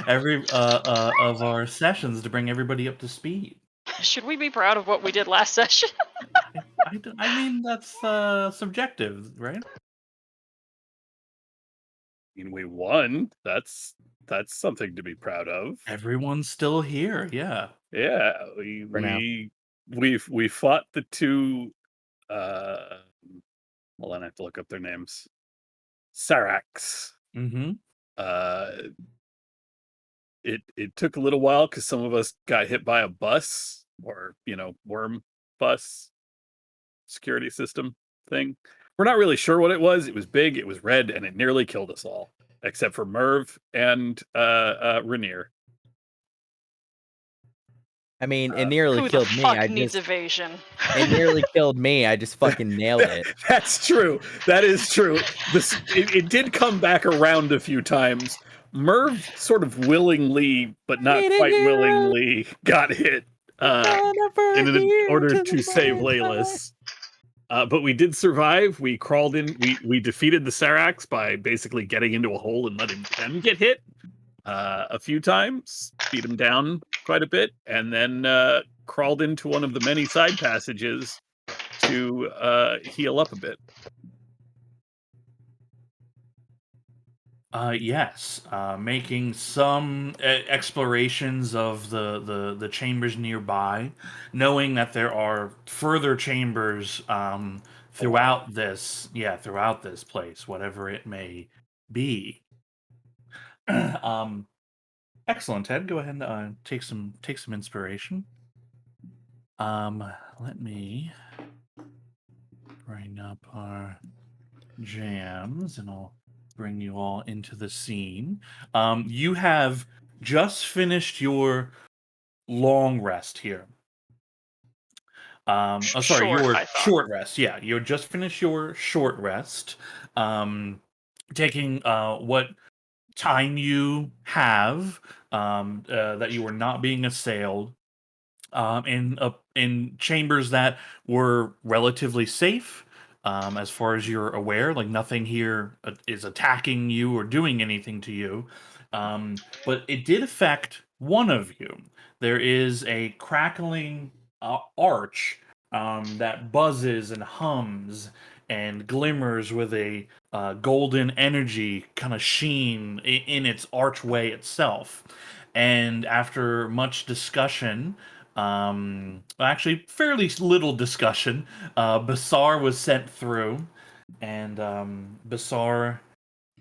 every of our sessions to bring everybody up to speed. Should we be proud of what we did last session? I mean, that's subjective, right? mean, we won. That's something to be proud of. Everyone's still here. Yeah. Yeah, For now. we fought the two. Uh, well, then I have to look up their names. Sarax. Mm-hmm. Uh, it took a little while because some of us got hit by a bus or worm bus security system thing. We're not really sure what it was. It was big, it was red, and it nearly killed us all, except for Merv and Rainier. I mean, it nearly Who the killed me. fuck needs evasion? It nearly killed me. I just fucking nailed it. That's true. That is true. It did come back around a few times. Merv sort of willingly, but not quite willingly, got hit in order to save Layla's. But we did survive. We crawled in. We defeated the Sarax by basically getting into a hole and letting them get hit a few times, beat them down quite a bit, and then crawled into one of the many side passages to heal up a bit. Yes, making some explorations of the chambers nearby, knowing that there are further chambers throughout throughout this place, whatever it may be. um, Excellent, Ted. Go ahead and take some inspiration. Let me bring up our jams, and I'll bring you all into the scene. You have just finished your long rest here. Sorry, Short, your I thought. short rest. Yeah, you just finished your short rest. Taking what time you have that you are not being assailed in chambers that were relatively safe, as far as you're aware. Like nothing here is attacking you or doing anything to you, but it did affect one of you. There is a crackling arch that buzzes and hums and glimmers with a golden energy kind of sheen in its archway itself. And after much discussion, actually fairly little discussion, Basar was sent through, and Basar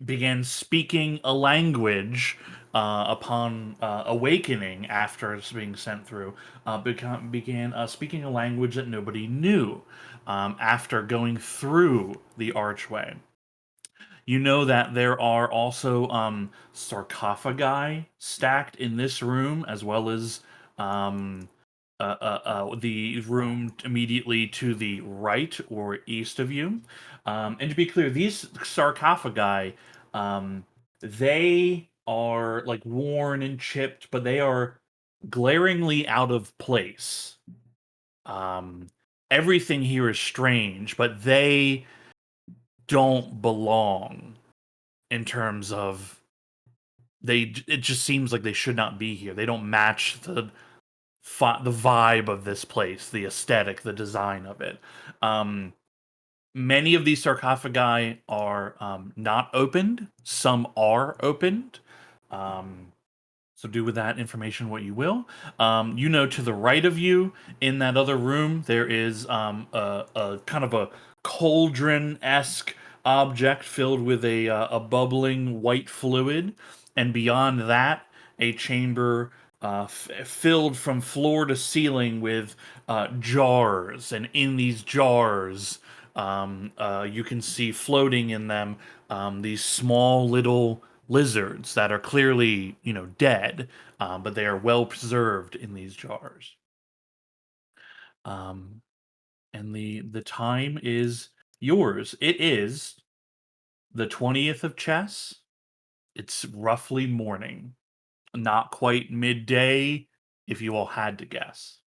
began speaking a language upon awakening after being sent through. Began speaking a language that nobody knew after going through the archway. You know that there are also sarcophagi stacked in this room, as well as the room immediately to the right or east of you. And to be clear, these sarcophagi, they are like worn and chipped, but they are glaringly out of place. Um, Everything here is strange, but they don't belong in terms of it just seems like they should not be here. They don't match the vibe of this place, the aesthetic, the design of it. Many of these sarcophagi are not opened. Some are opened. So do with that information what you will. You know, to the right of you in that other room, there is a kind of a cauldron-esque object filled with a bubbling white fluid, and beyond that, a chamber filled from floor to ceiling with jars, and in these jars, you can see floating in them these small little lizards that are clearly, dead, but they are well preserved in these jars. Um, and the time is yours. It is the 20th of chess. It's roughly morning, not quite midday, if you all had to guess.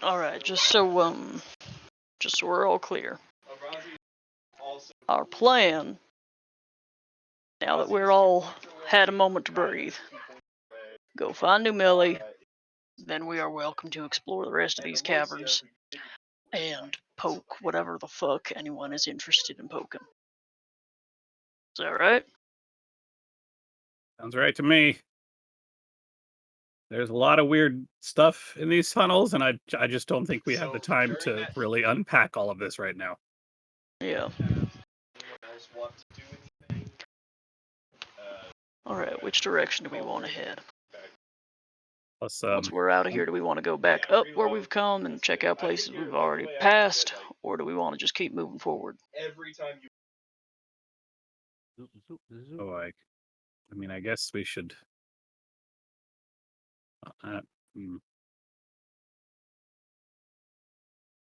All right, just so we're all clear. Our plan, now that we're all had a moment to breathe, go find New Millie. Then we are welcome to explore the rest of these caverns and poke whatever the fuck anyone is interested in poking. Is that right? Sounds right to me. There's a lot of weird stuff in these tunnels, and I just don't think we have the time to really unpack all of this right now. Yeah. All right, which direction do we want to head? Plus, Once we're out of here, do we want to go back up where we've come and check out places we've already passed, or do we want to just keep moving forward? oh, I mean, I guess we should. Hmm.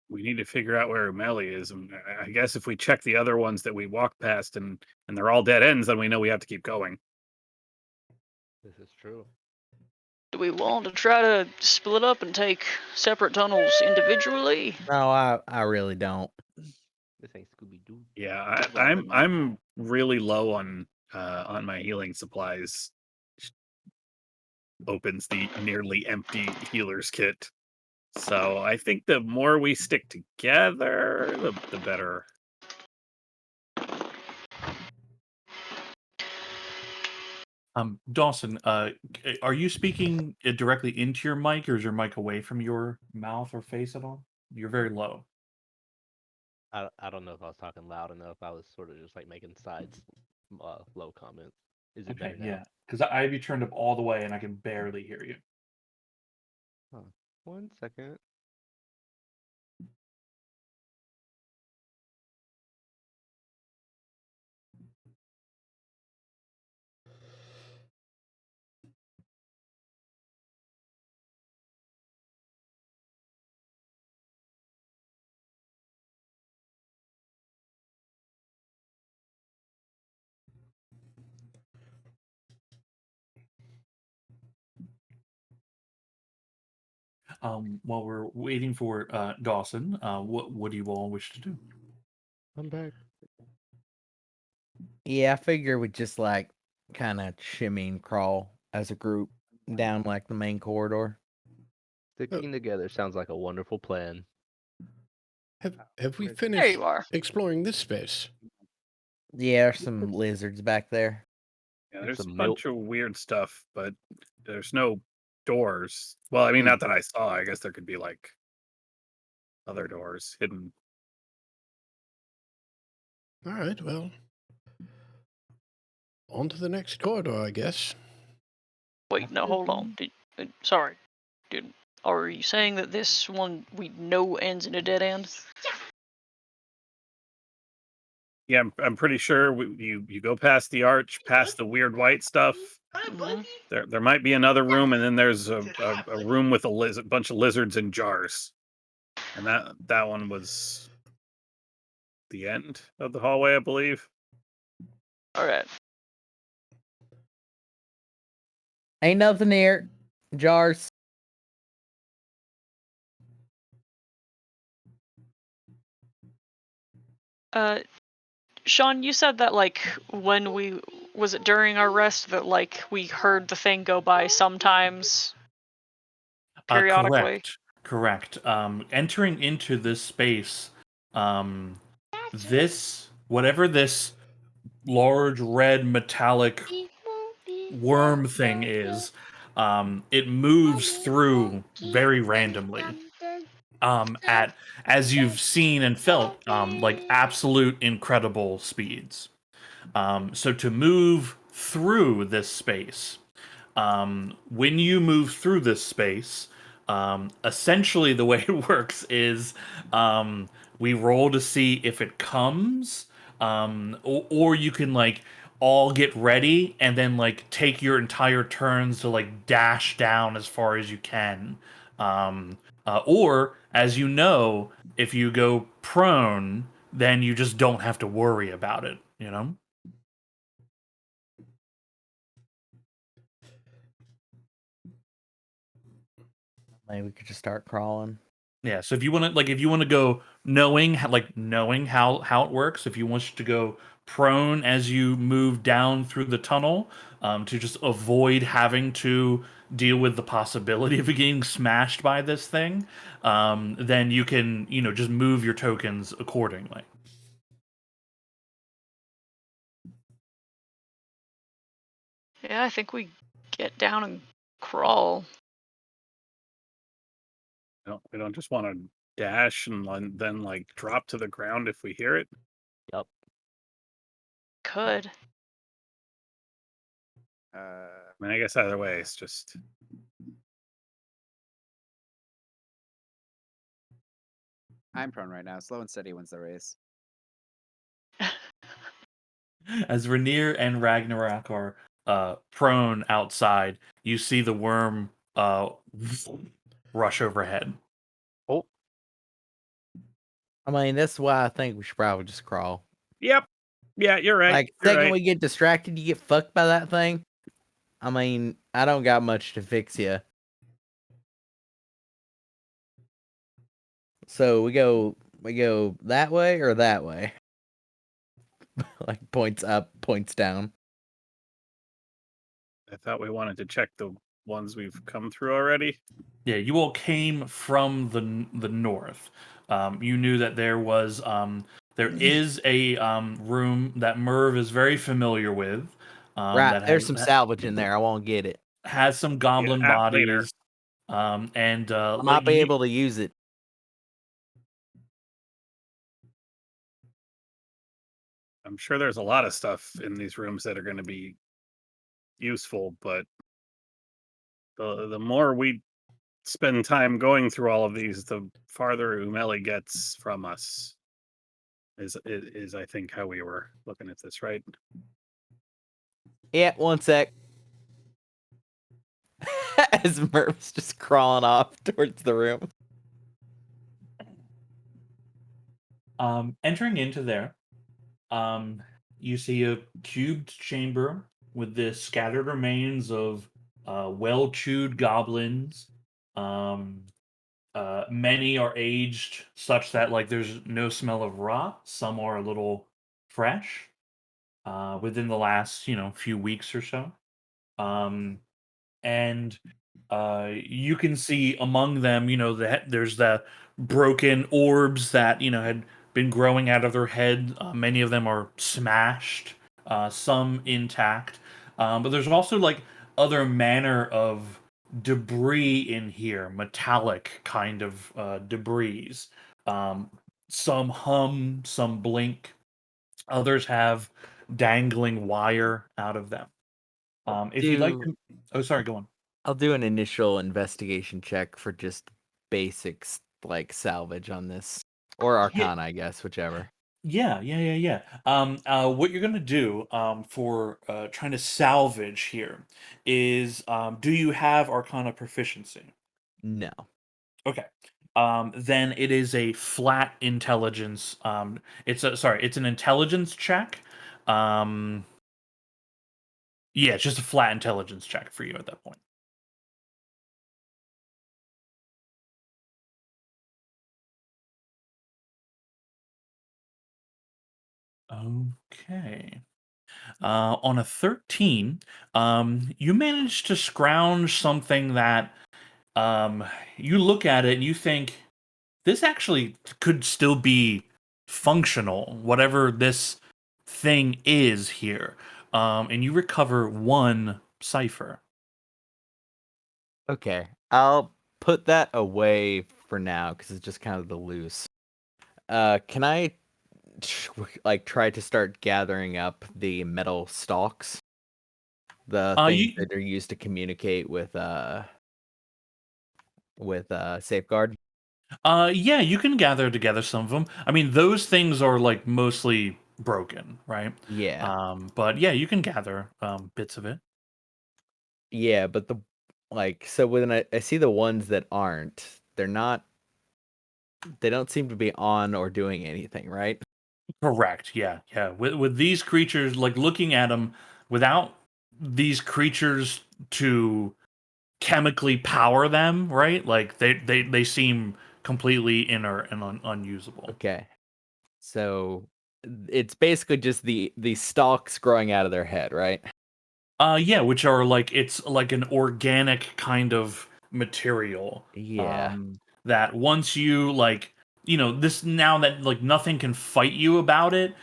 We need to figure out where Umeli is, and I guess if we check the other ones that we walked past and they're all dead ends, then we know we have to keep going. This is true. Do we want to try to split up and take separate tunnels individually? No, I really don't. This ain't Scooby Doo. Yeah, I'm really low on my healing supplies. Opens the nearly empty healer's kit. So I think the more we stick together, the better. Dawson, are you speaking directly into your mic, or is your mic away from your mouth or face at all? You're very low. I don't know if I was talking loud enough. I was sort of just like making sides low comments. Is it Okay, better now? yeah, because I have you turned up all the way, and I can barely hear you. Huh. 1 second. While we're waiting for Dawson, what do you all wish to do? I'm back. Yeah, I figure we just like kind of shimmy and crawl as a group down like the main corridor. Sticking together sounds like a wonderful plan. Have we There There finished you are. exploring this space? Yeah, there's some lizards back there. Yeah, Get there's a some bunch of weird stuff, but there's no doors. Well, I mean, not that I saw. I guess there could be like other doors hidden. All right, well, on to the next corridor, I guess. Wait, no, hold on. Sorry, dude. Are you saying that this one we know ends in a dead end? Yeah, I'm pretty sure you go past the arch, past the weird white stuff. Mhm. There might be another room, and then there's a room with a bunch of lizards in jars, and that one was the end of the hallway, I believe. All right. Ain't nothing here. Jars. Sean, you said that like when was it during our rest that like we heard the thing go by sometimes periodically? Correct. Entering into this space, this whatever this large red metallic worm thing is, it moves through very randomly. At as you've seen and felt, like absolute incredible speeds. So to move through this space, when you move through this space, essentially the way it works is we roll to see if it comes, or you can like all get ready and then like take your entire turns to like dash down as far as you can. Or, as you know, if you go prone, then you just don't have to worry about it, you know? Maybe we could just start crawling. Yeah, so if you want to go knowing knowing how it works, if you want to go prone as you move down through the tunnel, to just avoid having to deal with the possibility of getting smashed by this thing, then you can just move your tokens accordingly. Yeah, I think we get down and crawl. We don't just want to dash and then like drop to the ground if we hear it. Yup. Could. I mean, I guess either way, it's just I'm prone right now. Slow and steady wins the race. As Rainier and Ragnarok are prone outside, you see the worm rush overhead. Oh, I mean, that's why I think we should probably just crawl. yep. Yeah, you're right. Like, You're second right. we get distracted, you get fucked by that thing. I mean, I don't got much to fix you. So we go that way or that way? Like points up, points down. I thought we wanted to check the ones we've come through already. Yeah, you all came from the north. You knew that there is a room that Merv is very familiar with. Right, That there's some salvage in there. I won't get it. has some Yeah, goblin later. bodies. And I might be able to use it. I'm sure there's a lot of stuff in these rooms that are going to be useful, but the more we spend time going through all of these, the farther Umeli gets from us. Is I think how we were looking at this, right? Yeah, one sec. As Merv's just crawling off towards the room. Entering into there, you see a cubed chamber with the scattered remains of well-chewed goblins. Many are aged such that there's no smell of rot. Some are a little fresh within the last few weeks or so. Um, and you can see among them, that there's the broken orbs that had been growing out of their head. Many of them are smashed, some intact, but there's also other manner of debris in here, metallic kind of debris. Um, some hum, some blink, others have dangling wire out of them. If you'd like to, oh, sorry, go on. I'll do an initial investigation check for just basics like salvage on this. Or Yeah, Arcana, I guess, whichever. yeah. What you're gonna do for trying to salvage here is, do you have Arcana proficiency? No. Okay. Then it is a flat intelligence. It's an intelligence check. Um, yeah, it's just a flat intelligence check for you at that point. Okay. On a 13, you managed to scrounge something that you look at it and you think this actually could still be functional, whatever this thing is here. And you recover one cipher. Okay. I'll put that away for now because it's just kind of the loose. Can I try to start gathering up the metal stalks? The things You that are used to communicate with Safeguard? Yeah, you can gather together some of them. I mean, those things are mostly broken, right? Yeah. But yeah, you can gather bits of it. Yeah, but so when I see the ones that aren't, they don't seem to be on or doing anything, right? Correct. Yeah. With these creatures, looking at them, without these creatures to chemically power them, right? They seem completely inert and unusable. Okay. So it's basically just the stalks growing out of their head, right? Yeah, which are like it's like an organic kind of material. Yeah. That once you like, this now that like nothing can fight you about it,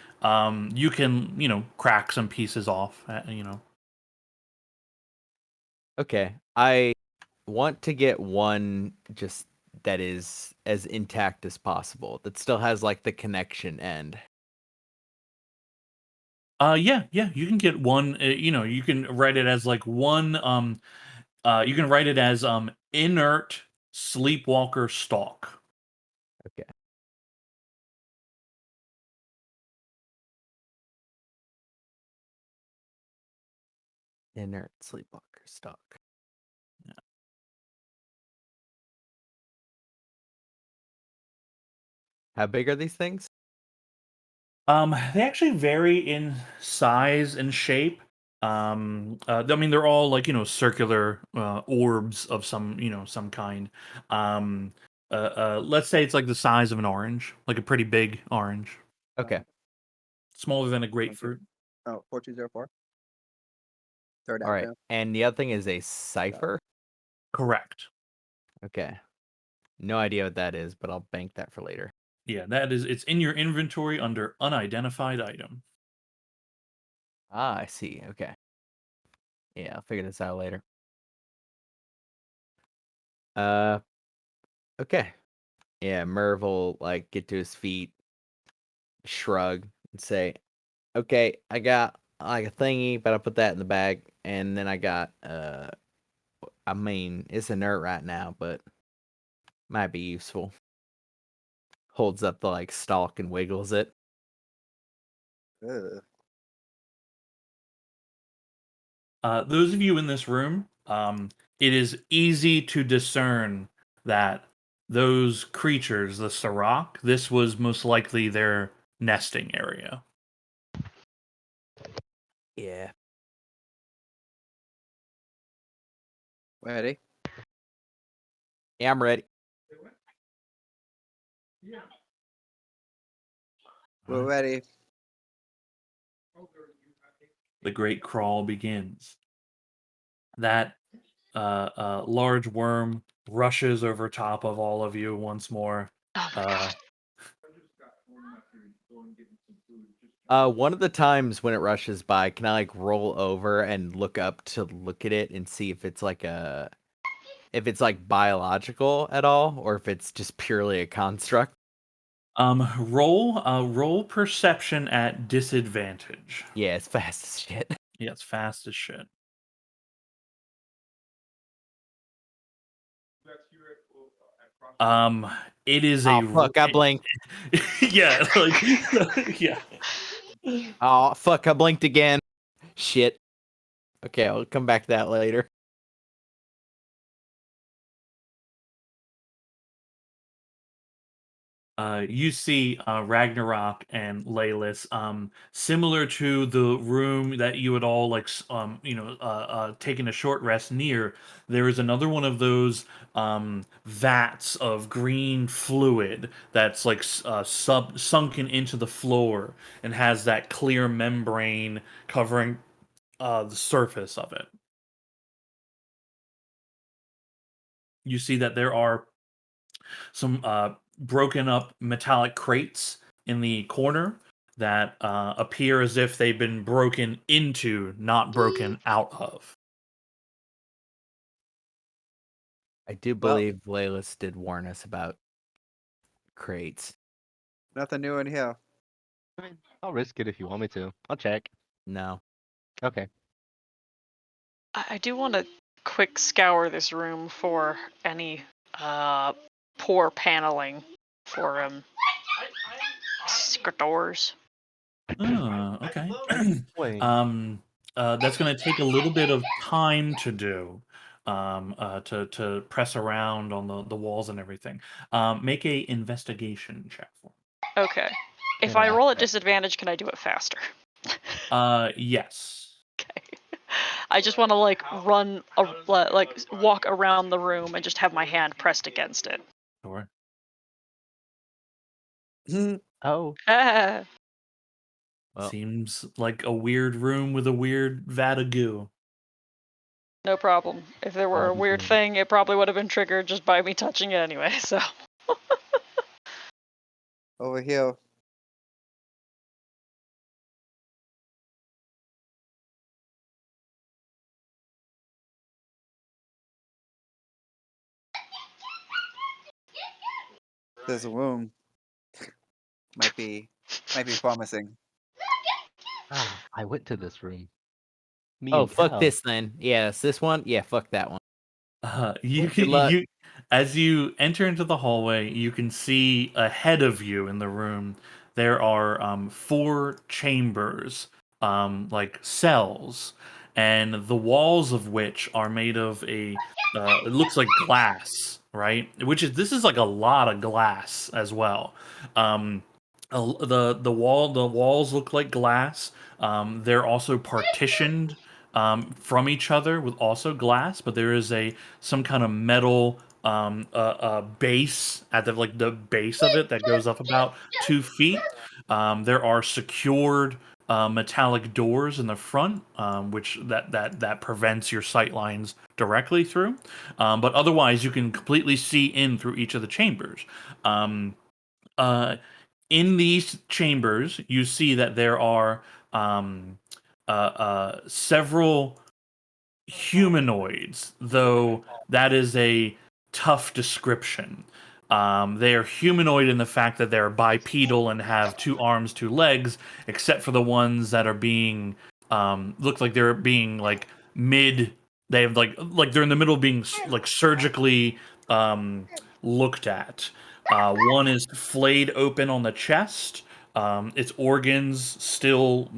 you can crack some pieces off. Okay. I want to get one just that is as intact as possible. That still has like the connection end. Yeah, you can get one. You can write it as like one. You can write it as inert sleepwalker stalk. Okay. Inert sleepwalker stalk. How big are these things? They actually vary in size and shape. I mean, they're all like circular orbs of some kind. Um, let's say it's like the size of an orange, like a pretty big orange, Okay. smaller than a Thank you. grapefruit. Oh, 4204. Third All right. acronym. And the other thing is a cipher. Correct. Okay. No idea what that is, but I'll bank that for later. Yeah, it's in your inventory under unidentified item. Ah, I see. Okay. Yeah, I'll figure this out later. Uh, okay. Yeah, Merv will like get to his feet, shrug, and say, "Okay, I got like a thingy, but I put that in the bag, and then I got I mean, it's inert right now, but might be useful." Holds up the like stalk and wiggles it. Ugh. Those of you in this room, it is easy to discern that those creatures, the Sirach, this was most likely their nesting area. Yeah. Ready? Yeah, I'm ready. We're ready. The great crawl begins. That large worm rushes over top of all of you once more. Oh my god. One of the times when it rushes by, can I like roll over and look up to look at it and see if it's like if it's like biological at all, or if it's just purely a construct? Roll perception at disadvantage. Yeah, it's fast as shit. Yeah, it's fast as shit. It is Oh a fuck, I blinked. yeah, like yeah. Oh fuck, I blinked again. Shit. Okay, I'll come back to that later. You see Ragnarok and Leyless, similar to the room that you had all like, taken a short rest near. There is another one of those vats of green fluid that's like sunken into the floor and has that clear membrane covering the surface of it. You see that there are some broken up metallic crates in the corner that appear as if they've been broken into, not broken out of. I do Well, believe Laylis did warn us about crates. nothing new in here. I mean, I'll risk it if you want me to. I'll check. No. Okay. I do want to quick scour this room for any poor paneling for secret doors. Okay. Wait. That's going to take a little bit of time to do. To press around on the walls and everything. Make a investigation check for me. Okay. If Can I I- roll at disadvantage, can I do it faster? Yes. Okay. I just want to like walk around the room and just have my hand pressed against it. Sure. Oh, Ah, Well, Seems like a weird room with a weird vat of goo. no problem. If there were a weird good. thing, it probably would have been triggered just by me touching it anyway. So Over here. There's a room. Might be promising. Ah, I went to this room. Me oh, and fuck Cal. this then. Yeah, it's this one. Yeah, fuck that one. You Good can luck. as you enter into the hallway, you can see ahead of you in the room there are 4 chambers, like cells, and the walls of which are made of it looks like glass, right? This is like a lot of glass as well. Um, the walls look like glass. They're also partitioned from each other with also glass, but there is some kind of metal base at the base of it that goes up about 2 feet. There are secured metallic doors in the front, which that prevents your sight lines directly through. But otherwise, you can completely see in through each of the chambers. Um, uh, in these chambers, you see that there are several humanoids, though that is a tough description. They are humanoid in the fact that they're bipedal and have 2 arms, 2 legs, except for the ones that are being look like they're being like mid. They have like they're in the middle of being like surgically um, looked at. One is flayed open on the chest. Its organs still,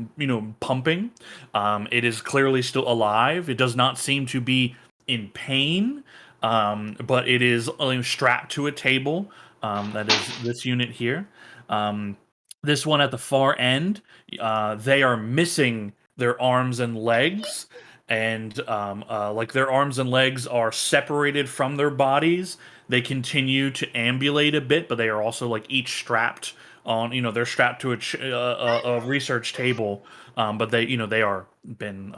pumping. It is clearly still alive. It does not seem to be in pain, but it is strapped to a table. That is this unit here. Um, this one at the far end, they are missing their arms and legs, and like their arms and legs are separated from their bodies. They continue to ambulate a bit, but they are also like each strapped on. They're strapped to a research table, but they are been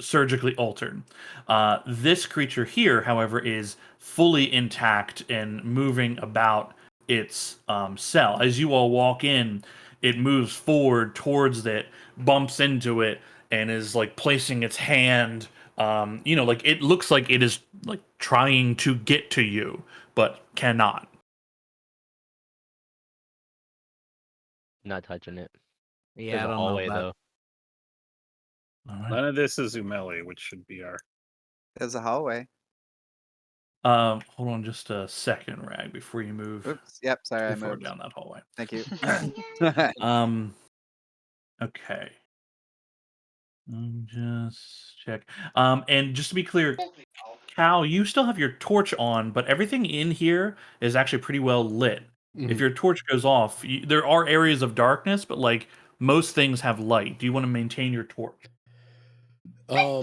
surgically altered. This creature here, however, is fully intact and moving about its cell. As you all walk in, it moves forward towards it, bumps into it, and is like placing its hand. Like it looks like it is like trying to get to you, but cannot. Not touching it. Yeah, There's I a don't know hallway about. though. All right. None of this is Umeli, which should be our. There's a hallway. Hold on just a second, Rag, before you move Oops. Yep. Sorry, I too far moved. down that hallway. Thank you. Um, okay. Just check. And just to be clear, Cal, you still have your torch on, but everything in here is actually pretty well lit. If Mhm. your torch goes off, there are areas of darkness, but like most things have light. Do you want to maintain your torch? I'll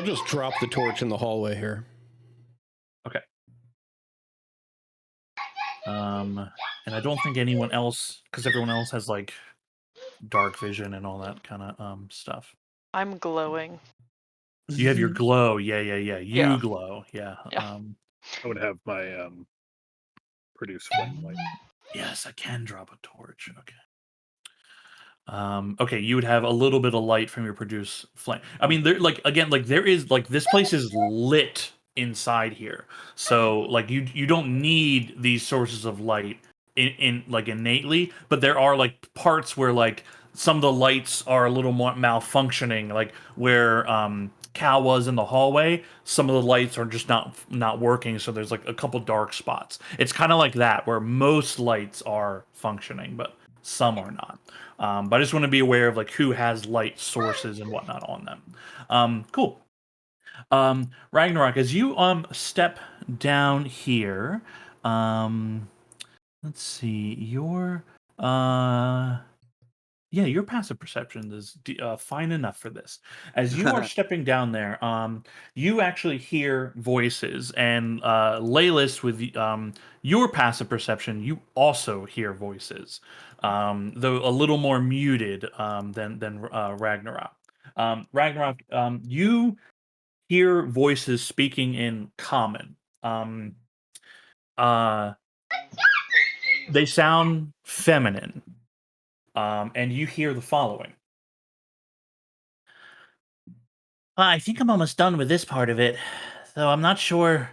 just drop the torch in the hallway here. Okay. And I don't think anyone else, because everyone else has like dark vision and all that kind of stuff. I'm glowing. You have your glow, yeah. You Yeah. glow, yeah. Yeah. I would have my produce flame light. Yes, I can drop a torch. Okay. Okay, you would have a little bit of light from your produce flame. I mean, there like again, like there is like this place is lit inside here, so like you don't need these sources of light in like innately, but there are like parts where like some of the lights are a little more malfunctioning, like where Cal was in the hallway. Some of the lights are just not working, so there's like a couple dark spots. It's kind of like that where most lights are functioning, but some are not. But I just want to be aware of like who has light sources and whatnot on them. Cool. Ragnarok, as you step down here, let's see, uh Yeah, your passive perception is fine enough for this. As you are stepping down there, you actually hear voices, and Laylis, with your passive perception, you also hear voices, though a little more muted than Ragnarok. Ragnarok, you hear voices speaking in common. Uh, they sound feminine, and you hear the following. I think I'm almost done with this part of it, though I'm not sure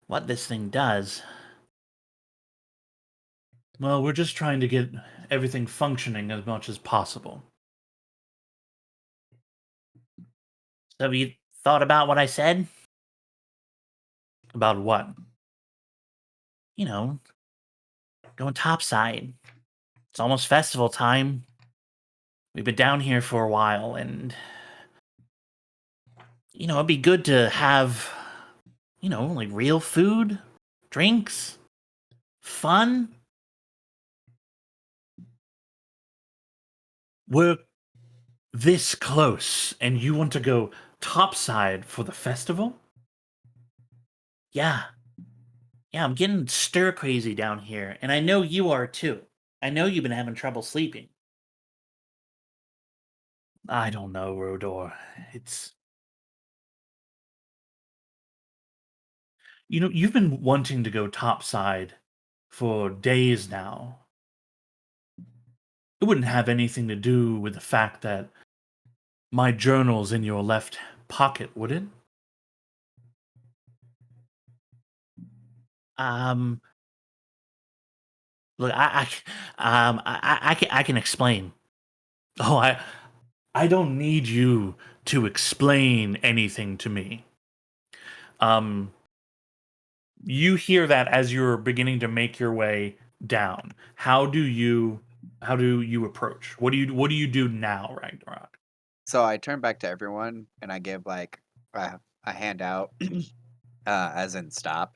what this thing does. Well, we're just trying to get everything functioning as much as possible. So have you thought about what I said? About what? You know, going topside. It's almost festival time. We've been down here for a while, and it'd be good to have, like real food, drinks, fun. We're this close, and you want to go topside for the festival? Yeah. Yeah, I'm getting stir crazy down here, and I know you are too. I know you've been having trouble sleeping. I don't know, Rodor. It's you've been wanting to go topside for days now. It wouldn't have anything to do with the fact that my journal's in your left pocket, would it? Um, look, I can explain. Oh, I don't need you to explain anything to me. Um, you hear that as you're beginning to make your way down. How do you approach? What do you do now, Ragnarok? So I turn back to everyone and I give like a handout, as in stop,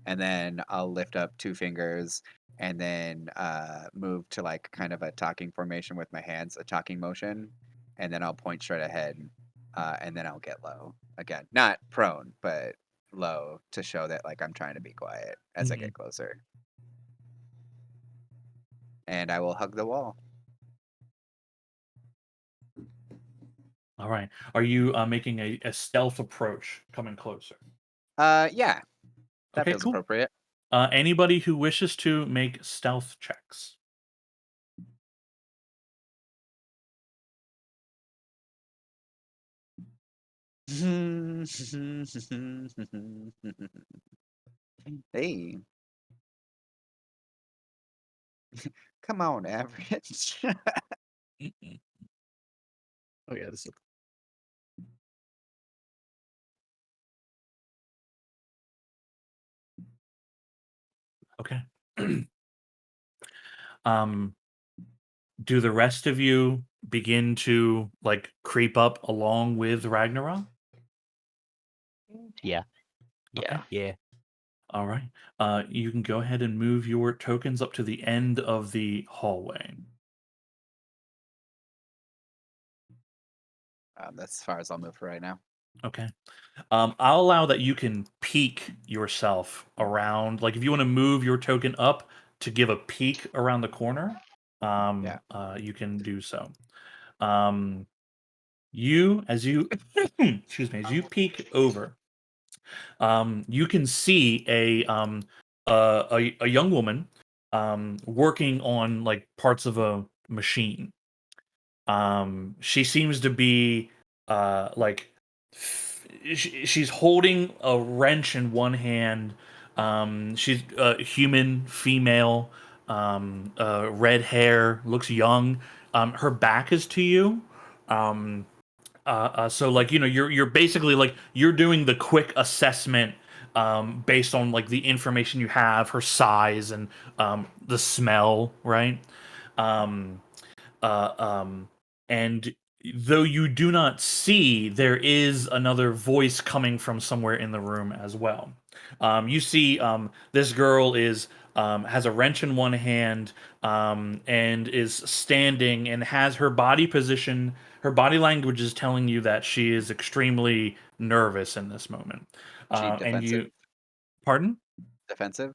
and then I'll lift up two fingers and then move to like kind of a talking formation with my hands, a talking motion, and then I'll point straight ahead, and then I'll get low again, not prone, but low to show that like I'm trying to be quiet as I Mhm. get closer, and I will hug the wall. All right. Are you making a stealth approach coming closer? Yeah, that Okay, feels cool. appropriate. Anybody who wishes to make stealth checks. Hey, come on, average. Mm-mm. Oh yeah, this is Okay. um, do the rest of you begin to like creep up along with Ragnarok? Yeah. Okay. Yeah. Yeah. All right. You can go ahead and move your tokens up to the end of the hallway. That's as far as I'll move for right now. Okay. I'll allow that you can peek yourself around. Like if you want to move your token up to give a peek around the corner, Yeah. you can do so. Um, as you excuse me, as you peek over, you can see a young woman working on like parts of a machine. She seems to be like she's holding a wrench in one hand. She's a human female, red hair, looks young. Her back is to you. So like you're basically like you're doing the quick assessment based on like the information you have, her size and the smell, right? Um, uh, um, and though you do not see, there is another voice coming from somewhere in the room as well. You see, this girl is has a wrench in one hand, and is standing and has her body position. Her body language is telling you that she is extremely nervous in this moment. She And defensive? you, pardon? Defensive?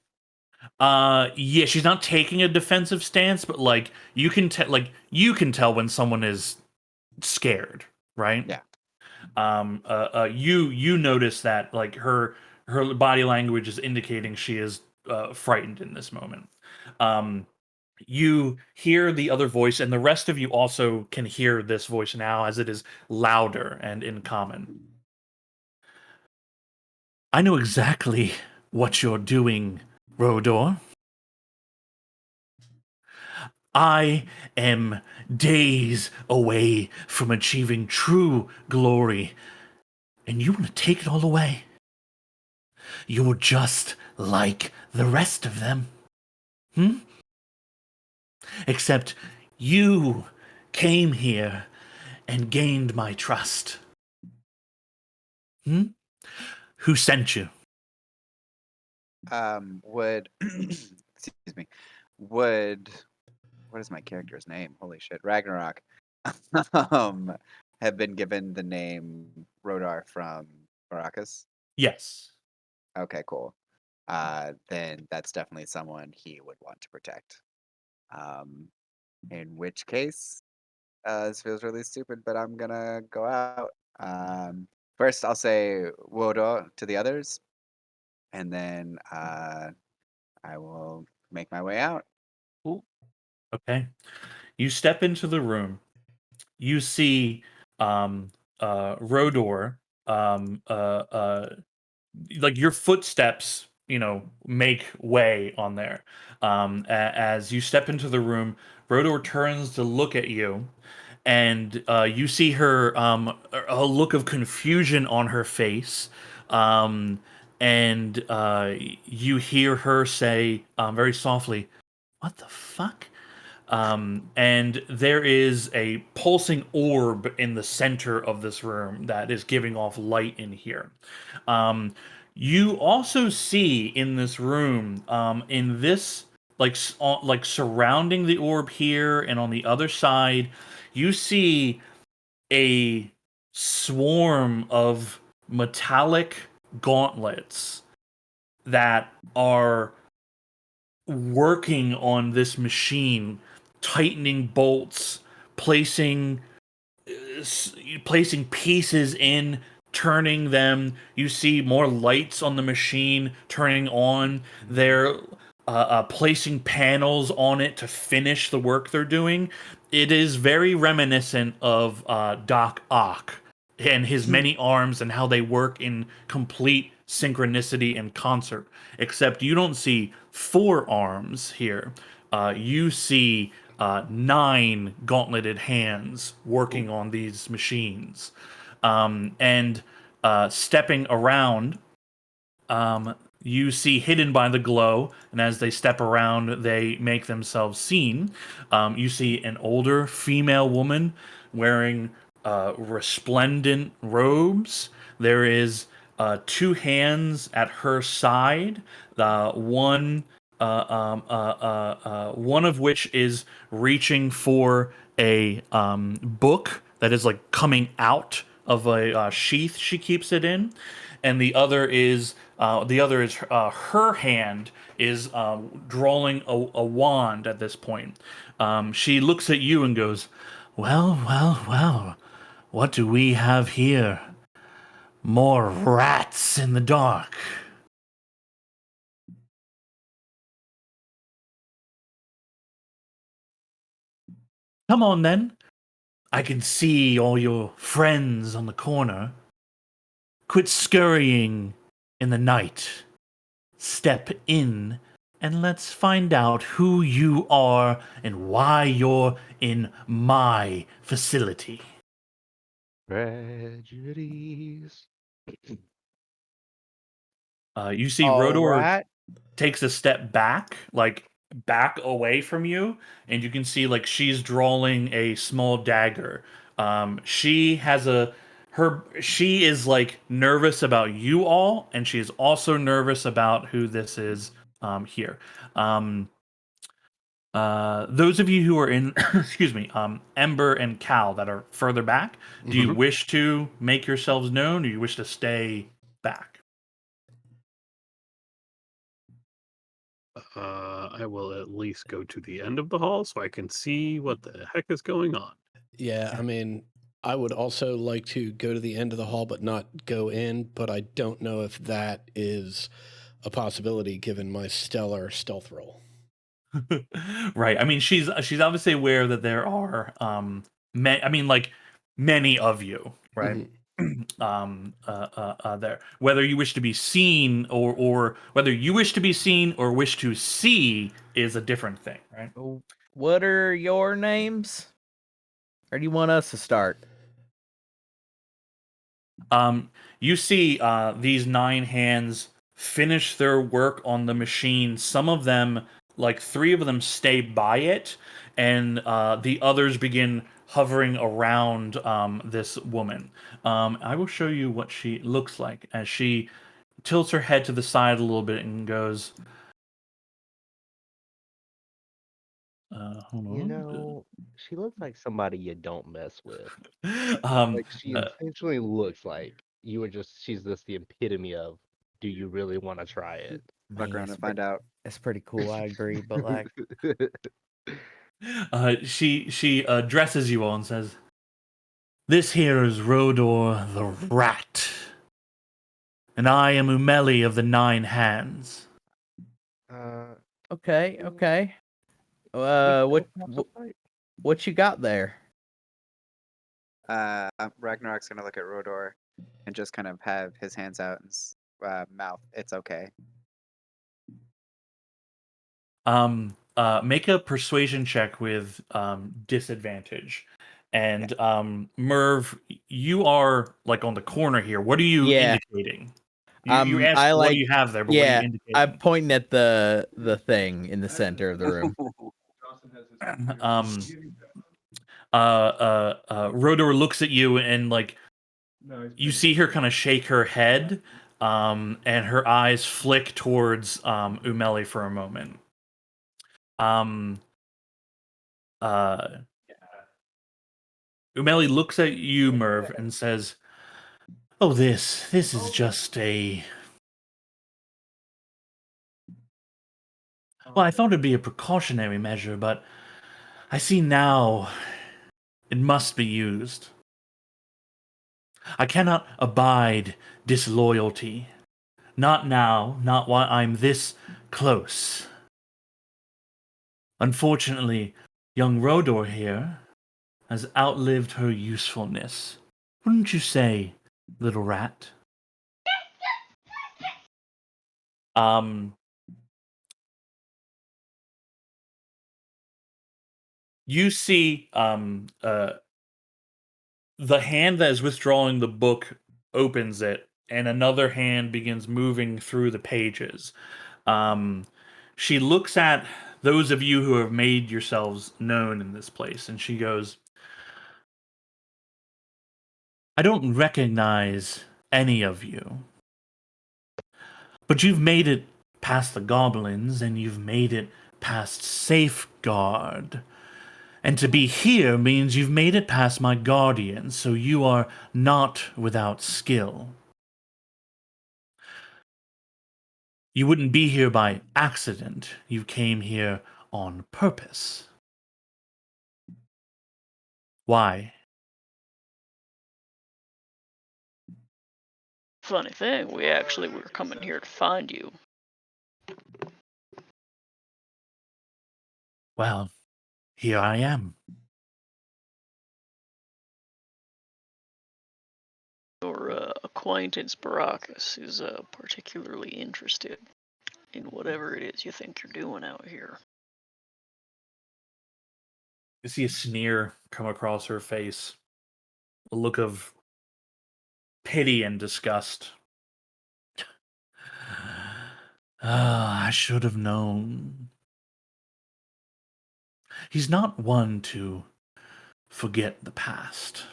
Yeah, she's not taking a defensive stance, but like you can tell when someone is scared, right? Yeah. You notice that like her body language is indicating she is frightened in this moment. Um, you hear the other voice, and the rest of you also can hear this voice now as it is louder and in common. I know exactly what you're doing, Rodor. I am days away from achieving true glory, and you want to take it all away? You're just like the rest of them. Hmm? Except you came here and gained my trust. Hmm? Who sent you? Would excuse me. Would what is my character's name? Holy shit, Ragnarok. um, have been given the name Rodar from Baracus. Yes. Okay, cool. Then that's definitely someone he would want to protect. Um, in which case, this feels really stupid, but I'm gonna go out. First, I'll say Wodo to the others, and then I will make my way out. Ooh. Okay. You step into the room. You see Rodor like your footsteps, make way on there. As you step into the room, Rodor turns to look at you, and you see her a look of confusion on her face, um, and you hear her say very softly, "What the fuck?" And there is a pulsing orb in the center of this room that is giving off light in here. Um, you also see in this room, in this like surrounding the orb here and on the other side, you see a swarm of metallic gauntlets that are working on this machine, tightening bolts, placing placing pieces in, turning them. You see more lights on the machine turning on. They're placing panels on it to finish the work they're doing. It is very reminiscent of Doc Ock and his many arms and how they work in complete synchronicity and concert. Except you don't see four arms here. You see nine gauntleted hands working on these machines. And stepping around, you see hidden by the glow, and as they step around, they make themselves seen. You see an older female woman wearing resplendent robes. There is two hands at her side. One of which is reaching for a book that is like coming out of a sheath she keeps it in, and the other is her hand is drawing a wand at this point. She looks at you and goes, "Well, well, well. What do we have here? More rats in the dark." Come on then. I can see all your friends on the corner. Quit scurrying in the night. Step in and let's find out who you are and why you're in my facility. Tragedies. You see All Rodor right. takes a step back, like back away from you, and you can see like she's drawing a small dagger. She has she is like nervous about you all, and she is also nervous about who this is here. Those of you who are in, excuse me, Ember and Cal that are further back, do you Mhm. wish to make yourselves known, or you wish to stay back? I will at least go to the end of the hall so I can see what the heck is going on. Yeah, I mean, I would also like to go to the end of the hall but not go in, but I don't know if that is a possibility given my stellar stealth roll. Right. I mean, she's obviously aware that there are I mean, like many of you, right? Mhm. There. Whether you wish to be seen or whether you wish to be seen or wish to see is a different thing, right? Oh, what are your names? Or do you want us to start? You see these 9 hands finish their work on the machine. Some of them, like 3 of them, stay by it, and the others begin hovering around this woman. I will show you what she looks like as she tilts her head to the side a little bit and goes, hold You on. know, she looks like somebody you don't mess with. Um, Like she uh, intentionally looks like she's just the epitome of, do you really want to try it? Look Man, around and find out. it's pretty cool. I agree, but like, she addresses you all and says, "This here is Rodor the Rat, and I am Umeli of the 9 Hands." uh, okay, okay. we Uh, don't what have to what, fight. what you got there? Ragnarok's gonna look at Rodor and just kind of have his hands out and mouth. It's okay. Make a persuasion check with disadvantage. Yeah. And Merv, you are like on the corner here. What are you Yeah. indicating? You asked I what do like. you have there, but what are you Yeah, I'm indicating? pointing at the thing in the center of the room. um Rodor looks at you and like you see her kind of shake her head, and her eyes flick towards Umeli for a moment. Um, uh, Umeli looks at you, Merv, and says, "Oh, this is just a. Well, I thought it'd be a precautionary measure, but I see now it must be used. I cannot abide disloyalty. Not now, not while I'm this close. Unfortunately, young Rodor here has outlived her usefulness. Wouldn't you say, little rat?" Um, you see the hand that is withdrawing the book opens it, and another hand begins moving through the pages. Um, she looks at those of you who have made yourselves known in this place, and she goes, "I don't recognize any of you, but you've made it past the goblins, and you've made it past safeguard. And to be here means you've made it past my guardian, so you are not without skill. You wouldn't be here by accident. You came here on purpose. Why?" Funny thing, we actually were coming here to find you. Well, here I am. Your acquaintance Baracus is particularly interested in whatever it is you think you're doing out here. You see a sneer come across her face, a look of pity and disgust. Ah, I should have known. He's not one to forget the past.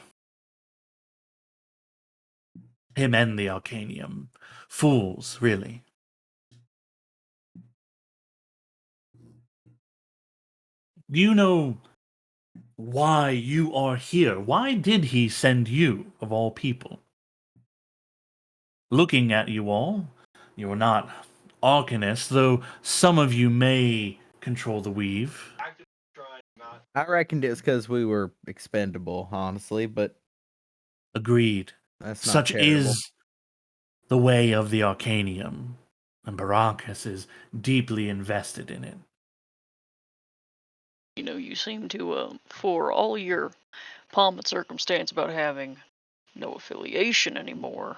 Him and the Arcanium. Fools, really. Do you know why you are here? Why did he send you, of all people? Looking at you all, you are not Arcanists, though some of you may control the weave. I reckoned it was because we were expendable, honestly, but Agreed. that's not Such charitable. is the way of the Arcanium, and Baracus is deeply invested in it. You know, you seem to, for all your pomp and circumstance about having no affiliation anymore,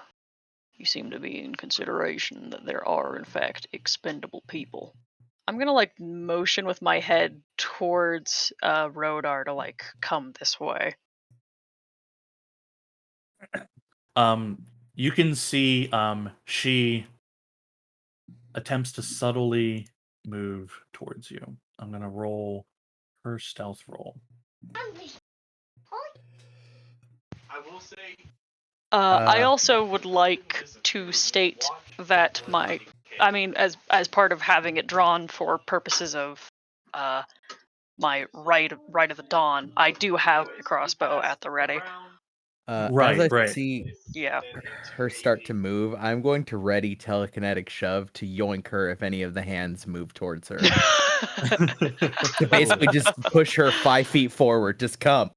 you seem to be in consideration that there are, in fact, expendable people. I'm gonna like motion with my head towards Rodar to like come this way. You can see she attempts to subtly move towards you. I'm gonna roll her stealth roll. I Uh, also would like to state that I mean, as part of having it drawn for purposes of uh, my right of the dawn, I do have a crossbow at the ready. as Right, I right. see Yeah. her start to move, I'm going to ready telekinetic shove to yoink her if any of the hands move towards her. To basically just push her 5 feet forward. Just come.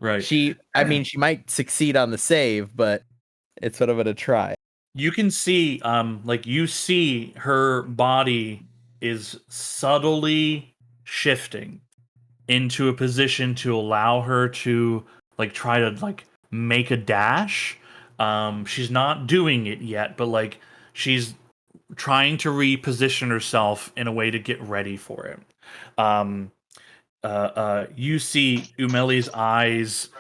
Right. I mean, she might succeed on the save, but it's what I'm gonna try. You can see, like you see her body is subtly shifting into a position to allow her to like try to like make a dash. She's not doing it yet, but like she's trying to reposition herself in a way to get ready for it. Um, you see Umeli's eyes.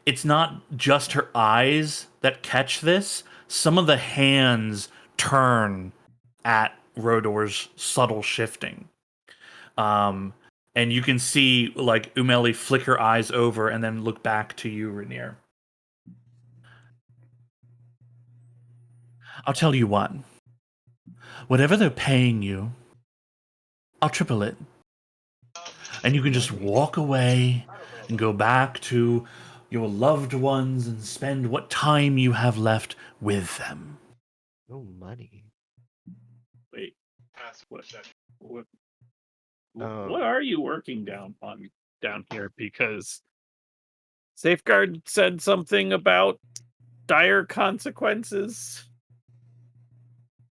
It's not just her eyes that catch this. Some of the hands turn at Rodor's subtle shifting. Um, and you can see like Umeli flick her eyes over and then look back to you, Rainier. I'll tell you what. Whatever they're paying you, I'll triple it. And you can just walk away and go back to your loved ones and spend what time you have left with them. No money. Wait, what, Um, what are you working down here? Because Safeguard said something about dire consequences,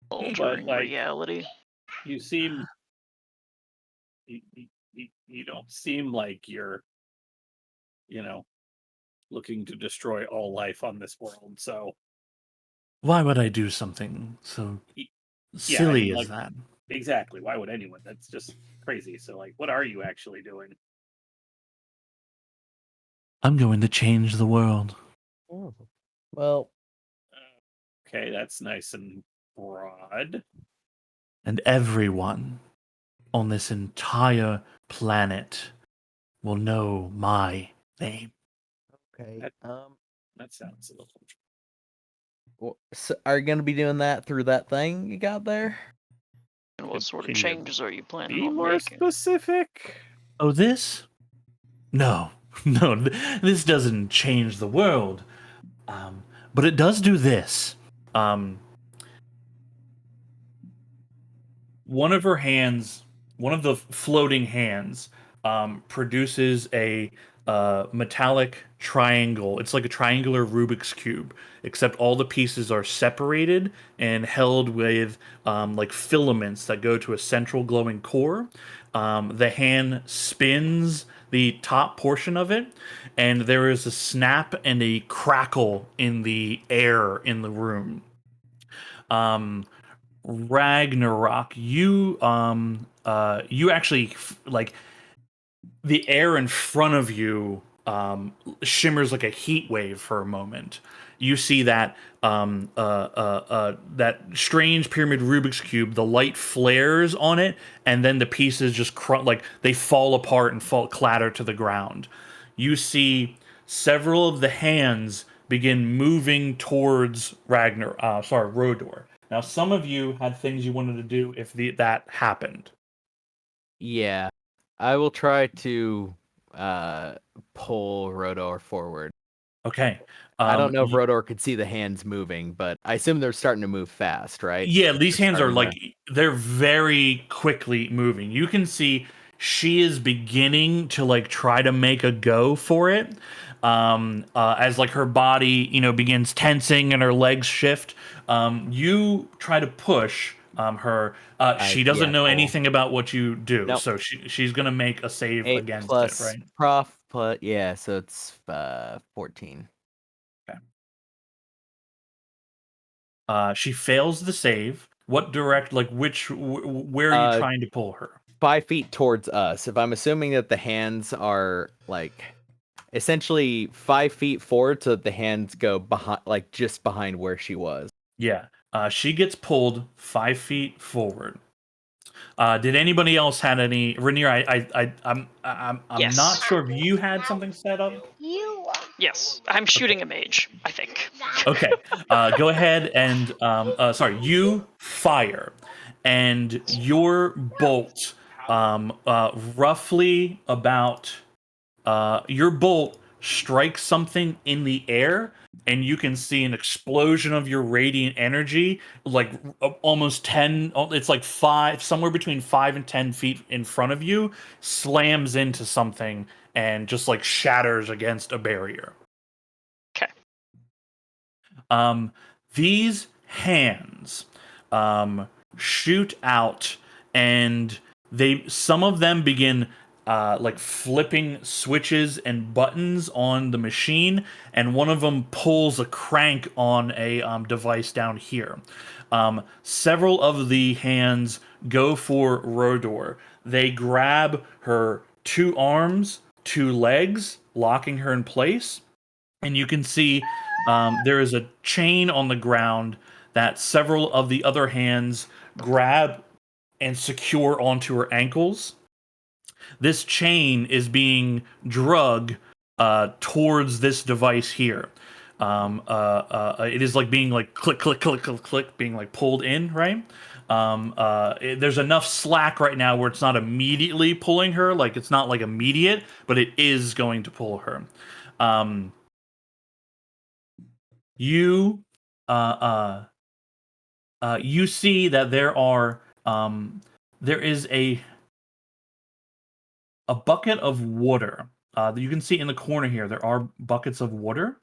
but Altering like reality. you seem you, you don't seem like you're you know looking to destroy all life on this world. So Why would I do something so yeah, I silly mean, as like that? exactly. Why would anyone? That's just crazy. So like, what are you actually doing? I'm going to change the world. oh, Well, Okay, that's nice and broad. And everyone on this entire planet will know my name. okay. That that sounds a little. So are you gonna be doing that through that thing you got there? And what sort of Can you changes are you planning be on more making? specific? Oh, this? No, no, this doesn't change the world. But it does do this. Um, one of her hands, one of the floating hands, produces a metallic triangle. It's like a triangular Rubik's cube, except all the pieces are separated and held with like filaments that go to a central glowing core. The hand spins the top portion of it, and there is a snap and a crackle in the air in the room. Um, Ragnarok, you actually like the air in front of you shimmers like a heat wave for a moment. You see that strange pyramid Rubik's cube. The light flares on it, and then the pieces just like they fall apart and fall clatter to the ground. You see several of the hands begin moving towards Rodor. Now, some of you had things you wanted to do if that happened. Yeah. I will try to pull Rodor forward. Okay. I don't know if You, Rodor could see the hands moving, but I assume they're starting to move fast, right? yeah, these They're hands are starting like to. they're very quickly moving. You can see she is beginning to like try to make a go for it. As like her body, begins tensing and her legs shift. You try to push her. She doesn't know Pull. anything about what you do, Nope. so she's gonna make a save 8 against it, plus right? prof, but yeah, so it's 14. Okay. She fails the save. What direct, like where are you Uh, trying to pull her? 5 feet towards us. If I'm assuming that the hands are like essentially 5 feet forward, so that the hands go behind, like just behind where she was. Yeah. She gets pulled 5 feet forward. Did anybody else had any? Rainier, I'm not Yes. sure if you had something set up. Yes, I'm Okay. shooting a mage, I think. Okay. Go ahead and sorry, you fire, and your bolt, roughly about your bolt strikes something in the air, and you can see an explosion of your radiant energy, like almost 10. It's like somewhere between 5 and 10 feet in front of you, slams into something and just like shatters against a barrier. Okay. These hands shoot out, and some of them begin like flipping switches and buttons on the machine, and one of them pulls a crank on a device down here. Several of the hands go for Rodor. They grab her 2 arms, 2 legs, locking her in place, and you can see there is a chain on the ground that several of the other hands grab and secure onto her ankles. This chain is being drug towards this device here. It is like being like click, click, click, click, click, being like pulled in, right? There's enough slack right now where it's not immediately pulling her, like it's not like immediate, but it is going to pull her. Um, you uh, uh, you see that there is a bucket of water. You can see in the corner here there are buckets of water.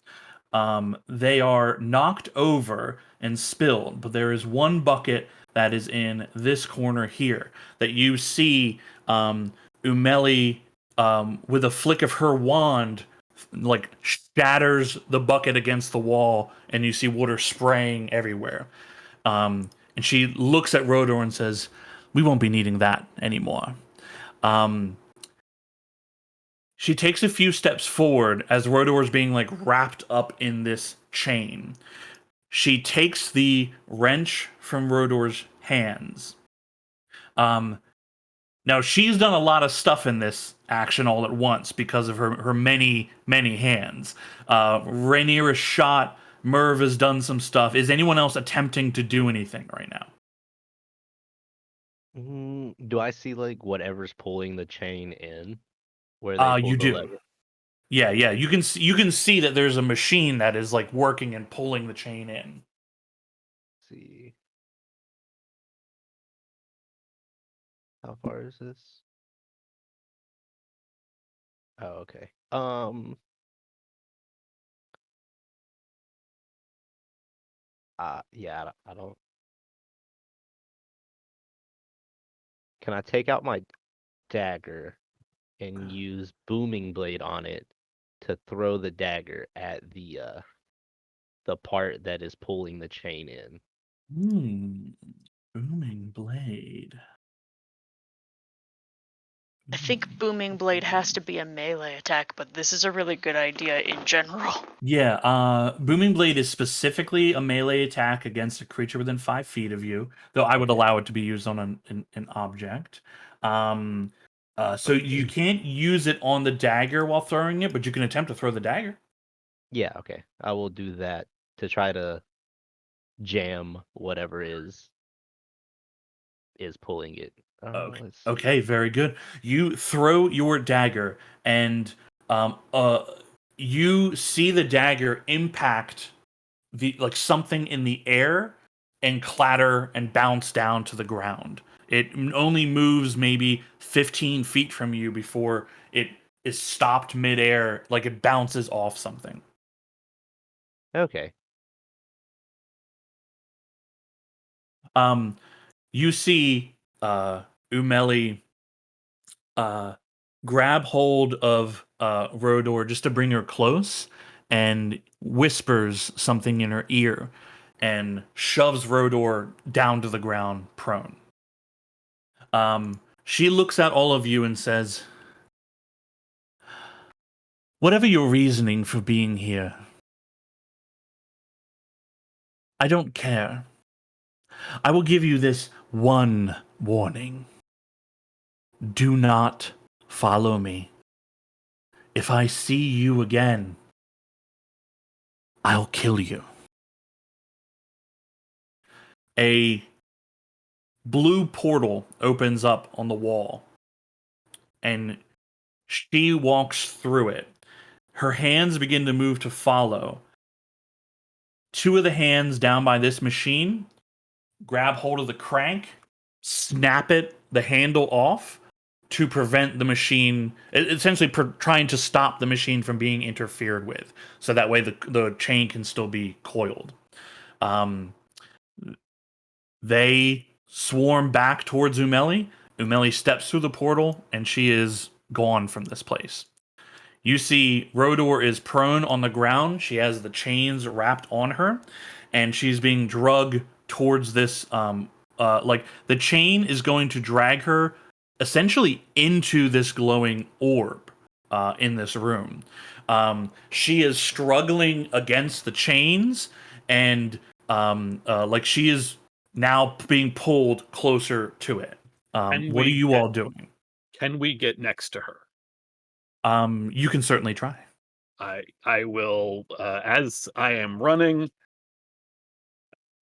They are knocked over and spilled, but there is one bucket that is in this corner here that you see Umeli, with a flick of her wand, like shatters the bucket against the wall, and you see water spraying everywhere. And she looks at Rodor and says, "We won't be needing that anymore." Um, she takes a few steps forward as Rodor is being like wrapped up in this chain. She takes the wrench from Rodor's hands. Um, Now she's done a lot of stuff in this action all at once because of her many many hands. Rainier is shot. Merv has done some stuff. Is anyone else attempting to do anything right now? Do I see like whatever's pulling the chain in where they pull You the do. lever? Yeah, yeah. You can see that there's a machine that is like working and pulling the chain in. See, how far is this? Oh, okay. Yeah, I don't. Can I take out my dagger and use booming blade on it to throw the dagger at the part that is pulling the chain in? Hmm. Booming blade. I think Booming Blade has to be a melee attack, but this is a really good idea in general. Yeah, Booming Blade is specifically a melee attack against a creature within 5 feet of you, though I would Okay. allow it to be used on an object. Um, so you can't use it on the dagger while throwing it, but you can attempt to throw the dagger. Yeah, okay. I will do that to try to jam whatever is is pulling it. Okay. Let's see. Okay, very good. You throw your dagger, and um, uh, you see the dagger impact something in the air and clatter and bounce down to the ground. It only moves maybe 15 feet from you before it is stopped midair, like it bounces off something. Okay. You see Umeli grab hold of Rodor just to bring her close and whispers something in her ear and shoves Rodor down to the ground prone. She looks at all of you and says, "Whatever your reasoning for being here, I don't care. I will give you this one warning. Do not follow me. If I see you again, I'll kill you." A blue portal opens up on the wall, and she walks through it. Her hands begin to move to follow. Two of the hands down by this machine grab hold of the crank, snap the handle off to prevent the machine, essentially trying to stop the machine from being interfered with, so that way the chain can still be coiled. Um, They swarm back towards Umeli. Umeli steps through the portal, and she is gone from this place. You see Rodor is prone on the ground. She has the chains wrapped on her, and she's being drugged towards this. Like the chain is going to drag her essentially into this glowing orb in this room. She is struggling against the chains, and like she is now being pulled closer to it. Can What are we you get all doing? can we get next to her? You can certainly try. I will as I am running.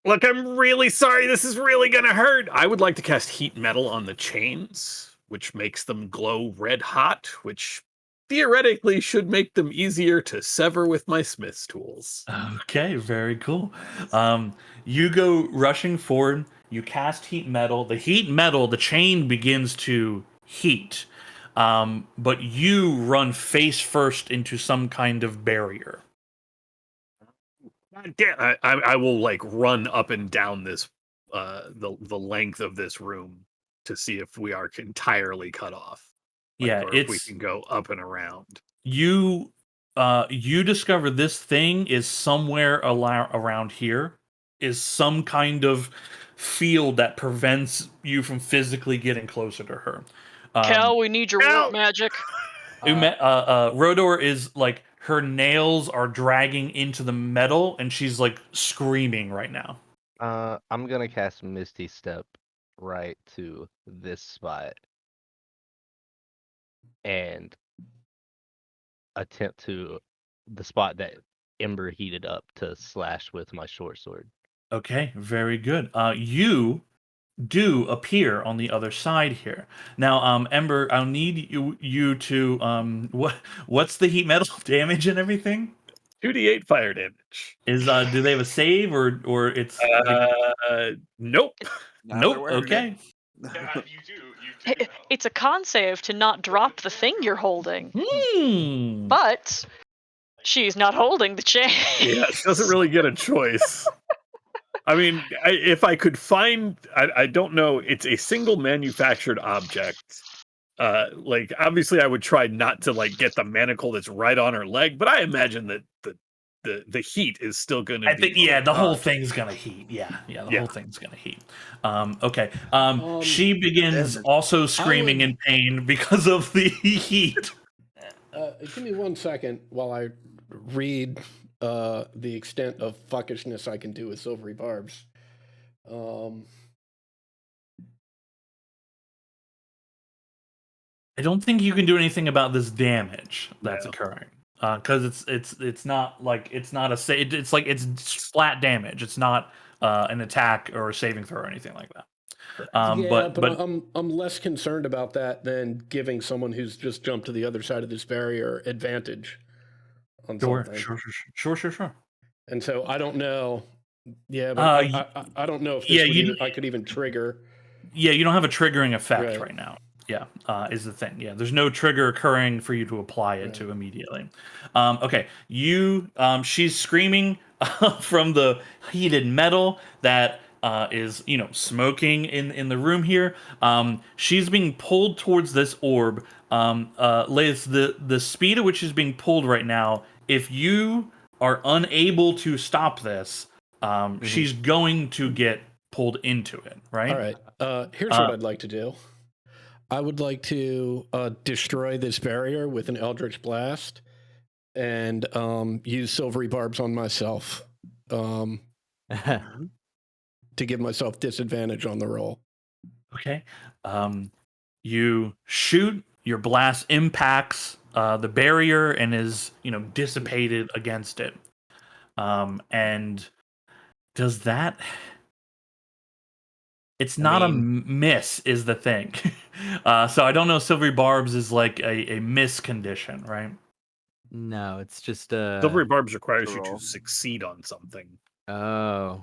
Look, I'm really sorry. This is really gonna hurt. I would like to cast heat metal on the chains, which makes them glow red hot, which theoretically should make them easier to sever with my smith's tools. Okay, very cool. You go rushing forward. You cast heat metal. The heat metal, the chain begins to heat, but you run face first into some kind of barrier. God damn, I will like run up and down this the length of this room to see if we are entirely cut off. Like, Yeah, or if we it's can go up and around. you. You discover this thing is somewhere around here. Is some kind of field that prevents you from physically getting closer to her. Um, Cal, we need your warp Help! magic. Rodor is like her nails are dragging into the metal, and she's like screaming right now. I'm gonna cast Misty Step right to this spot and attempt to the spot that Ember heated up to slash with my short sword. Okay, very good. You do appear on the other side here. Now, Ember, I'll need you to what's the heat metal damage and everything? 2d8 fire damage. Is do they have a save or it's Nope. Now they're nope? wearing Okay. It's a con save to not drop the thing you're holding, Hmm. but she's not holding the chain. Yeah, she doesn't really get a choice. I mean, if I could find, I don't know, it's a single manufactured object. Like obviously, I would try not to like get the manacle that's right on her leg, but I imagine that the heat is still going to I be. think yeah, the whole on. thing's gonna heat. Yeah, the Yeah. whole thing's gonna heat. Okay. She Damn begins it. also screaming would- in pain because of the heat. Give me 1 second while I read the extent of fuckishness I can do with silvery barbs. I don't think you can do anything about this damage that's No. occurring because it's not like it's not it's like it's flat damage. It's not an attack or a saving throw or anything like that. But But I'm less concerned about that than giving someone who's just jumped to the other side of this barrier advantage on sure, something. sure. And so I don't know. Yeah, but Y- I don't know if yeah, this would even I could even trigger. yeah, you don't have a triggering effect Right. right now. Yeah, is the thing. Yeah, there's no trigger occurring for you to apply it Right. to immediately. Okay, she's screaming from the heated metal that is, smoking in the room here. She's being pulled towards this orb. Liz, the speed at which she's being pulled right now, if you are unable to stop this, she's going to get pulled into it, right? All right. Here's what Uh, I'd like to do. I would like to destroy this barrier with an Eldritch Blast and use silvery barbs on myself to give myself disadvantage on the roll. Okay. You shoot, your blast impacts the barrier and is, dissipated against it. And does that. It's I not a mean, miss, is the thing. So I don't know if Silvery Barbs is like a miss condition, right? no, it's just Silvery Barbs requires you roll. to succeed on something. Oh,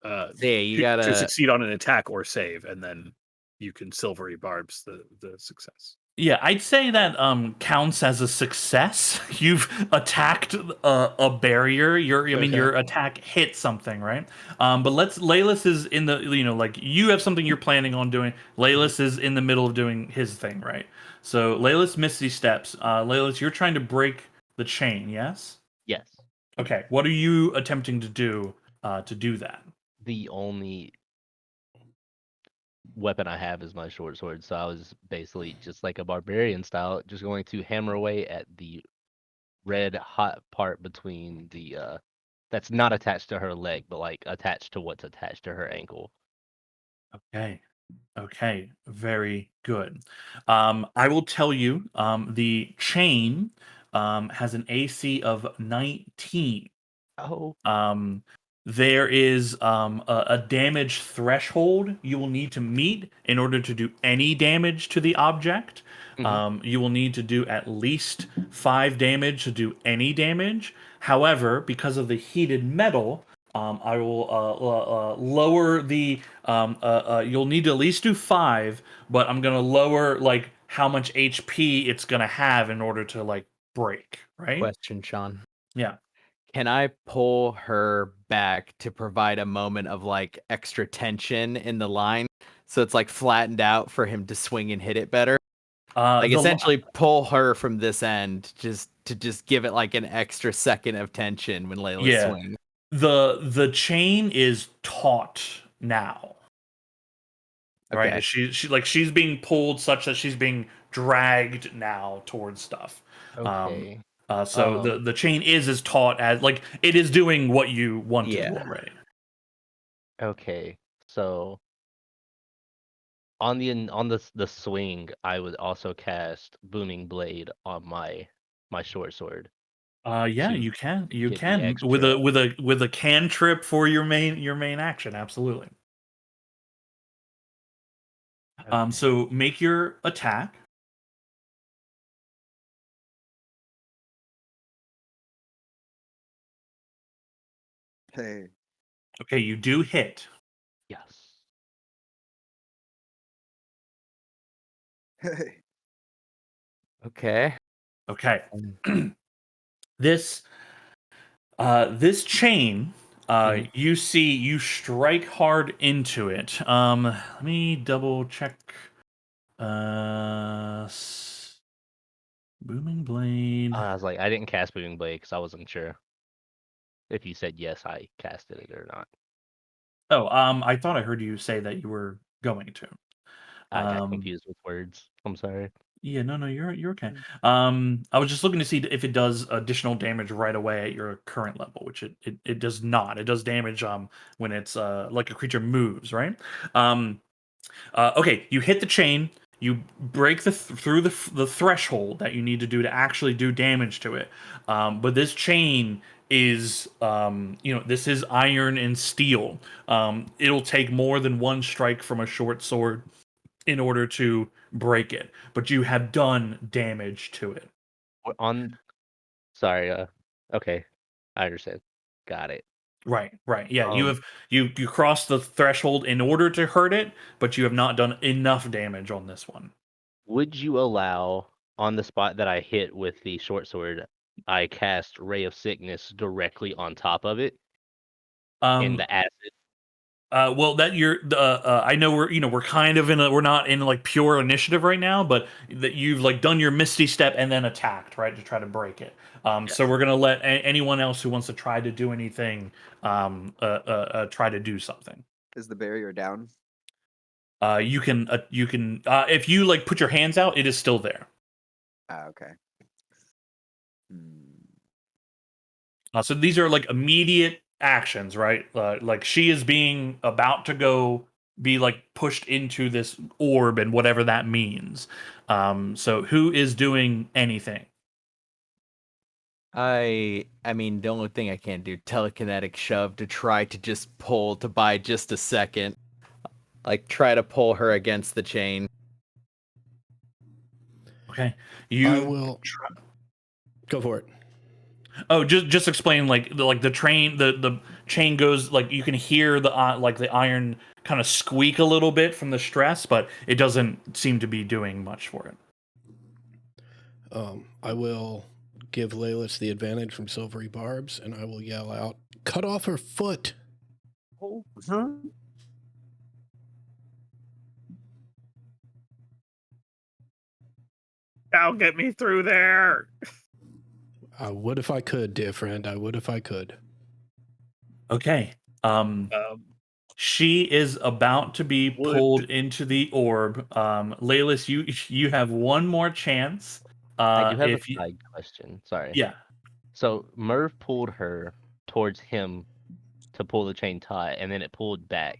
Uh, so yeah, you to gotta. succeed on an attack or save, and then you can Silvery Barbs the success. Yeah, I'd say that counts as a success. You've attacked a barrier. Okay. Your attack hit something, right? But Laylis is in the, like you have something you're planning on doing. Laylis is in the middle of doing his thing, right? So Laylis Misty steps. Laylis, you're trying to break the chain, yes? Yes. Okay. What are you attempting to do that? The only weapon I have is my short sword, so I was basically just like a barbarian style, just going to hammer away at the red hot part between the that's not attached to her leg, but like attached to what's attached to her ankle. Okay. Okay, very good. I will tell you, the chain has an AC of 19. Oh. Um, there is a damage threshold you will need to meet in order to do any damage to the object. Mhm. You will need to do at least 5 damage to do any damage. However, because of the heated metal, I will lower the. You'll need to at least do 5, but I'm gonna lower like how much HP it's gonna have in order to like break. Right? Question, Sean. Yeah. Can I pull her back to provide a moment of like extra tension in the line so it's like flattened out for him to swing and hit it better? Like The essentially pull her from this end just to give it like an extra second of tension when Layla Yeah. swings. The chain is taut now, right? Okay. She's being pulled such that she's being dragged now towards stuff. Um, Okay. so the chain is as taut as like it is doing what you want to do Yeah. already. Okay. So on the swing, I would also cast Booming Blade on my short sword Yeah, to you get the can with extra. a cantrip for your main action, absolutely. Okay. So make your attack. Hey. Okay, you do hit. Yes. Hey. Okay. Okay. This this chain, Mhm. you strike hard into it. Let me double check. Uh, Booming Blade. I was like, I didn't cast Booming Blade because I wasn't sure if you said yes, I casted it or not. Oh, I thought I heard you say that you were going to. I got Um, confused with words. I'm sorry. yeah, no, you're okay. I was just looking to see if it does additional damage right away at your current level, which it does not. It does damage when it's like a creature moves, right? Um, okay, you hit the chain. You break through the threshold that you need to do to actually do damage to it. But this chain is this is iron and steel. It'll take more than one strike from a short sword in order to break it, but you have done damage to it. On sorry, okay. I understand. Got it. Right. Yeah, you Um, have you crossed the threshold in order to hurt it, but you have not done enough damage on this one. would you allow on the spot that I hit with the short sword, I cast Ray of Sickness directly on top of it in Um, the acid? well, that you're I know we're kind of we're not in like pure initiative right now, but that you've like done your Misty Step and then attacked, right, to try to break it. So Yes. we're gonna let anyone else who wants to try to do anything try to do something. Is the barrier down? You can if you like put your hands out, it is still there. Ah, okay. Hmm. So these are like immediate actions, right? Like she is being about to go be like pushed into this orb and whatever that means. So who is doing anything? I mean, the only thing I can do, telekinetic shove to try to just pull to buy just a second. Like try to pull her against the chain. Okay, I you. will go for it. Oh, just explain like the train the chain goes like you can hear the like the iron kind of squeak a little bit from the stress, but it doesn't seem to be doing much for it. I will give Laylis the advantage from Silvery Barbs, and I will yell out, "Cut off her foot!" I'll get me through there. I would if I could, dear friend. I would if I could. Okay. Um, She is about to be pulled would into the orb. Laylis, you have one more chance. I do have a If you, side question. Sorry. yeah, So Merv pulled her towards him to pull the chain taut, and then it pulled back.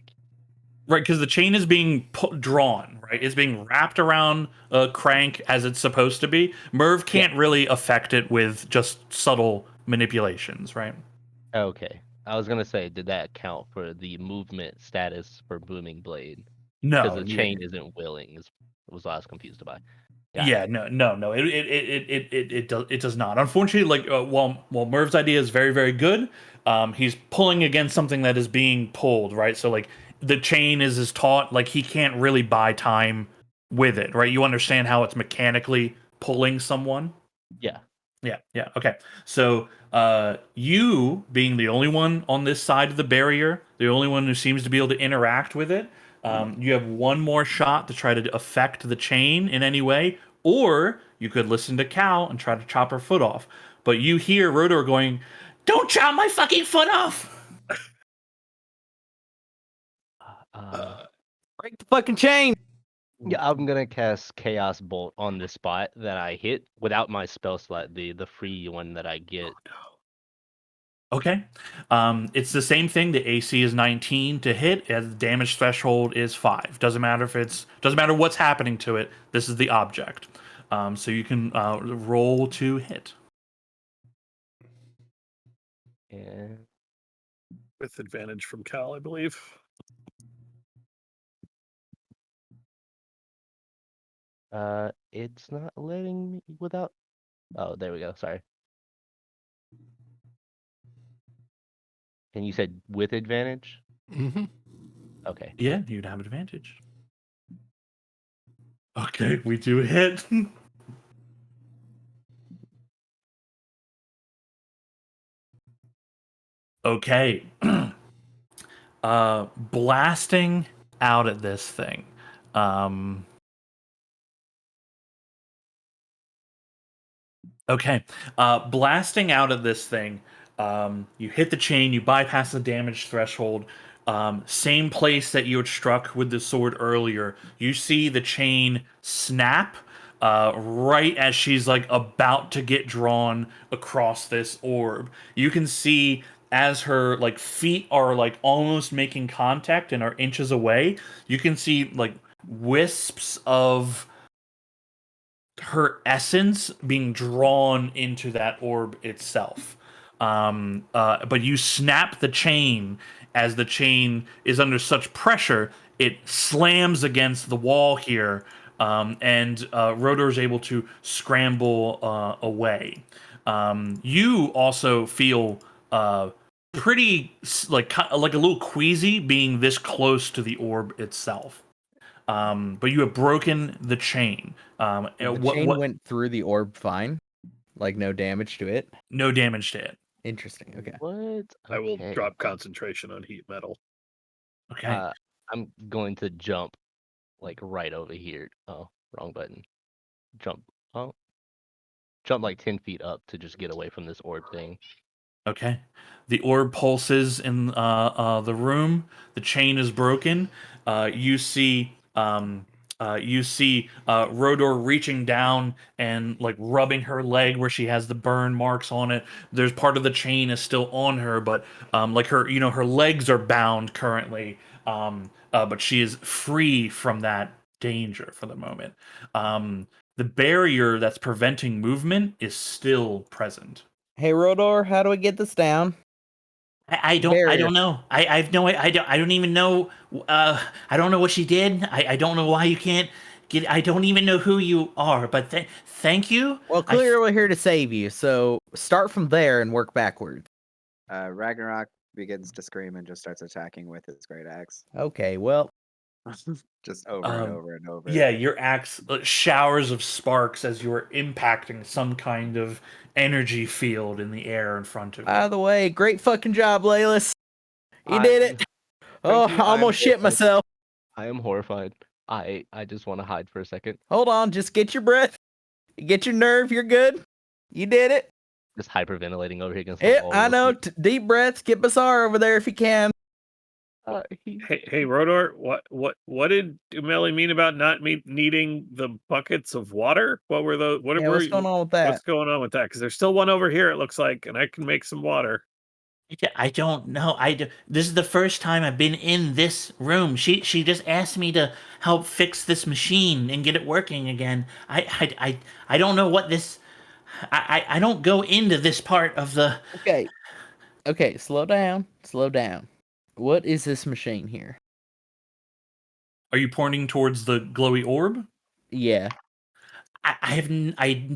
right, because the chain is being drawn, right? It's being wrapped around a crank as it's supposed to be. Merv Yeah. can't really affect it with just subtle manipulations, right? Okay. I was gonna say, did that count for the movement status for Booming Blade? Because No, the yeah, chain isn't willing. Was what I was confused about. Got yeah, it. no. It does not. Unfortunately, like while Merv's idea is very very good, he's pulling against something that is being pulled, right? So like the chain is taut, like he can't really buy time with it, right? You understand how it's mechanically pulling someone. Yeah. Yeah. Okay. So, you being the only one on this side of the barrier, the only one who seems to be able to interact with it, you have one more shot to try to affect the chain in any way, or you could listen to Cal and try to chop her foot off. But you hear Rodor going, "Don't chop my fucking foot off!" Uh, Break the fucking chain! yeah, I'm gonna cast Chaos Bolt on the spot that I hit without my spell slot, the free one that I get. Okay. It's the same thing. The AC is 19 to hit, and the damage threshold is 5. Doesn't matter what's happening to it. This is the object. So you can roll to hit. And with advantage from Cal, I believe. it's not letting me without. Oh, there we go. Sorry. And you said with advantage? Mm-hmm. Okay. Yeah, you'd have advantage. Okay, we do hit. Okay. Blasting out at this thing. Um, Okay. Blasting out of this thing, you hit the chain, you bypass the damage threshold. Same place that you had struck with the sword earlier. You see the chain snap right as she's like about to get drawn across this orb. You can see as her like feet are like almost making contact and are inches away. You can see like wisps of her essence being drawn into that orb itself. but you snap the chain. As the chain is under such pressure, it slams against the wall here, and Rotor is able to scramble away. You also feel pretty like a little queasy being this close to the orb itself. But you have broken the chain. The chain went through the orb fine, like no damage to it. No damage to it. Interesting. Okay. What? I will Okay. drop concentration on heat metal. Okay. I'm going to jump like right over here. Oh, wrong button. Jump. Oh, jump like 10 feet up to just get away from this orb thing. Okay. The orb pulses in the room. The chain is broken. You see Rodor reaching down and like rubbing her leg where she has the burn marks on it. There's part of the chain is still on her, but like her legs are bound currently. But she is free from that danger for the moment. The barrier that's preventing movement is still present. Hey, Rodor, how do I get this down? I Barrier. don't know. I have no I don't even know I don't know what she did. I don't know why you can't get I don't even know who you are, but thank you. Well, clearly we're here to save you, so start from there and work backwards. Ragnarok begins to scream and just starts attacking with his great axe. Okay, well, Just over and over and over. Yeah, your axe showers of sparks as you're impacting some kind of energy field in the air in front of you. by the way, great fucking job, Laylis. You I- did it. Oh, you. I almost shit myself. I am horrified. I just want to hide for a second. Hold on, just get your breath. Get your nerve. You're good. You did it. Just hyperventilating over here against the Yeah, wall. I real know. quick. Deep breaths. Get Basar over there if you can. Hey, Rodor, what did Umeli mean about not needing the buckets of water? What were those? Yeah, what's going on with that? What's going on with that? Because there's still one over here. It looks like, and I can make some water. I don't know. This is the first time I've been in this room. She just asked me to help fix this machine and get it working again. I don't know what this. I don't go into this part of the. Okay, slow down. Slow down. What is this machine here? Are you pointing towards the glowy orb? Yeah. I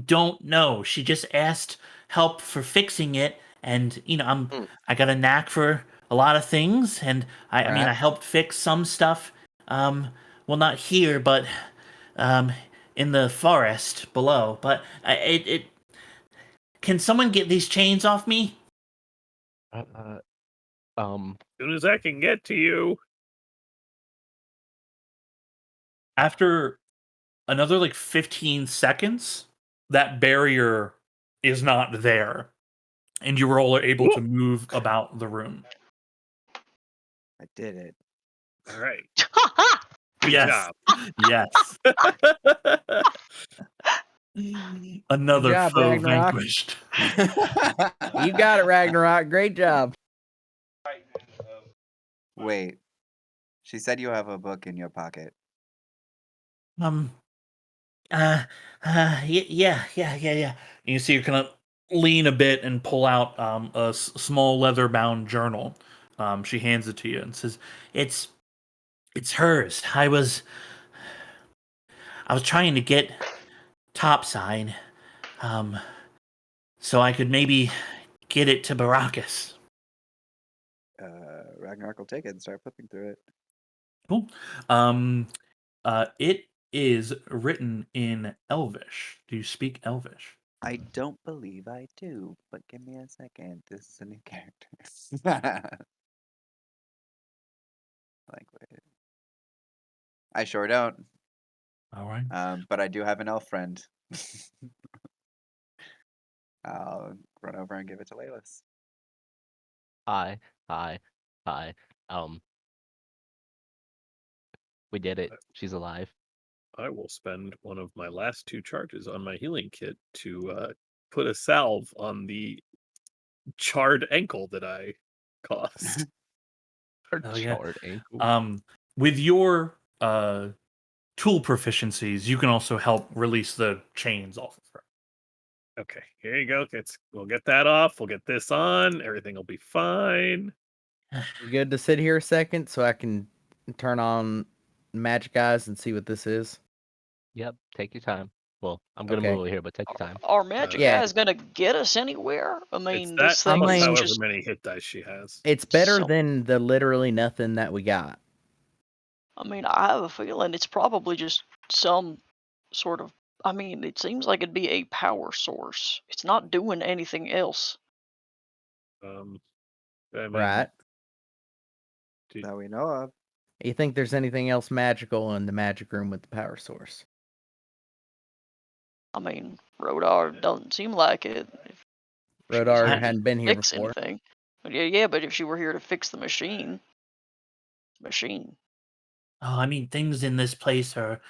don't know. She just asked help for fixing it, and I got a knack for a lot of things, and I mean Right. I helped fix some stuff. Well, not here, but in the forest below. But it can someone get these chains off me? As soon as I can get to you. After another like 15 seconds, that barrier is not there, and you all are able to move about the room. I did it. All right. Good Good yes. job. Yes. Another Good job, foe Ragnarok. vanquished. You got it, Ragnarok. Great job. Wait. She said you have a book in your pocket. Yeah. You see, you're gonna lean a bit and pull out a small leather-bound journal. She hands it to you and says, "It's hers. I was trying to get topside, so I could maybe get it to Baracus." Ragnarok will take it and start flipping through it. Cool. It is written in Elvish. Do you speak Elvish? I don't believe I do, but give me a second. This is a new character. Language. I sure don't. All right. But I do have an elf friend. I'll run over and give it to Laylis. Hi. We did it. She's alive. I will spend one of my last 2 charges on my healing kit to put a salve on the charred ankle that I caused. Her Oh, yeah. charred ankle. With your tool proficiencies, you can also help release the chains off of her. Okay, here you go. We'll get that off. We'll get this on. Everything will be fine. You good to sit here a second so I can turn on Magic Eyes and see what this is? Yep, take your time. Well, I'm gonna Okay. move over here, but take your time. Our magic Yeah. guy's gonna get us anywhere? I It's mean, that this I'm thing plus is like- however just many hit dice she has. It's better So- than the literally nothing that we got. I mean, I have a feeling it's probably just some sort of. I mean, it seems like it'd be a power source. It's not doing anything else. I mean, Right? That we know of. You think there's anything else magical in the magic room with the power source? I mean, Rodar doesn't seem like it. If she was Rodar here to hadn't been here fix before. anything. But yeah, but if she were here to fix the machine. Oh, I mean, things in this place are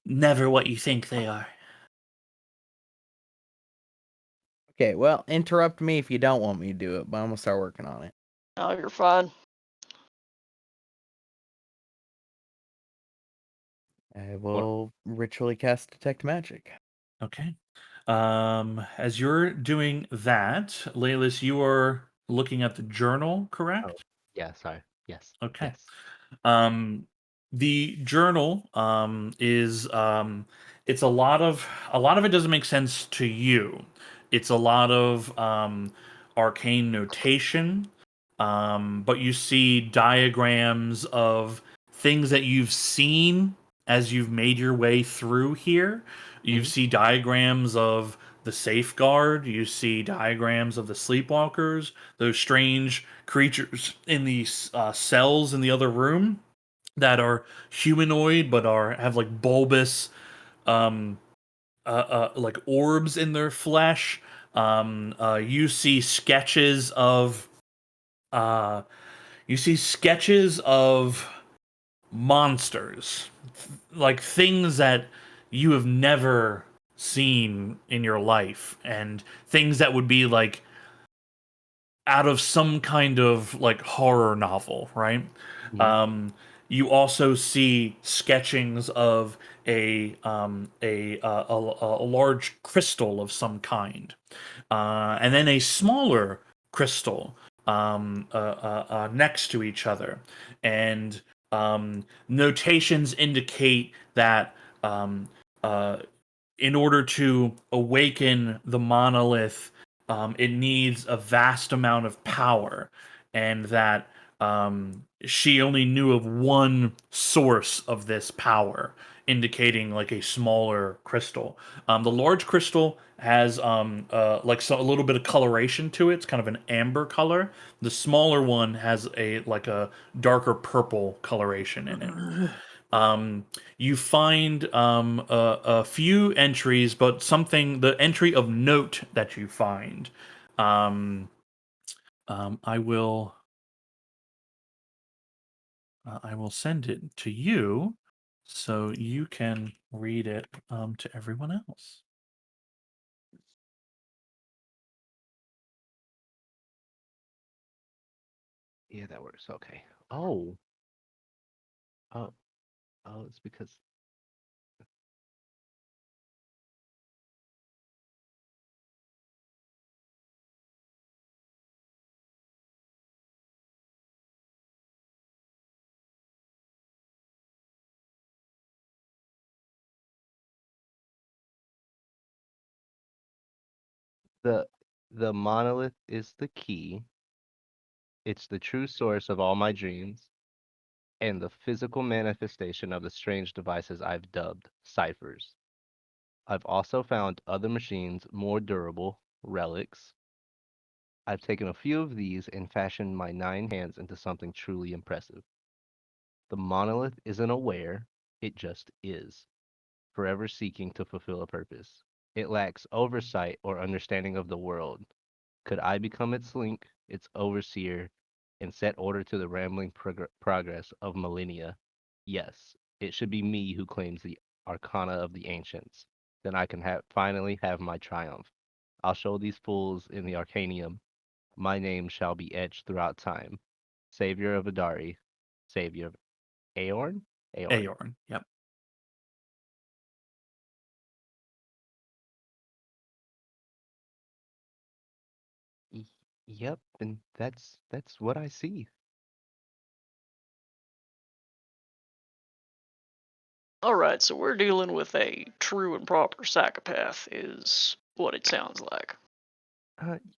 never what you think they are. Okay, well, interrupt me if you don't want me to do it, but I'm gonna start working on it. Oh, you're fine. I will ritually cast Detect Magic. Okay. As you're doing that, Laylis, you are looking at the journal, correct? Oh. Yeah, sorry. Yes. Okay. Yes. The journal is it's a lot of it doesn't make sense to you. It's a lot of arcane notation, but you see diagrams of things that you've seen as you've made your way through here. You Mhm. see diagrams of the safeguard. You see diagrams of the sleepwalkers, those strange creatures in these cells in the other room that are humanoid but have like bulbous like orbs in their flesh. You see sketches of uh, monsters, like things that you have never seen in your life, and things that would be like out of some kind of like horror novel, right? Mhm. You also see sketchings of a large crystal of some kind, and then a smaller crystal next to each other, and notations indicate that uh, in order to awaken the monolith, it needs a vast amount of power, and that she only knew of one source of this power, indicating like a smaller crystal. The large crystal has a little bit of coloration to it. It's kind of an amber color. The smaller one has a darker purple coloration in it. You find a few entries, but the entry of note that you find, um, I will send it to you so you can read it to everyone else. Yeah, that works. Okay. Oh. Oh. Oh, it's because the the monolith is the key. It's the true source of all my dreams and the physical manifestation of the strange devices I've dubbed ciphers. I've also found other machines more durable, relics. I've taken a few of these and fashioned my 9 hands into something truly impressive. The monolith isn't aware, it just is, forever seeking to fulfill a purpose. It lacks oversight or understanding of the world. Could I become its link, its overseer, and set order to the rambling progress of millennia? Yes, it should be me who claims the arcana of the ancients. Then I can finally have my triumph. I'll show these fools in the Arcanium. My name shall be etched throughout time. Savior of Adari, Savior of Aorn? Aorn. Aorn. Yep. Yep, and that's what I see. All right, so we're dealing with a true and proper psychopath, is what it sounds like.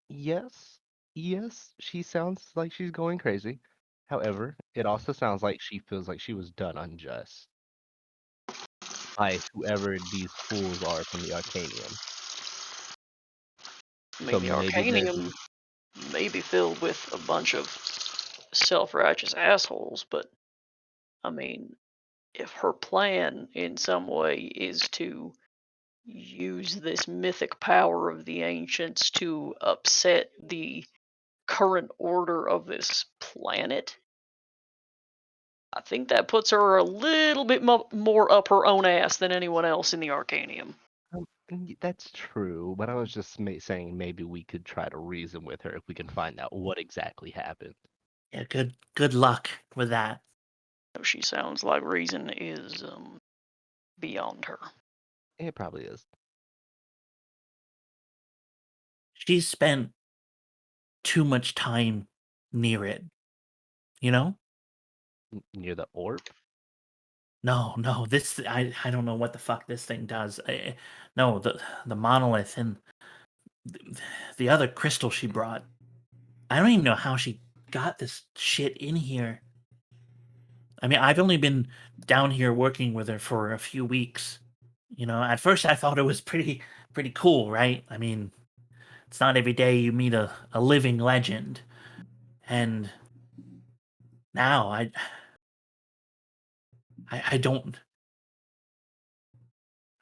Yes, yes, she sounds like she's going crazy. However, it also sounds like she feels like she was done unjust by whoever these fools are from the Arcanium. I So mean, the maybe there's Arcanium may be filled with a bunch of self-righteous assholes, but I mean, if her plan in some way is to use this mythic power of the ancients to upset the current order of this planet, I think that puts her a little bit more up her own ass than anyone else in the Arcanium. that's true, but I was just saying maybe we could try to reason with her if we can find out what exactly happened. Yeah, good luck with that. She sounds like reason is beyond her. It probably is. She's spent too much time near it, you know? Near the orb? No, this I don't know what the fuck this thing does. No, the monolith and the other crystal she brought. I don't even know how she got this shit in here. I mean, I've only been down here working with her for a few weeks. You know, at first I thought it was pretty cool, right? I mean, it's not every day you meet a living legend. And now I don't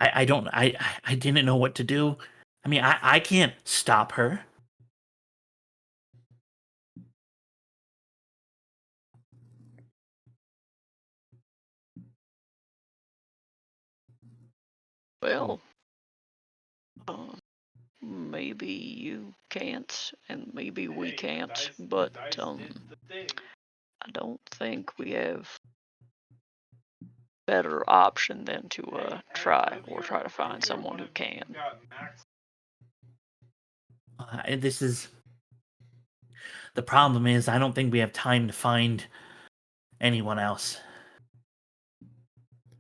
I don't I didn't know what to do. I mean, I can't stop her. Hmm. Well, uh, maybe you can't, and maybe we can't, but I don't think we have better option than to try to find someone who can. And this is the problem is I don't think we have time to find anyone else.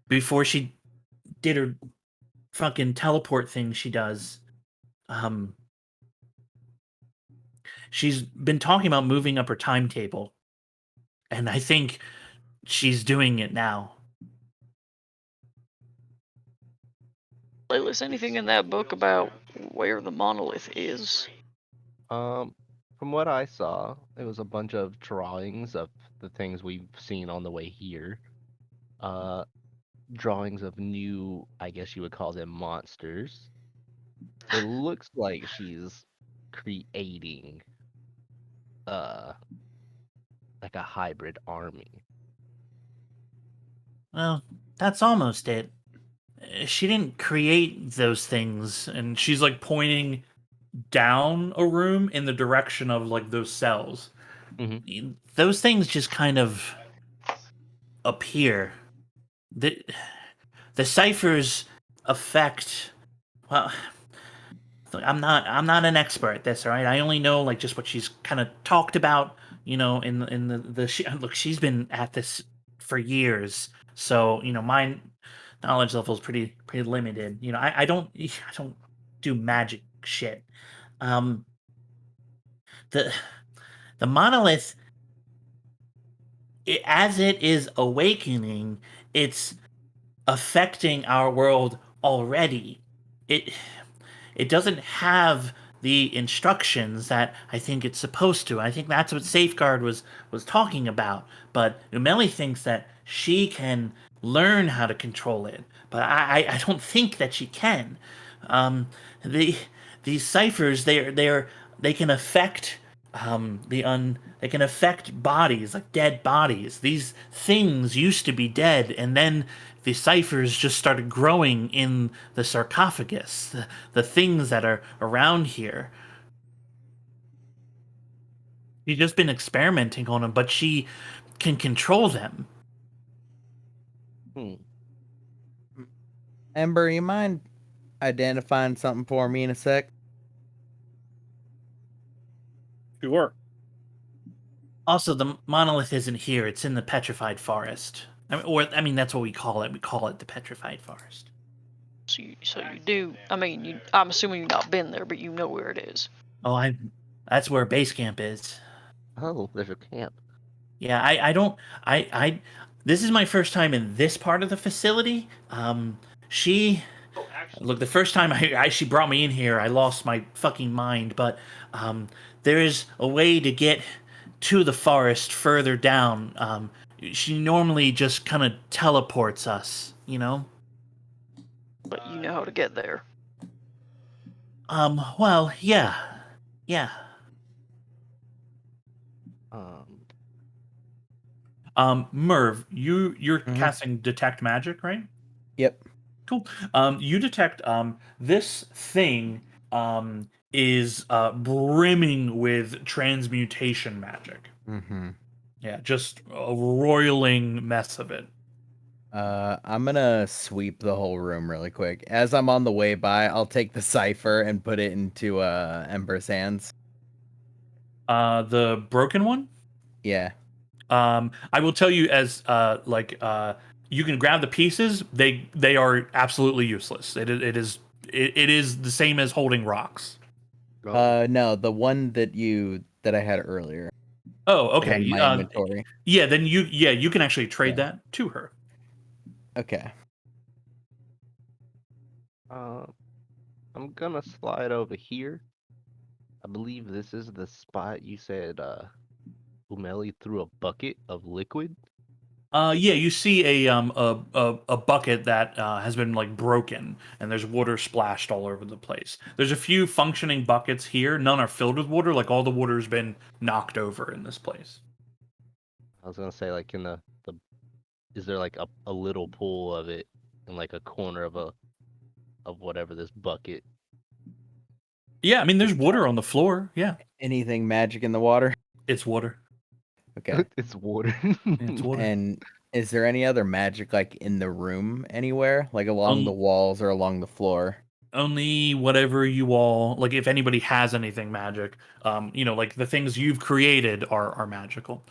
Before she did her fucking teleport thing she does, um she's been talking about moving up her timetable, and I think she's doing it now. Playlist, anything in that book about where the monolith is? Um, from what I saw, it was a bunch of drawings of the things we've seen on the way here. Uh, Drawings of new, I guess you would call them monsters. It looks like she's creating uh like a hybrid army. Well, that's almost it. She didn't create those things, and she's like pointing down a room in the direction of like those cells. Hmm. Those things just kind of appear. The ciphers affect. Well, I'm not an expert at this, all right? I only know like just what she's kind of talked about, you know, look, she's been at this for years. So, you know, my knowledge level is pretty limited. You know, I don't do magic shit. Um the the monolith, as it is awakening, it's affecting our world already. It doesn't have the instructions that I think it's supposed to. I think that's what Safeguard was talking about. But Umeli thinks that she can learn how to control it, but I don't think that she can. Um, the these ciphers they can affect they can affect bodies, like dead bodies. These things used to be dead, and then the ciphers just started growing in the sarcophagus, the things that are around here. She's just been experimenting on them, but she can control them. Hmm. Ember, you mind identifying something for me in a sec? Sure. Also, the monolith isn't here. It's in the petrified forest. That's what we call it. We call it the petrified forest. So you do. I mean, I'm assuming you've not been there, but you know where it is. Oh, that's where base camp is. Oh, there's a camp. Yeah, I don't. This is my first time in this part of the facility. She. Look, the first time she brought me in here, I lost my fucking mind. But there is a way to get to the forest further down. She normally just kind of teleports us, you know. But you know how to get there. Well, yeah, yeah. Um, Merv, you're Mhm. casting detect magic, right? Yep. Cool. You detect this thing is brimming with transmutation magic. Mm-hmm. Yeah, just a roiling mess of it. I'm gonna sweep the whole room really quick. As I'm on the way by, I'll take the cipher and put it into Ember's hands. The broken one. Yeah. I will tell you as you can grab the pieces. They are absolutely useless. It is the same as holding rocks. No, the one that I had earlier. Oh, I had in okay. my inventory. Yeah, then you can actually trade Yeah. that to her. Okay. I'm gonna slide over here. I believe this is the spot you said Umeli threw a bucket of liquid. Yeah, you see a bucket that has been like broken, and there's water splashed all over the place. There's a few functioning buckets here. None are filled with water. Like all the water's been knocked over in this place. I was gonna say like in the is there like a little pool of it in like a corner of whatever this bucket? Yeah, I mean there's It's water on the floor. Yeah, Anything magic in the water? it's water. Okay. it's water. Yeah, it's water. And is there any other magic like in the room anywhere? Like along the Um, walls or along the floor? Only whatever you all like. If anybody has anything magic, like the things you've created are magical.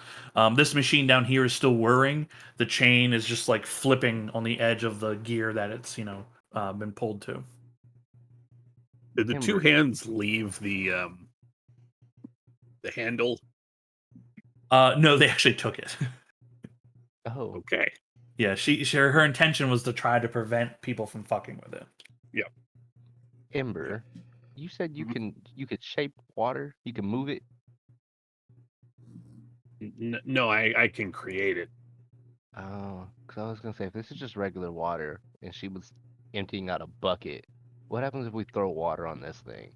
This machine down here is still whirring. The chain is just like flipping on the edge of the gear that it's been pulled to. Did the two Ember. hands leave the handle? No, they actually took it. Oh, Okay. Yeah, her intention was to try to prevent people from fucking with it. Yep. Ember. You said you Mhm. could shape water. You can move it. No, I can create it. Oh, because I was gonna say if this is just regular water and she was emptying out a bucket, what happens if we throw water on this thing?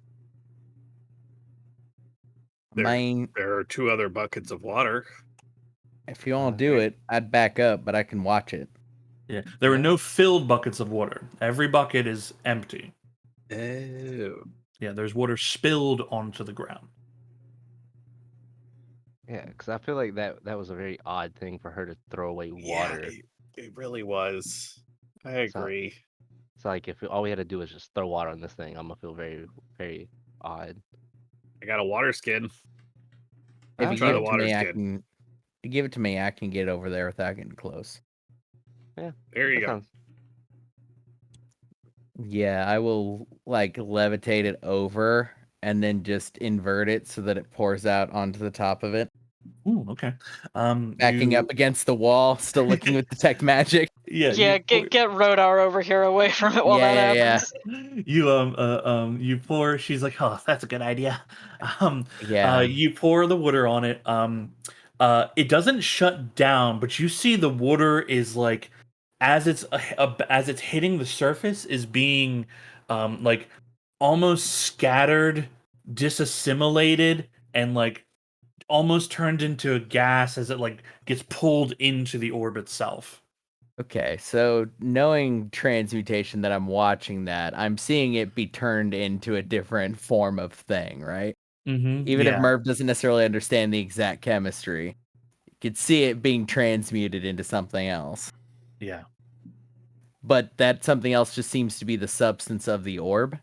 There, Mine, there are two other buckets of water. if you want to do Okay. it, I'd back up, but I can watch it. Yeah, there are Yeah. no filled buckets of water. Every bucket is empty. Oh. Yeah, there's water spilled onto the ground. Yeah, because I feel like that was a very odd thing for her to throw away Yeah, water. it really was. I So agree. it's like if all we had to do is just throw water on this thing, I'm gonna feel very, very odd. I got a water skin. If you Try give the Okay. it to water me, I skin. can. If you give it to me, I can get over there without getting close. Yeah. There you That go. sounds. Yeah, I will like levitate it over and then just invert it so that it pours out onto the top of it. Ooh, okay. Backing up against the wall, still looking with detect magic. Yeah, Yeah, get Rodar over here away from it while Yeah, that yeah, happens. you pour. She's like, oh, that's a good idea. yeah. You pour the water on it. It doesn't shut down, but you see the water is like, as it's hitting the surface, is being, like, almost scattered, disassimilated, and like almost turned into a gas as it like gets pulled into the orb itself. Okay, so knowing transmutation that I'm watching that, I'm seeing it be turned into a different form of thing, right? Even if Yeah. Merv doesn't necessarily understand the exact chemistry, you could see it being transmuted into something else. Yeah. But that something else just seems to be the substance of the orb.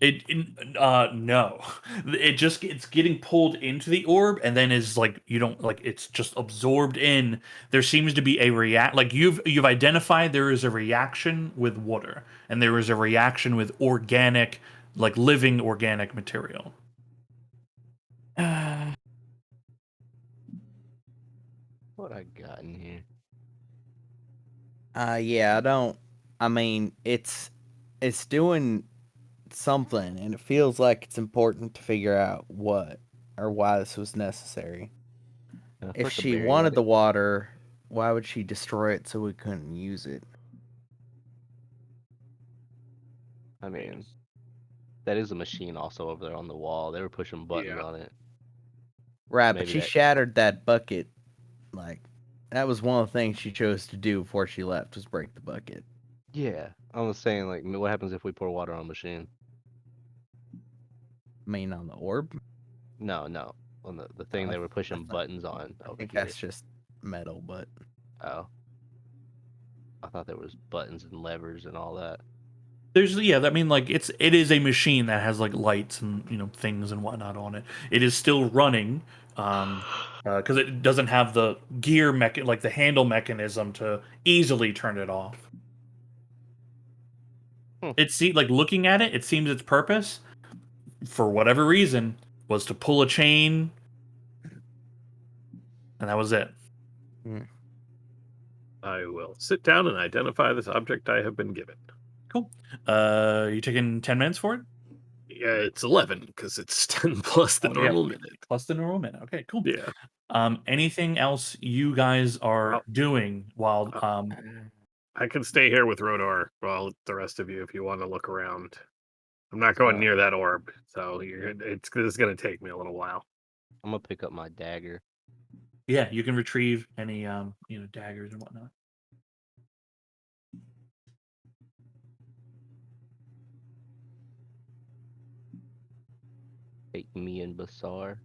No, it's getting pulled into the orb, and then is like you don't like it's just absorbed in. There seems to be a react like you've identified there is a reaction with water, and there is a reaction with organic, like living organic material. What I got in here? Yeah, I don't. I mean, it's doing something, and it feels like it's important to figure out what or why this was necessary. Can I If flick a she berry at wanted it? the water, why would she destroy it so we couldn't use it? I mean, that is a machine also over there on the wall. They were pushing buttons Yeah. on it. Right, but Maybe she that. shattered that bucket. Like, that was one of the things she chose to do before she left, was break the bucket. Yeah, I was saying like, what happens if we pour water on a machine? I mean, on the orb? No, no, on the thing I, they were I, pushing th- buttons on I over think here. that's just metal, but Oh, I thought there was buttons and levers and all that. There's I mean like it is a machine that has like lights and things and whatnot on it. It is still running because it doesn't have the gear like the handle mechanism to easily turn it off. Hmm. Like looking at it, it seems its purpose for whatever reason was to pull a chain, and that was it. I will sit down and identify this object I have been given. Cool. You taking 10 minutes for it? Yeah, it's 11 because it's 10 plus the Oh, yeah, normal minute. plus the normal minute. Okay, cool. Yeah. Anything else you guys are I'll- doing while I can stay here with Rodor while the rest of you if you want to look around. I'm not going near that orb, so this is going to take me a little while. I'm gonna pick up my dagger. yeah, you can retrieve any daggers and whatnot. Take me and Basar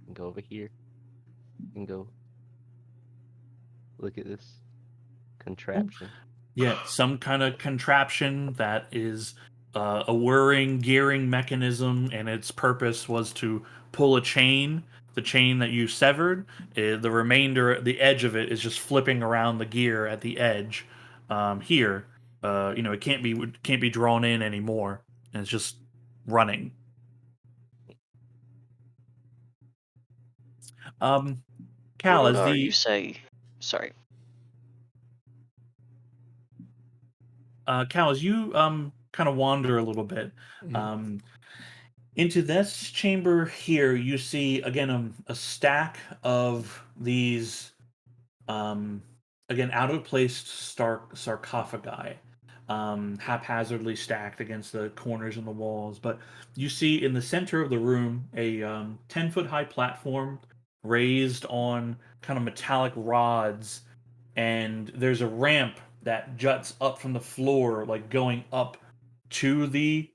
and go over here and go look at this contraption. Yeah, some kind of contraption that is a whirring gearing mechanism, and its purpose was to pull a chain. The chain that you severed, the remainder, the edge of it is just flipping around the gear at the edge. Here, it can't be drawn in anymore, and it's just running. Cal, as Rodar, you the say. Sorry. Cal, as you kind of wander a little bit, um, into this chamber here, you see again a stack of these again out of place sarcophagi, haphazardly stacked against the corners and the walls. But you see in the center of the room a 10-foot high platform raised on kind of metallic rods, and there's a ramp that juts up from the floor, like going up to the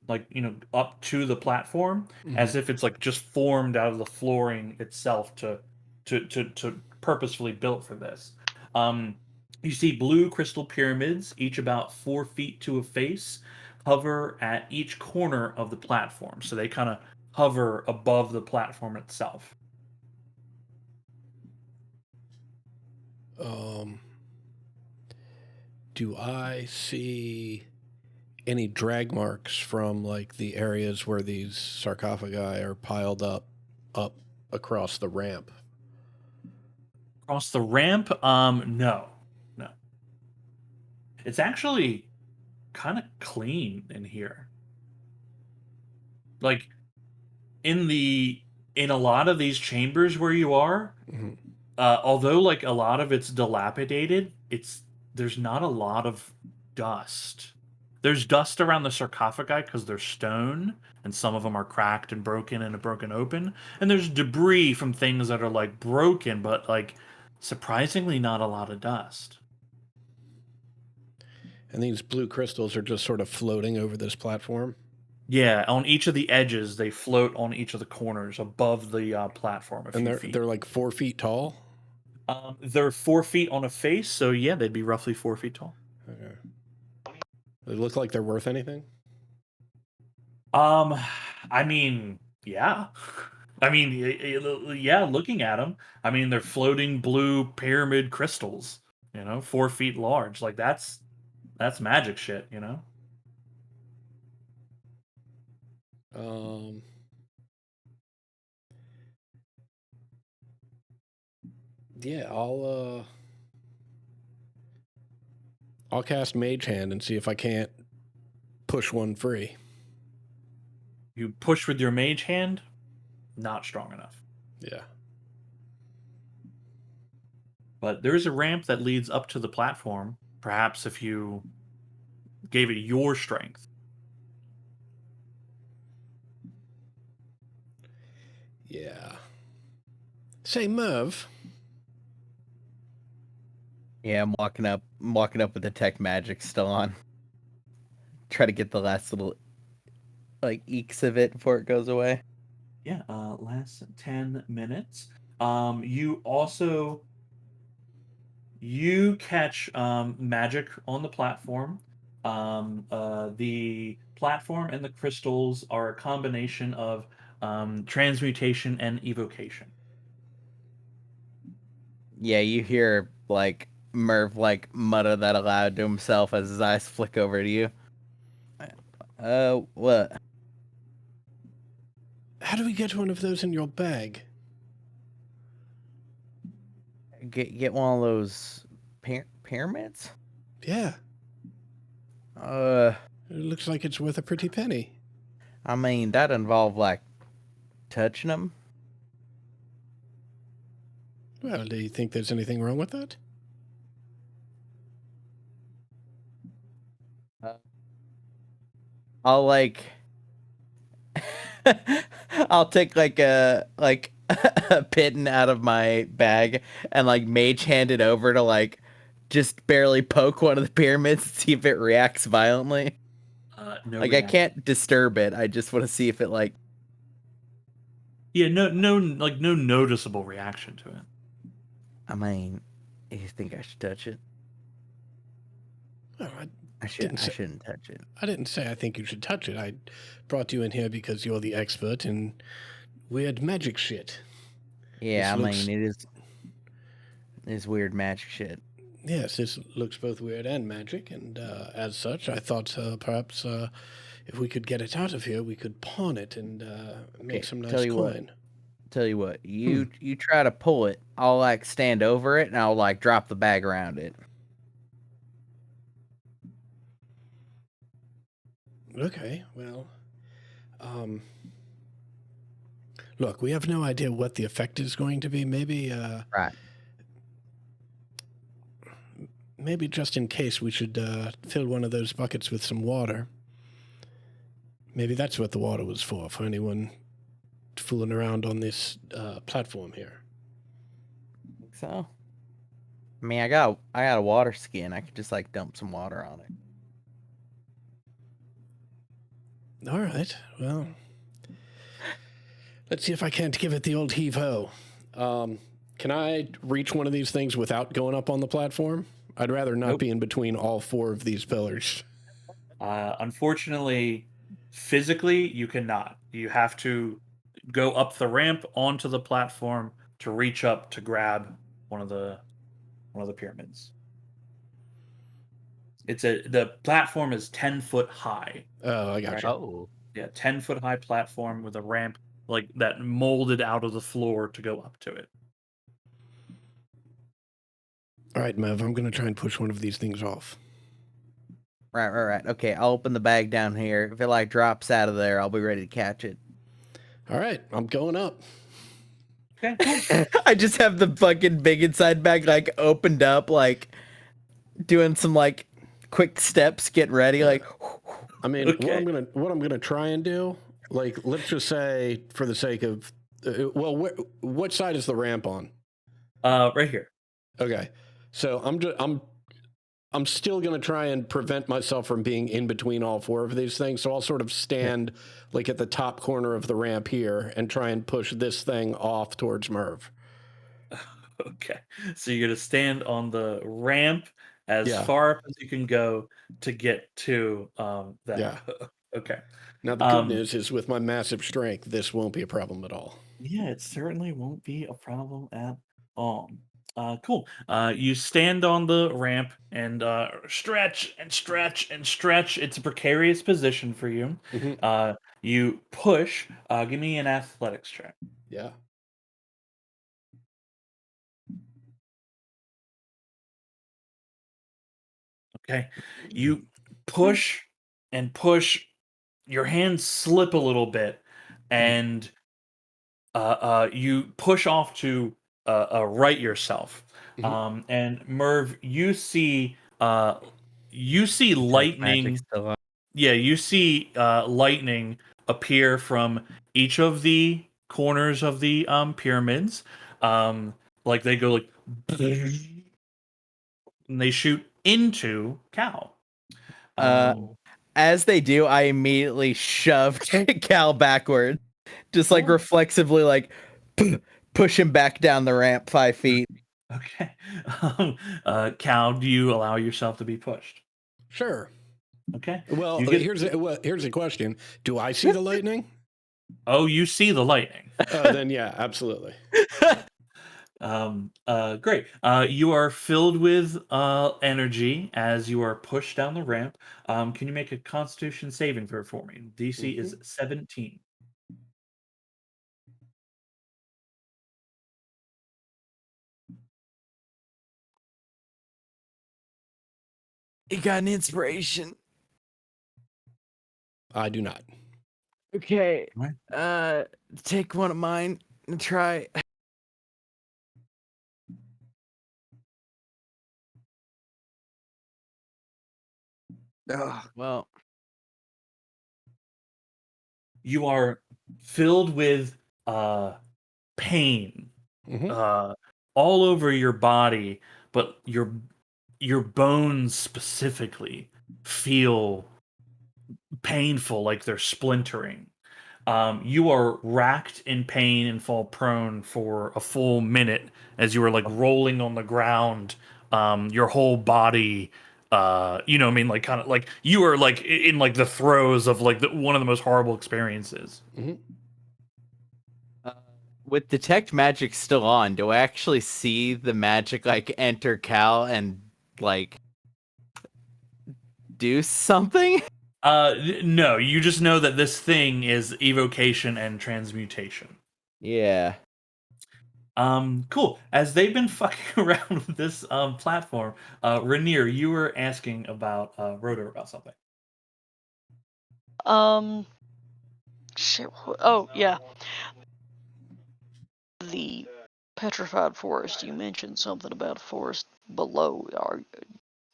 up to the platform, as if it's like just formed out of the flooring itself to purposefully built for this. um you see blue crystal pyramids, each about 4 feet to a face, hover at each corner of the platform, so they kind of hover above the platform itself. Do I see any drag marks from like the areas where these sarcophagi are piled up across the ramp? Across the ramp, no. It's actually kind of clean in here. Like in the in a lot of these chambers where you are, although like a lot of it's dilapidated, there's not a lot of dust. There's dust around the sarcophagi because they're stone, and some of them are cracked and broken open. And there's debris from things that are like broken, but like surprisingly not a lot of dust. And these blue crystals are just sort of floating over this platform. Yeah, on each of the edges, they float on each of the corners above the platform a And few they're feet. they're like 4 feet tall. They're 4 feet on a face, so yeah, they'd be roughly 4 feet tall. Okay. They look like they're worth anything. I mean, yeah. I mean, yeah. Looking at them, I mean, they're floating blue pyramid crystals. 4 feet large. Like that's magic shit. Um, yeah, I'll cast Mage Hand and see if I can't push one free. You push with your mage hand, not strong enough. Yeah. But there is a ramp that leads up to the platform. Perhaps if you gave it your strength. Yeah. Say, Merv. Yeah, I'm walking up. I'm walking up with the tech magic still on. Try to get the last little like eeks of it before it goes away. Yeah, last 10 minutes. You catch magic on the platform. The platform and the crystals are a combination of transmutation and evocation. Yeah, you hear like Merv like mutter that aloud to himself as his eyes flick over to you. What? How do we get one of those in your bag? Get one of those pyramids? Yeah. Uh, It looks like it's worth a pretty penny. I mean that involve like touching them. Well, do you think there's anything wrong with that? I'll like I'll take like a pin out of my bag and like mage hand it over to like just barely poke one of the pyramids and see if it reacts violently. No Like I reaction. can't disturb it. I just want to see if it like Yeah, no noticeable reaction to it. I mean, you think I should touch it? Well, I Didn't say- shouldn't touch it. I didn't say I think you should touch it. I brought you in here because you're the expert in weird magic shit. Yeah, I This looks- mean it is weird magic shit. Yes, this looks both weird and magic, and as such, I thought perhaps if we could get it out of here, we could pawn it and make Okay, some nice tell you what. coin. Tell you what, you try to pull it, I'll like stand over it and I'll like drop the bag around it. Okay, well, look, we have no idea what the effect is going to be. Right. Maybe just in case we should fill one of those buckets with some water. Maybe that's what the water was for anyone fooling around on this platform here. Think so? I mean, I got a water skin. I could just like dump some water on it. All right, well, let's see if I can't give it the old heave-ho. Can I reach one of these things without going up on the platform? I'd rather not Nope. be in between all four of these pillars. Unfortunately, physically, you cannot. You have to go up the ramp onto the platform to reach up to grab one of the pyramids. The platform is 10 foot high. Oh, I got Right. you. Oh, Yeah, 10 foot high platform with a ramp like that molded out of the floor to go up to it. All right, Mev, I'm going to try and push one of these things off. Right. Okay, I'll open the bag down here. If it like drops out of there, I'll be ready to catch it. All right, I'm going up. Okay, cool. I just have the fucking big inside bag like opened up, like doing some like quick steps, getting ready, like I mean, Okay. what I'm gonna try and do, like, let's just say, for the sake of, what side is the ramp on? Right here. Okay, so I'm still gonna try and prevent myself from being in between all four of these things. So I'll sort of stand like at the top corner of the ramp here and try and push this thing off towards Merv. Okay. So you're gonna stand on the ramp as Yeah. far up as you can go to get to that Yeah. hook. Okay. Now, the good Um, news is with my massive strength, this won't be a problem at all. yeah, it certainly won't be a problem at all. Cool. You stand on the ramp and stretch and stretch and stretch. It's a precarious position for you. Mhm. You push. Give me an athletics check. Yeah. Okay. You push and push. Your hands slip a little bit, and you push off to right yourself. Mhm. And Merv, you see Detect magic lightning. still on. Yeah, you see lightning appear from each of the corners of the pyramids. Like they go like, and they shoot into Cal. Uh, Um, as they do, I immediately shoved Cal backward, just like oh, reflexively, like push him back down the ramp 5 feet. okay. Cal, do you allow yourself to be pushed? Sure. Okay. Well, You get. here's a question. Do I see the lightning? Oh, you see the lightning. Oh, then yeah, absolutely. Great. You are filled with energy as you are pushed down the ramp. Can you make a Constitution saving throw for me? DC is Mhm. 17. You got an inspiration. I do not. Okay. Right. Take one of mine and try. Ugh. Well, You are filled with pain Mhm. uh, all over your body, but your bones specifically feel painful, like they're splintering. You are racked in pain and fall prone for a full minute as you are like rolling on the ground. Your whole body, you know, what I mean, like kind of like you are like in like the throes of like one of the most horrible experiences. Mhm. uh, with detect magic still on, do I actually see the magic like enter Cal and like do something? No, you just know that this thing is evocation and transmutation. Yeah. Cool. As they've been fucking around with this platform, Rainier, you were asking about Rotor about something. Um, shit. Oh, yeah. The petrified forest. You mentioned something about a forest below.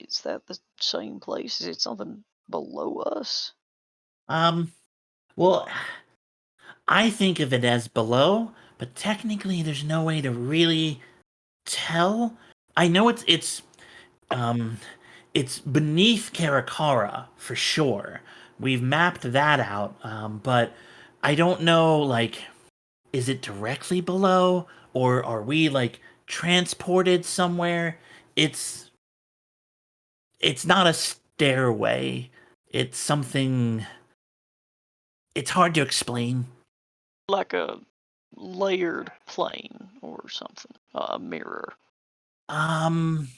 Is that the same place? Is it something below us? Um, well, I think of it as below, but technically there's no way to really tell. I know um it's beneath Karakara for sure. We've mapped that out, but I don't know, like, is it directly below or are we like transported somewhere? It's it's not a stairway. It's something, it's hard to explain. Like a layered plane or something? A mirror. Um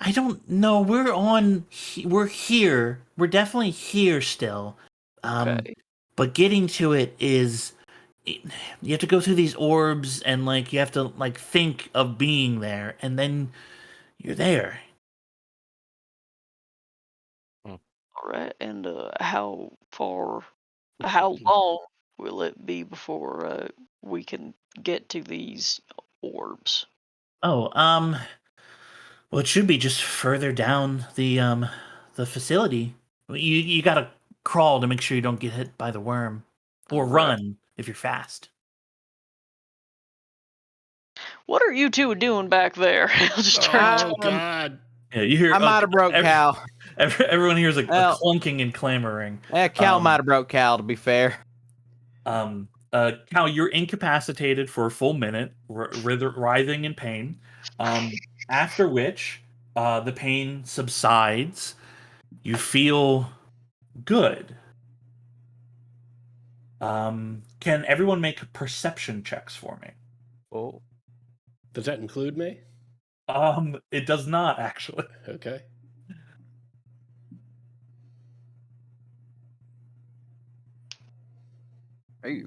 I don't know. We're here. We're definitely here still. Um, Okay. but getting to it is you have to go through these orbs and like you have to like think of being there and then you're there. All right. And how long will it be before we can get to these orbs? Oh, well it should be just further down the facility. You got to crawl to make sure you don't get hit by the worm or All right. run if you're fast. What are you two doing back there? I'll just turn to Oh God. Yeah, you hear I might have broke Cal. everyone hears a Well, clunking and clamoring. Cal might have broke Cal, to be fair. Cal, you're incapacitated for a full minute, writhing in pain. After which, the pain subsides. You feel good. Can everyone make perception checks for me? Oh, Does that include me? It does not actually. Okay. Hey,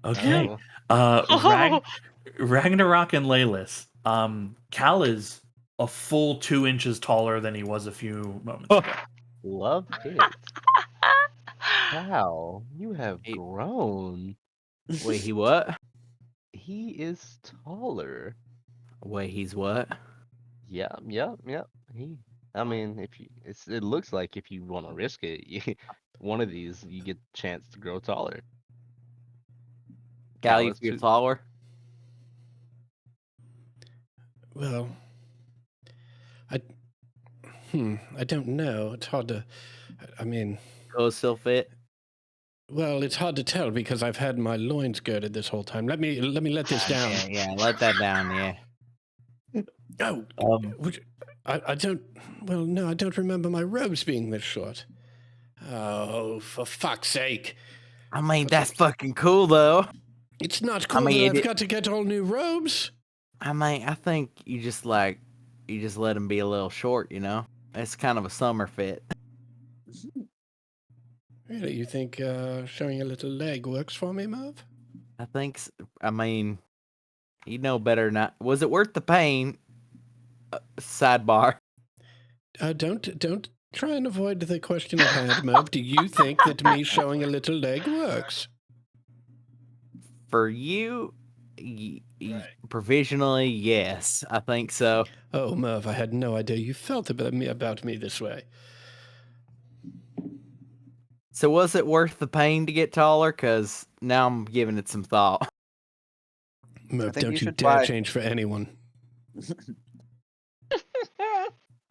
Okay. oh, Ragnarok and Leyless. Cal is a full 2 inches taller than he was a few moments ago. love it. Wow, you have Hey. grown. Wait, he what? He is taller. Wait, he's what? Yeah, yeah, yeah. I mean, it looks like if you want to risk it, one of these, you get a chance to grow taller. Cal, you Callus feel too. taller? Well, I I don't know. It's hard to. I mean, Clothes still fit? well, it's hard to tell because I've had my loins girded this whole time. Let me let this down. Yeah, let that down, yeah. Oh, Um, I don't. Well, no, I don't remember my robes being this short. Oh, for fuck's sake! I mean, that's fucking cool, though. It's not I cool mean, that it I've did- got to get all new robes. I mean, I think you just let him be a little short, you know? It's kind of a summer fit. Really, you think showing a little leg works for me, Merv? I think, I mean, you know better not. Was it worth the pain? Sidebar. Don't try and avoid the question at hand, Merv. Do you think that me showing a little leg works? For you, provisionally, yes. I think so. Oh, Merv, I had no idea you felt about me this way. So was it worth the pain to get taller? Because now I'm giving it some thought. Merv, think you don't you should dare try. change for anyone.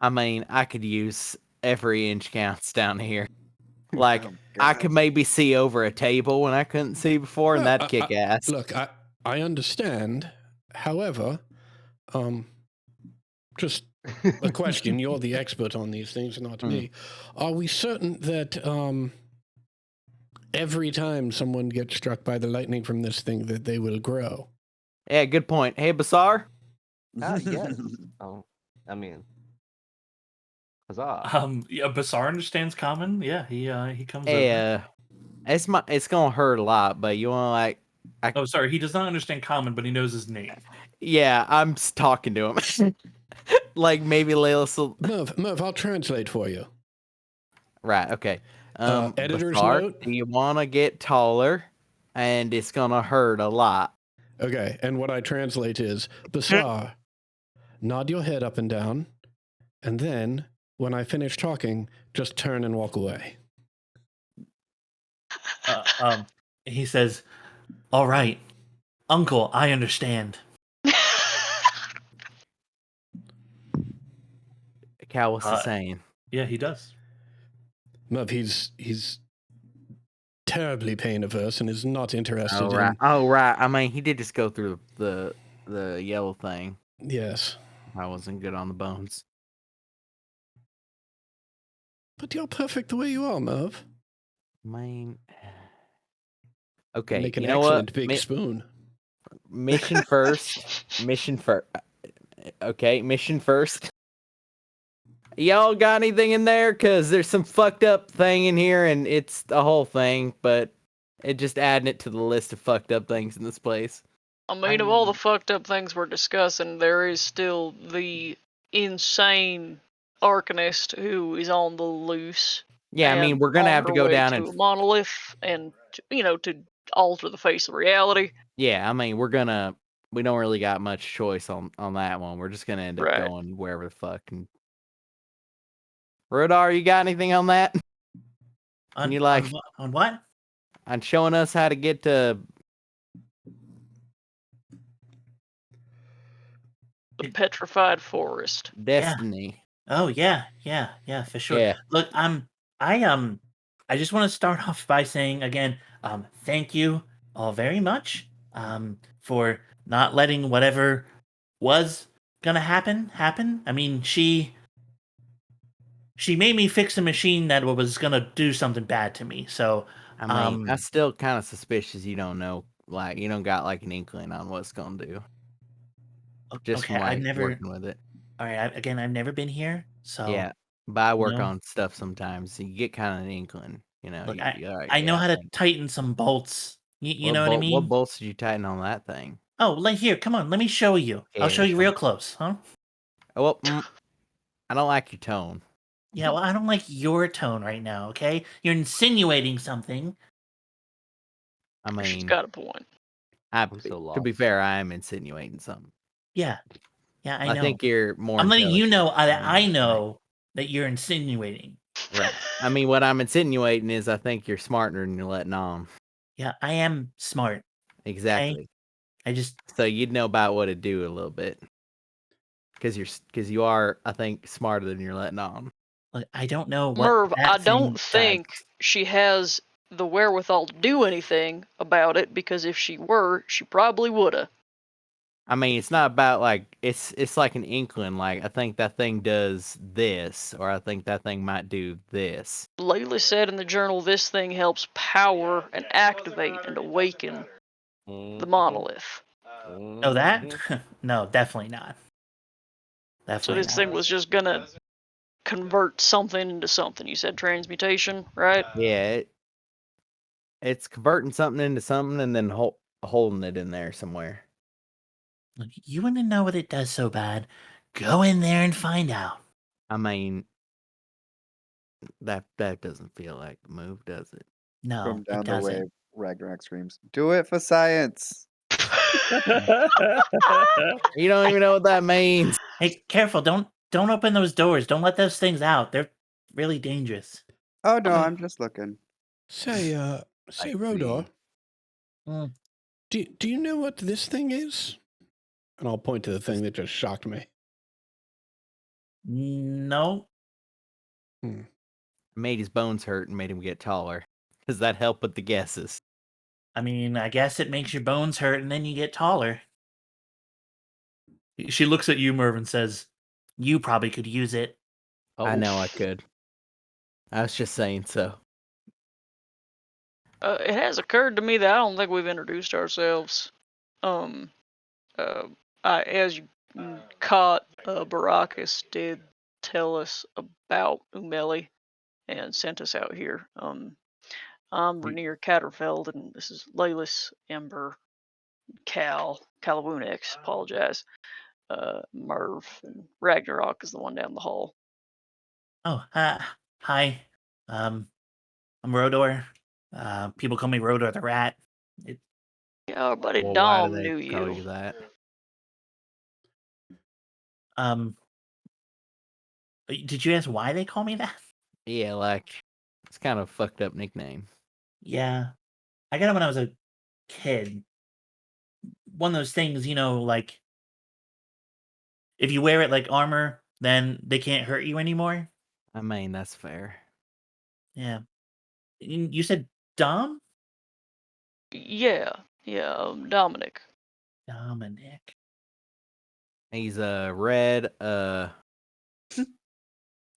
I mean, I could use every inch counts down here. Like, Oh, I God. could maybe see over a table when I couldn't see before, and Well, that'd kick ass. Look, I understand. However, just a question. You're the expert on these things, not me. Are we certain that every time someone gets struck by the lightning from this thing, that they will grow? Yeah, good point. Hey, Basar? Yes. Oh, I mean, huzzah. yeah, Basar understands common. Yeah, he comes over. Hey, it's gonna hurt a lot, but you wanna Oh, sorry, he does not understand common, but he knows his name. yeah, I'm talking to him. Like maybe Layla will... Merv, I'll translate for you. Right, okay. Editor's Basar, note. do you wanna get taller? And it's gonna hurt a lot. Okay, and what I translate is, Basar, nod your head up and down, and then, when I finish talking, just turn and walk away. He says, "All right, Uncle, I understand." Cal, what's he saying? Yeah, he does. Merv, he's terribly pain averse and is not interested in... Oh, right. I mean, he did just go through the yellow thing. Yes. I wasn't good on the bones. But you're perfect the way you are, Merv. I mean... You Okay, make an you know excellent what? big spoon. Mission first. Mission first. Okay, mission first. Y'all got anything in there? Because there's some fucked up thing in here, and it's the whole thing, but it just adding it to the list of fucked up things in this place. I mean, of all the fucked up things we're discussing, there is still the insane Arcanist who is on the loose. Yeah, I mean, and we're gonna on have to her go way down to and... a monolith and, to alter the face of reality. Yeah, I mean, we don't really got much choice on that one. We're just gonna end up Right. going wherever the fuck. And... Rodar, you got anything on that? On, you like- on what? On showing us how to get to... The petrified forest. Destiny. Oh yeah, for sure. Yeah. Look, I just want to start off by saying again, thank you all very much, for not letting whatever was gonna happen. I mean, she she made me fix a machine that was gonna do something bad to me. So, I mean, I'm still kind of suspicious you don't know, like, you don't got like an inkling on what it's gonna do, just okay, from I've like never. working with it. All right, again, I've never been here, so Yeah, but I you work know, on stuff sometimes. So you get kind of an inkling, you know. look, All right, I know yeah. how I to think. tighten some bolts. You know what I What mean? bolts did you tighten on that thing? Oh, like here, come on, let me show you. I'll show Yeah, you real close, huh? Oh, well, I don't like your tone. Yeah, well, I don't like your tone right now, okay? You're insinuating something. I She's mean, got a point. I'm so to be lost. fair, I am insinuating something. Yeah, yeah, I I know. think you're more I'm letting you intelligent know that than I that, know that you're insinuating. right? I mean, what I'm insinuating is I think you're smarter than you're letting on. Yeah, I am smart, okay? Exactly. I just So you'd know about what to do a little bit, because you are, I think, smarter than you're letting on. like I don't know what Merv, I that don't thing does. think she has the wherewithal to do anything about it because if she were, she probably woulda. I mean, it's not about like it's like an inkling. Like I think that thing does this, or I think that thing might do this. Layla said in the journal this thing helps power and activate and awaken the monolith. Oh, that? Mhm. No, definitely not. So Definitely this thing not. was just gonna convert something into something. You said transmutation, right? Yeah, it's converting something into something and then holding it in there somewhere. Look, you want to know what it does so bad? Go in there and find out. I mean, that doesn't feel like the move, does it? No, From it down the way, doesn't. Ragnarok screams, "Do it for science!" You don't even know what that means. Hey, careful! Don't open those doors. Don't let those things out. They're really dangerous. Oh no, I'm just looking. Say, I Rodor, see. Mm, do you know what this thing is? And I'll point to the thing that just shocked me. no, Made his bones hurt and made him get taller. Does that help with the guesses? I mean, I guess it makes your bones hurt and then you get taller. She looks at you, Merv, and says, "You probably could use it." I Oh, know I could. I was just saying so. It has occurred to me that I don't think we've introduced ourselves. Um, uh, as you caught, Baracus did tell us about Umeli and sent us out here. I'm You- Rainier Catterfeld, and this is Laylis, Ember, Calawunex, apologize, Merv, and Ragnarok is the one down the hall. Oh, hi. I'm Rodor. People call me Rodor the Rat. It, Yeah, our buddy Well, why do Dom they knew call you. you that? um, did you ask why they call me that? Yeah, like it's kind of a fucked up nickname. Yeah, I got it when I was a kid. One of those things, like if you wear it like armor, then they can't hurt you anymore. I mean, that's fair. Yeah. You said Dom? Yeah, Dominic. Dominic. He's a red.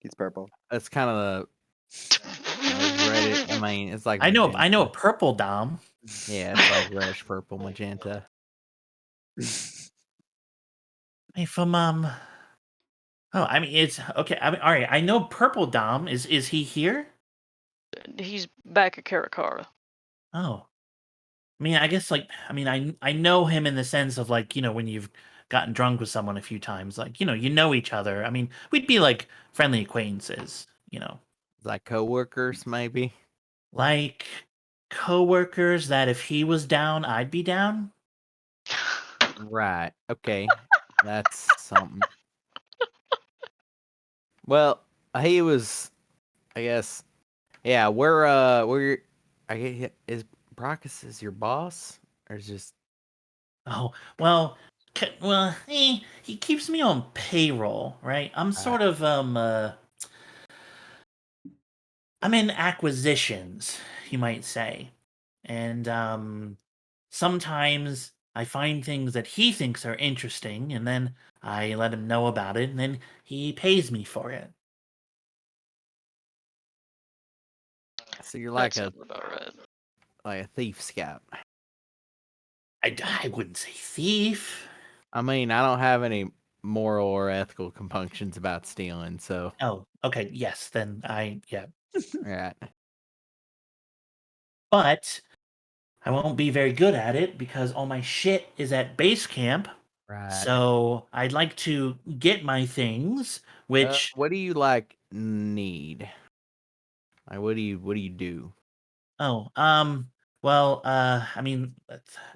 He's purple. It's kind of red. I mean, it's like I know a magenta. purple Dom. Yeah, it's like reddish purple magenta. Hey, from Oh, I mean it's okay. I mean, all right. I know purple Dom. Is he here? He's back at Karakara. Oh, I mean, I guess I know him in the sense of like when you've gotten drunk with someone a few times, like you know each other. I mean, we'd be like friendly acquaintances. Like coworkers, maybe. Like coworkers that if he was down, I'd be down. Right. Okay. That's something. Well, he was. I guess. Yeah. We're. Is Brockus is your boss, or is just Oh well, he keeps me on payroll, right? I'm right? sort of I'm in acquisitions, you might say. And sometimes I find things that he thinks are interesting and then I let him know about it and then he pays me for it. So you're That sounds about right. like a thief scout. I wouldn't say thief. I mean, I don't have any moral or ethical compunctions about stealing, so Oh, okay. Yes, then yeah. right. But I won't be very good at it because all my shit is at base camp. Right. So I'd like to get my things, which What do you need? Like what do you do? oh, well, I mean,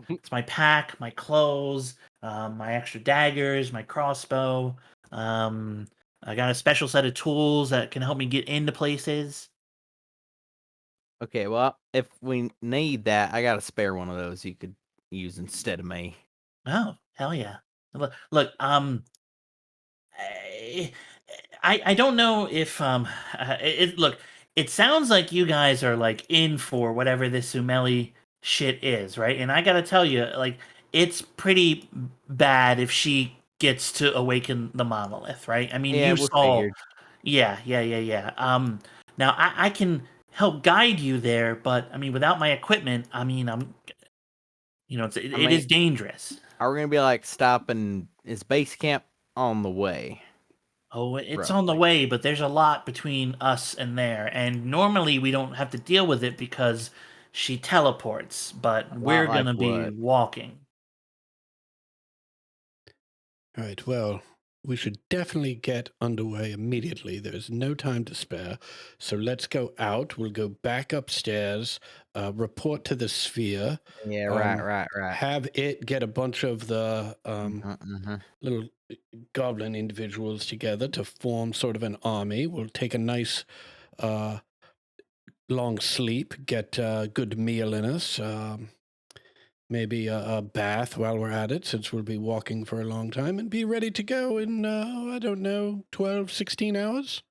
it's my pack, my clothes, my extra daggers, my crossbow. Um, I got a special set of tools that can help me get into places. Okay, well, if we need that, I got a spare one of those you could use instead of me. Oh, hell yeah! Look, I, I don't know if look, it sounds like you guys are like in for whatever this Umeli shit is, right? And I gotta tell you, like, it's pretty bad if she gets to awaken the monolith, right? I mean, Yeah, you we saw, figured. yeah. Now I can help guide you there, but I mean, without my equipment, I mean, I it mean, is dangerous. are we gonna be like stopping? Is base camp on the way? Oh, it's on the Roughly. way, but there's a lot between us and there. And normally we don't have to deal with it because she teleports, but A lot we're like gonna be what? walking. All right, well, we should definitely get underway immediately. There's no time to spare. So let's go out. We'll go back upstairs, report to the sphere, Yeah, um, right. have it get a bunch of the Mhm. little goblin individuals together to form sort of an army. We'll take a nice long sleep, get a good meal in us. Maybe a bath while we're at it, since we'll be walking for a long time, and be ready to go in, I don't know, 12, 16 hours?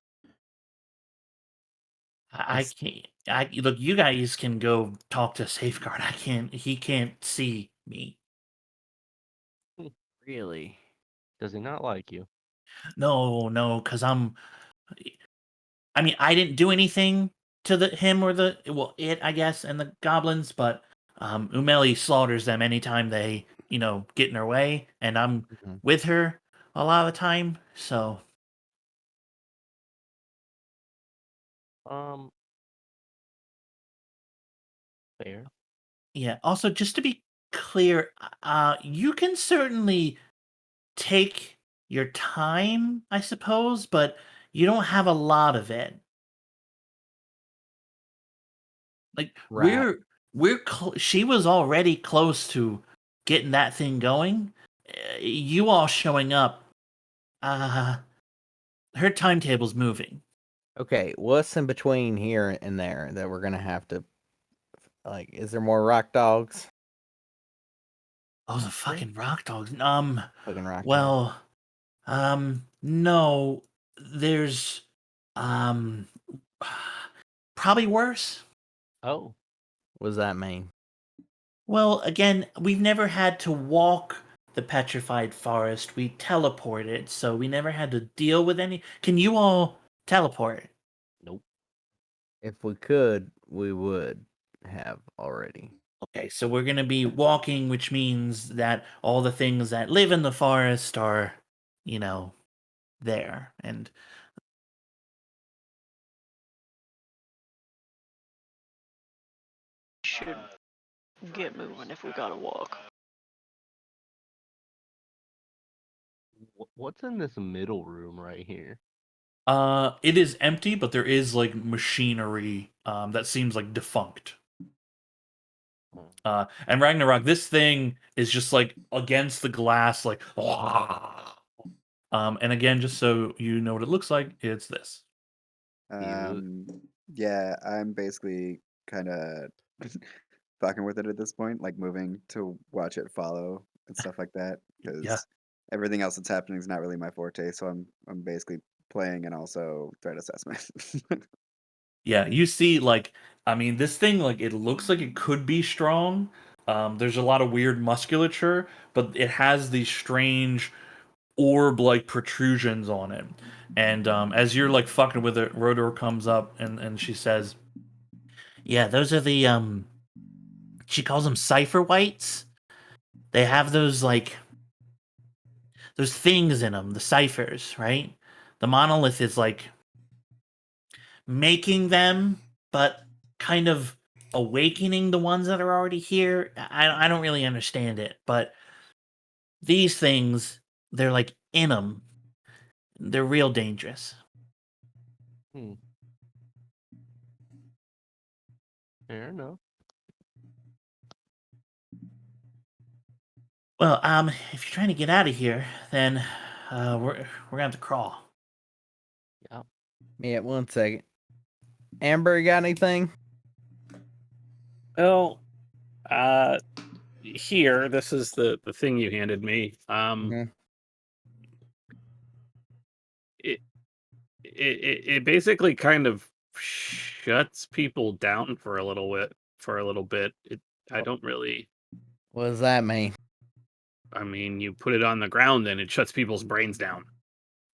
I can't. I look. You guys can go talk to Safeguard. I can't. He can't see me. Really? Does he not like you? No, because I'm. I mean, I didn't do anything to him or it, I guess, and the goblins, but Umeli slaughters them anytime they get in her way, and I'm Mhm. with her a lot of the time. So Um, fair. yeah. Also, just to be clear, you can certainly take your time, I suppose, but you don't have a lot of it. Like Right. she was already close to getting that thing going. You all showing up, uh, her timetable's moving. Okay, what's in between here and there that we're gonna have to like? Is there more rock dogs? Oh, the fucking rock dogs. Fucking rock dogs. Well, no, there's, um, probably worse. Oh, What does that mean? Well, again, we've never had to walk the petrified forest. We teleported, so we never had to deal with any. Can you all teleport? nope. If we could, we would have already. Okay, so we're gonna be walking, which means that all the things that live in the forest are, you know, there. And Should get moving if we gotta walk. What's in this middle room right here? It is empty, but there is like machinery that seems like defunct. And Ragnarok, this thing is just like against the glass, like and again, just so you know what it looks like, it's this. Cute. Um, yeah, I'm basically kind of fucking with it at this point, like moving to watch it follow and stuff like that, Yeah. because everything else that's happening is not really my forte. So I'm basically playing and also threat assessment. Yeah, you see, like, I mean, this thing, like, it looks like it could be strong. There's a lot of weird musculature, but it has these strange orb-like protrusions on it. And as you're like fucking with it, Rodor comes up and she says, Yeah, those are the she calls them cipher whites. They have those like those things in them, the ciphers, right? The monolith is like making them, but kind of awakening the ones that are already here. I don't really understand it, but these things, they're like in them. They're real dangerous. Hmm. Fair enough. Well, if you're trying to get out of here, then we're gonna have to crawl. Yeah. Yeah, 1 second. Amber, you got anything? Well, here, this is the thing you handed me. Mhm. It basically kind of shuts people down for a little bit. I don't really. What does that mean? I mean, you put it on the ground and it shuts people's brains down.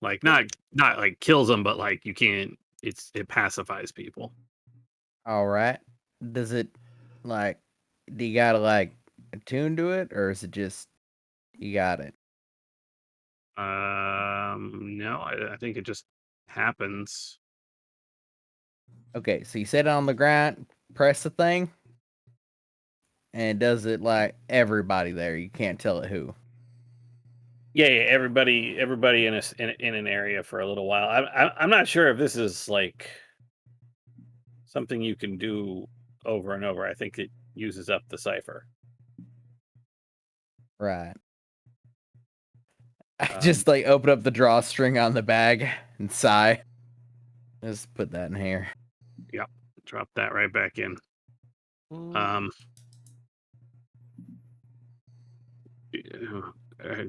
Like not like kills them, but like you can't. It pacifies people. All right. Does it like? Do you gotta like attune to it, or is it just you got it? No, I think it just happens. Okay, so you set it on the ground, press the thing, and does it like everybody there? You can't tell it who. Yeah, everybody in in an area for a little while. I'm not sure if this is like something you can do over and over. I think it uses up the cipher. Right. I Um, just like open up the drawstring on the bag and sigh. Just put that in here. yep, drop that right back in. Mm, Um,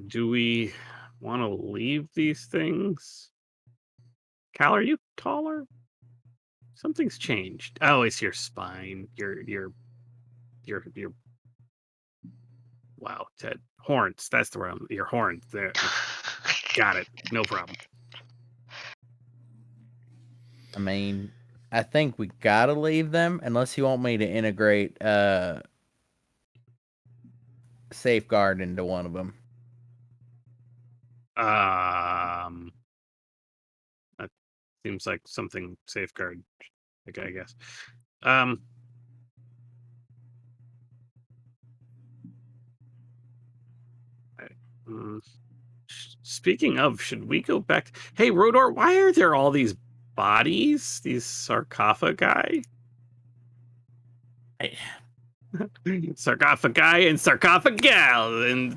do we want to leave these things? Cal, are you taller? Something's changed. Oh, it's your spine. Your wow, Ted. Horns. That's the wrong. Your horns. There. Got it. No problem. I mean, I think we gotta leave them unless you want me to integrate safeguard into one of them. That seems like something safeguard. Okay, I guess. Um. I- mm, Speaking of, should we go back? Hey, Rodor, why are there all these bodies? These sarcophagi? I, Sarcophagi and sarcophagal and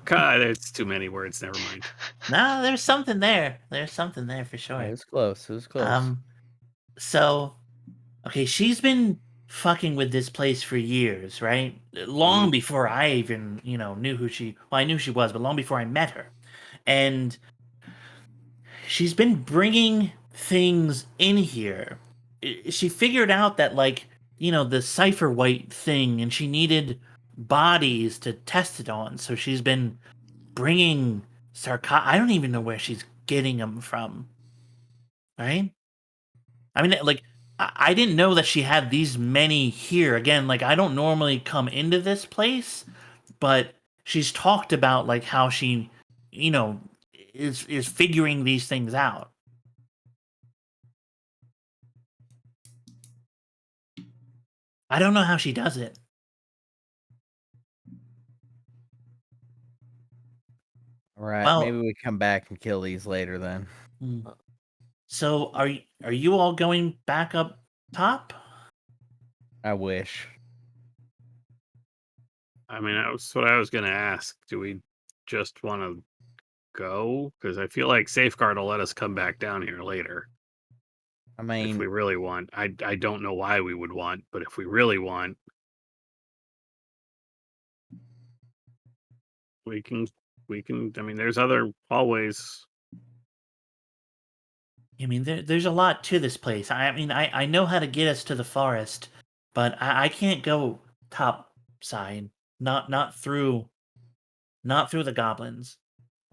There's too many words. Never mind. no, there's something there. There's something there for It sure. was close. It was close. So okay, she's been fucking with this place for years, right? Long before I even, knew who she. Well, I knew she was, but long before I met her, and she's been bringing things in here. She figured out that like the cipher white thing, and she needed bodies to test it on. So she's been bringing I don't even know where she's getting them from. Right? I mean, like I didn't know that she had these many here. Again, like I don't normally come into this place, but she's talked about like how she, you know, is figuring these things out. I don't know how she does it. All right, maybe Well, we come back and kill these later then. hmm. So are you all going back up top? I wish. I mean, that's what I was going to ask. Do we just want to go? Because I feel like Safeguard will let us come back down here later I if we mean, really want. I don't know why we would want, but if we really want, we can we can. I mean, there's other hallways. I mean, there's a lot to this place. I mean, I know how to get us to the forest, but I can't go top side. Not through the goblins.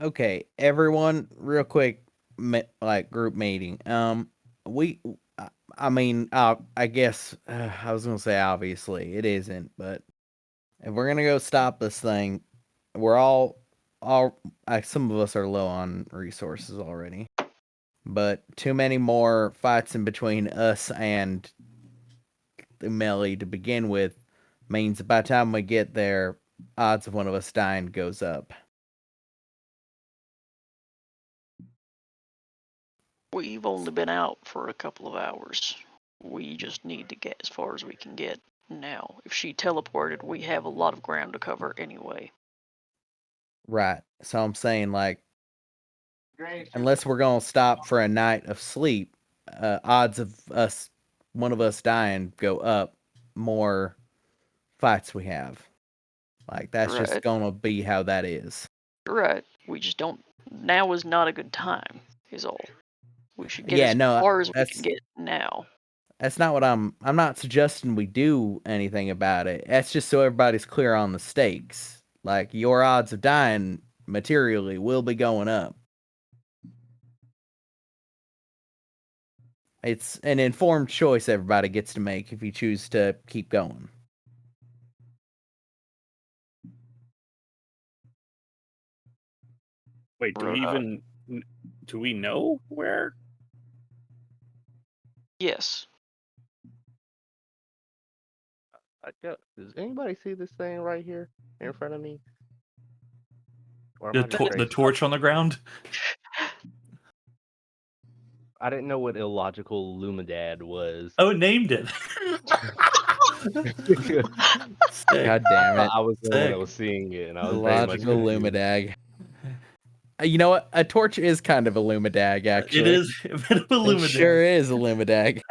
okay, everyone, real quick, like group meeting. I mean, I guess I was gonna say obviously it isn't, but if we're gonna go stop this thing, we're all some of us are low on resources already, but too many more fights in between us and the melee to begin with means that by the time we get there, odds of one of us dying goes up. We've only been out for a couple of hours. We just need to get as far as we can get now. If she teleported, we have a lot of ground to cover anyway. Right. So I'm saying, like, unless we're gonna stop for a night of sleep, odds of one of us dying go up more fights we have. Like, that's just Right. gonna be how that is. You're right. We just don't. Now is not a good time, is all. We should get Yeah, as no, far as we can get now. that's not what I'm not suggesting we do anything about it. That's just so everybody's clear on the stakes. Like, your odds of dying materially will be going up. It's an informed choice everybody gets to make if you choose to keep going. Wait, do we know where? Yes. Does anybody see this thing right here in front of me? Or am I just The crazy? torch on the ground. I didn't know what illogical Lumadad was. Oh, it named it. Sick. God damn it. I was the one that Sick. was seeing it, and I was very much Illogical confused. Lumadag. You know what? A torch is kind of a Lumadag, actually. It is a bit of a It luminary. sure is a Lumadag.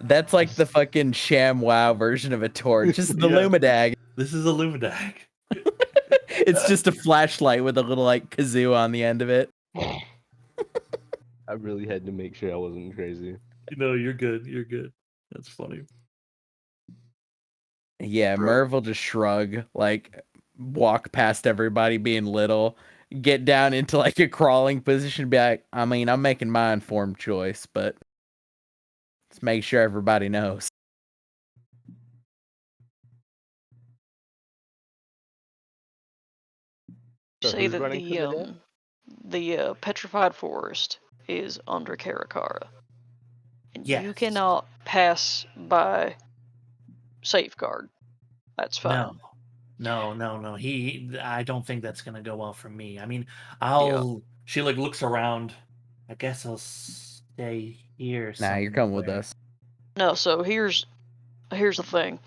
That's like the fucking sham wow version of a torch. It's the Yeah. Lumadag. This is a lumidag. It's just a flashlight with a little like kazoo on the end of it. I really had to make sure I wasn't crazy. No, you're good. You're good. That's funny. Yeah, Merv will just shrug, like walk past everybody being little, get down into like a crawling position, be like, I mean, I'm making my informed choice, but let's make sure everybody knows. So Say who's that running to the death? the petrified forest is under Karakara, and you Yes. cannot pass by safeguard. That's fine. No. I don't think that's gonna go well for me. I mean, She like looks around. I guess I'll stay here. Nah, you're coming with somewhere. us. No, so here's the thing.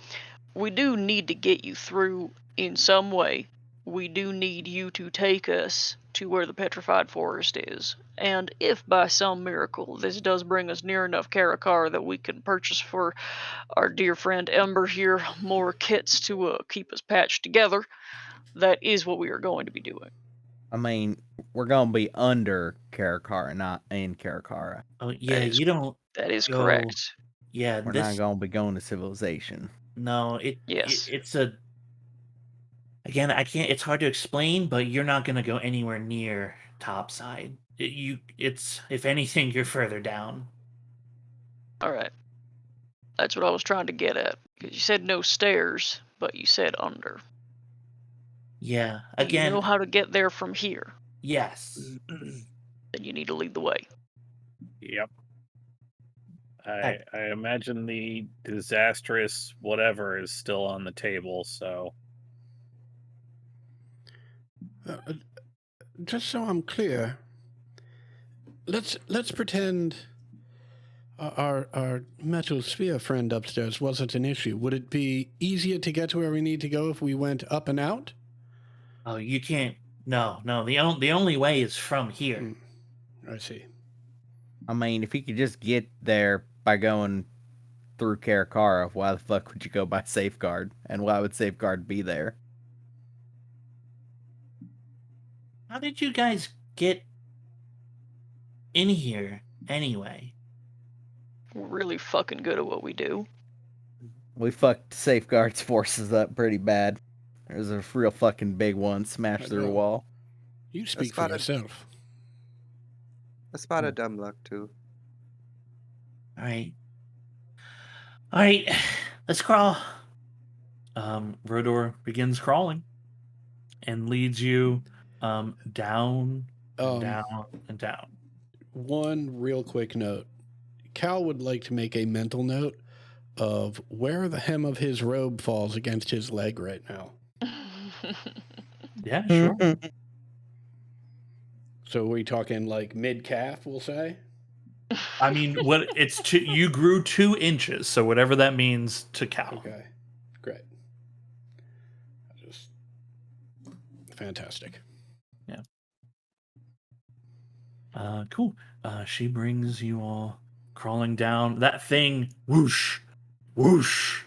We do need to get you through in some way. We do need you to take us to where the petrified forest is. And if by some miracle this does bring us near enough Karakar that we can purchase for our dear friend Ember here more kits to keep us patched together, that is what we are going to be doing. I mean, we're gonna be under Karakara, not in Karakara. Oh yeah, is- you don't That is go. correct. Yeah, We're not gonna be going to civilization. No, Yes. it's a. Again, I can't. It's hard to explain, but you're not gonna go anywhere near topside. It's if anything, you're further down. All right. That's what I was trying to get at. Because you said no stairs, but you said under. Yeah. Do you know Again, how to get there from here? yes. Then you need to lead the way. Yep. I- I imagine the disastrous whatever is still on the table, so Just so I'm clear, let's pretend our metal sphere friend upstairs wasn't an issue. Would it be easier to get to where we need to go if we went up and out? Oh, you can't. No. The only way is from here. I see. I mean, if you could just get there by going through Karakara, why the fuck would you go by Safeguard? And why would Safeguard be there? How did you guys get in here anyway? We're really fucking good at what we do. We fucked Safeguard's forces up pretty bad. There's a real fucking big one smashed through a Well, wall. You speak for about it. yourself. A spot of dumb luck too. All right. All right. Let's crawl. Rodor begins crawling and leads you down and Um, down and down. One real quick note. Cal would like to make a mental note of where the hem of his robe falls against his leg right now. Yeah, sure. So are we talking like mid calf, we'll say? I mean, what it's you grew 2 inches, so whatever that means to Cal. Okay, great. Just fantastic. Yeah. Cool. She brings you all crawling down. That thing, whoosh, whoosh.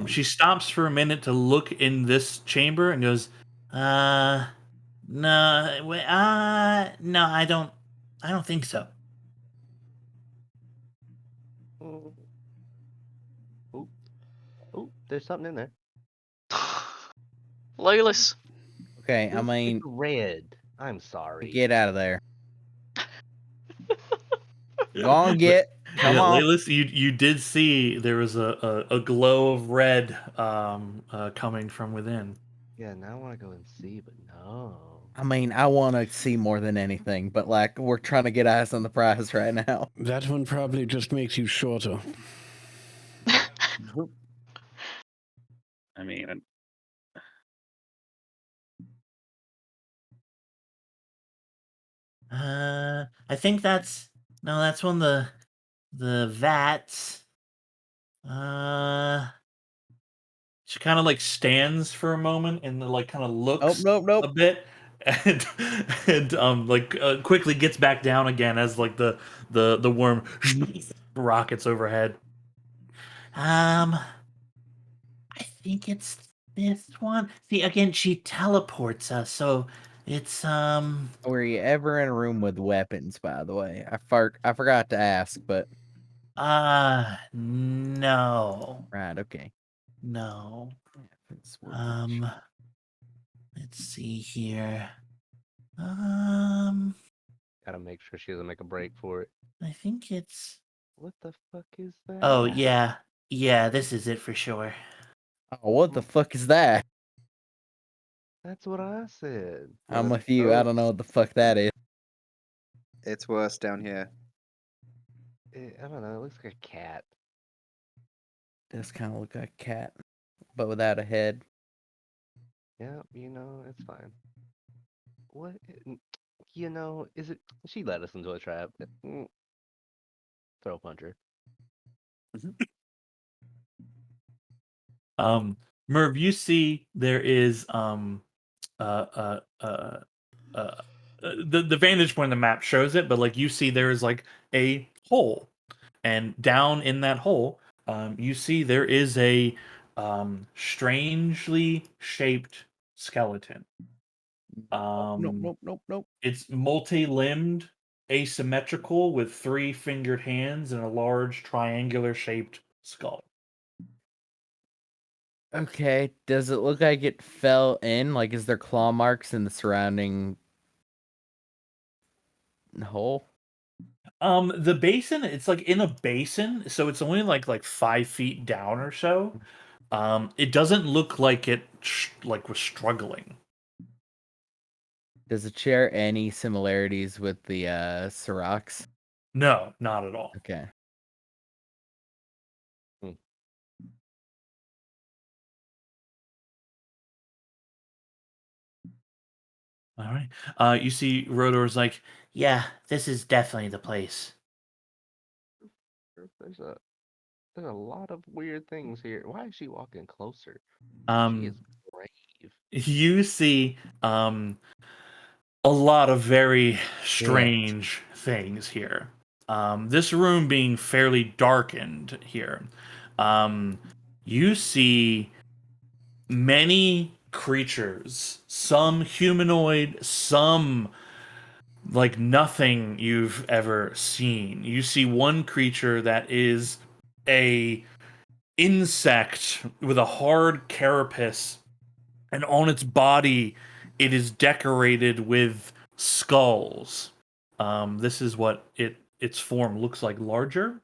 She stops for a minute to look in this chamber and goes, no, wait, no, I don't think so. Oh, oh, there's something in there. Leyless. Okay, I It's mean, red. I'm sorry. get out of there. Go on, get. Come Yeah, on. Laylis, you did see there was a glow of red coming from within. Yeah, now I want to go and see, but no. I mean, I want to see more than anything, but like, we're trying to get eyes on the prize right now. That one probably just makes you shorter. I mean, I think that's that's one of the vats. She kind of like stands for a moment and like kind of looks Nope. a bit, and quickly gets back down again as like the worm rockets overhead. I think it's this one. See, again, she teleports us, so it's Were you ever in a room with weapons, by the way? I forgot to ask, but no. right, okay. No. Weapons were Let's see here. Gotta make sure she doesn't make a break for it. I think it's What the fuck is that? Oh, yeah. Yeah, this is it for sure. Oh, what the fuck is that? That's what I said. I'm with you. I don't know what the fuck that is. It's worse down here. I don't know. It looks like a cat. Does kind of look like a cat, but without a head. Yeah, it's fine. What? Is it? She led us into a trap. Throw puncher. Merv, you see there is uh uh uh the vantage point on the map shows it, but like you see there is like a hole, and down in that hole, you see there is a strangely shaped skeleton. Nope. It's multi-limbed, asymmetrical, with 3-fingered hands and a large triangular shaped skull. Okay, does it look like it fell in? Like, is there claw marks in the surrounding hole? The basin, it's like in a basin, so it's only like 5 feet down or so. It doesn't look like it was struggling. Does it share any similarities with the Sirox? No, not at all. Okay. All right. You see Rodor's like, Yeah, this is definitely the place. There's a lot of weird things here. Why is she walking closer? She um, is brave. you see a lot of very strange things here. This room being fairly darkened here. You see many creatures, some humanoid, some like nothing you've ever seen. You see one creature that is a insect with a hard carapace, and on its body it is decorated with skulls. This is what its form looks like larger.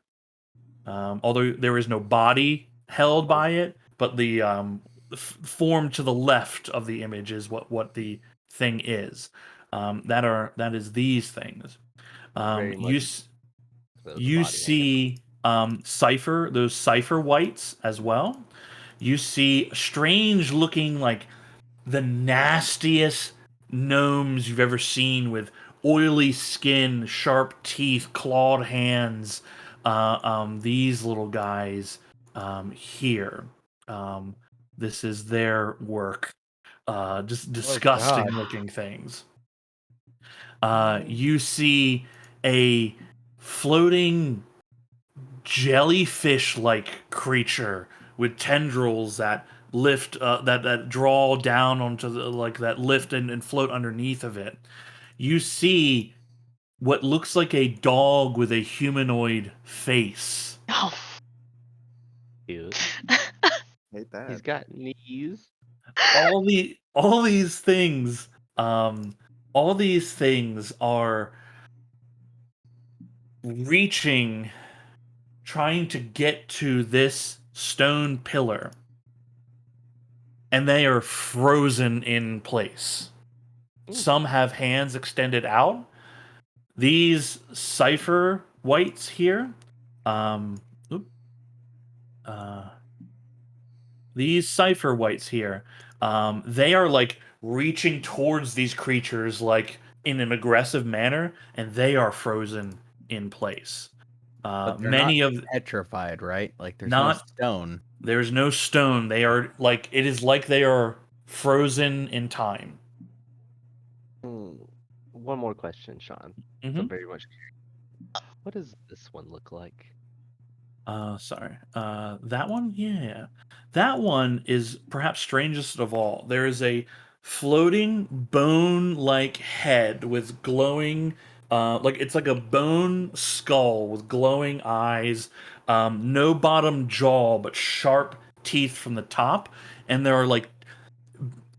Although there is no body held by it, but the form to the left of the image is what the thing is. That is these things. Very You much so the you body hanging. see those cipher whites as well. You see strange looking, like the nastiest gnomes you've ever seen, with oily skin, sharp teeth, clawed hands. These little guys here. Um, this is their work. Just disgusting God. looking things. You see a floating jellyfish-like creature with tendrils that lift that draw down onto the, like that lift and float underneath of it. You see what looks like a dog with a humanoid face. Oh, Cute. Hate that. He's got knees. All these things, all these things are reaching, trying to get to this stone pillar, and they are frozen in place. Some have hands extended out. These cipher whites here, um, oop, uh, these cipher whites here, they are like reaching towards these creatures like in an aggressive manner, and they are frozen in place. But they're not Many of petrified, right? Like there's no not stone. There's no stone. They are like, it is like they are frozen in time. One more question, Sean. Mm-hmm. I'm very much curious. What does this one look like? Sorry. That one? Yeah. That one is perhaps strangest of all. There is a floating bone-like head with glowing, like it's like a bone skull with glowing eyes, no bottom jaw, but sharp teeth from the top, and there are like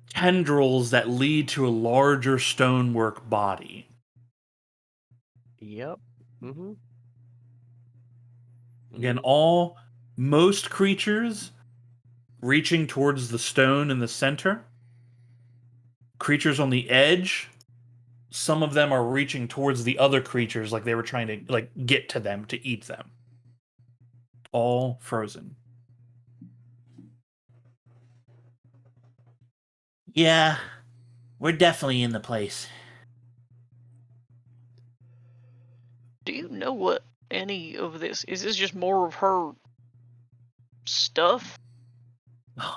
tendrils that lead to a larger stonework body. Yep. Mm-hmm. Again, Mm-hmm. most creatures reaching towards the stone in the center. Creatures on the edge, some of them are reaching towards the other creatures like they were trying to like get to them to eat them. All frozen. Yeah, we're definitely in the place. do you know what any of this is? This just more of her stuff?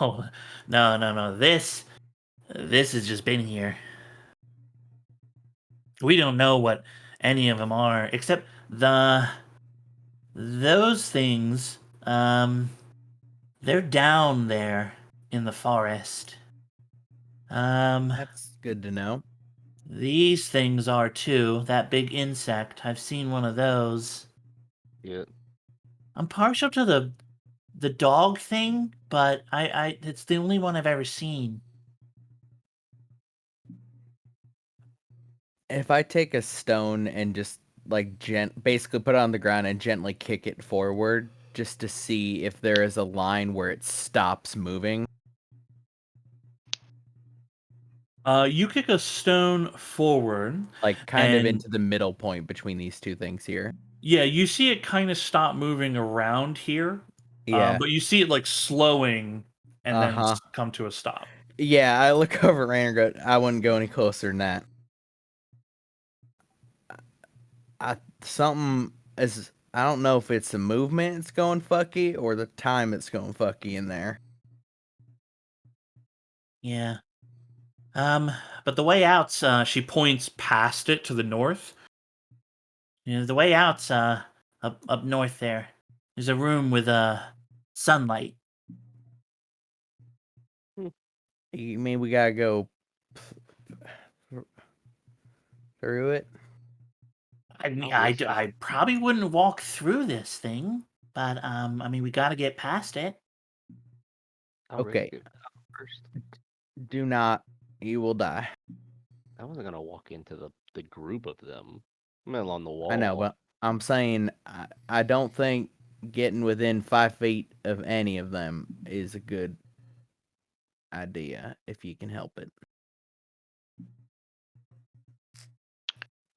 Oh, no. This has just been here. We don't know what any of them are, except those things. They're down there in the forest. That's good to know. These things are too. That big insect. I've seen one of those. Yeah. I'm partial to the dog thing, but I it's the only one I've ever seen. If I take a stone and just like basically put it on the ground and gently kick it forward just to see if there is a line where it stops moving. You kick a stone forward, Like kind of and into the middle point between these two things here. yeah, you see it kind of stop moving around here. Yeah. But you see it like slowing and then Uh-huh. come to a stop. Yeah, I look over at Rainer and go, I wouldn't go any closer than that. Something is, I don't know if it's the movement it's going fucky or the time it's going fucky in there. Yeah. But the way out's She points past it to the north. the way out's up north there. There's a room with sunlight. You mean we gotta go through it? I mean, I'll risk it. I probably wouldn't walk through this thing, but I mean, we got to get past it. I'll Okay. risk it first. Do not. You will die. I wasn't gonna walk into the group of them. Well, on the wall. I know, but I'm saying I don't think getting within 5 feet of any of them is a good idea if you can help it.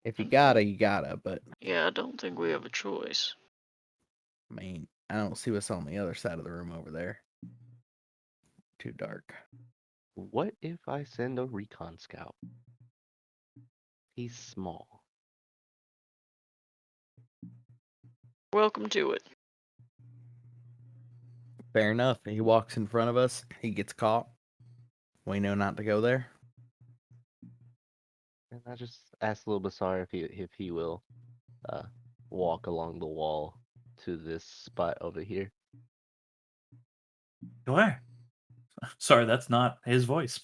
If you gotta, you gotta, but Yeah, I don't think we have a choice. I mean, I don't see what's on the other side of the room over there. Too dark. What if I send a recon scout? He's small. Welcome to it. Fair enough. He walks in front of us, he gets caught. We know not to go there. And I just asked Lil Basar if he will walk along the wall to this spot over here. Sure. Sorry, that's not his voice.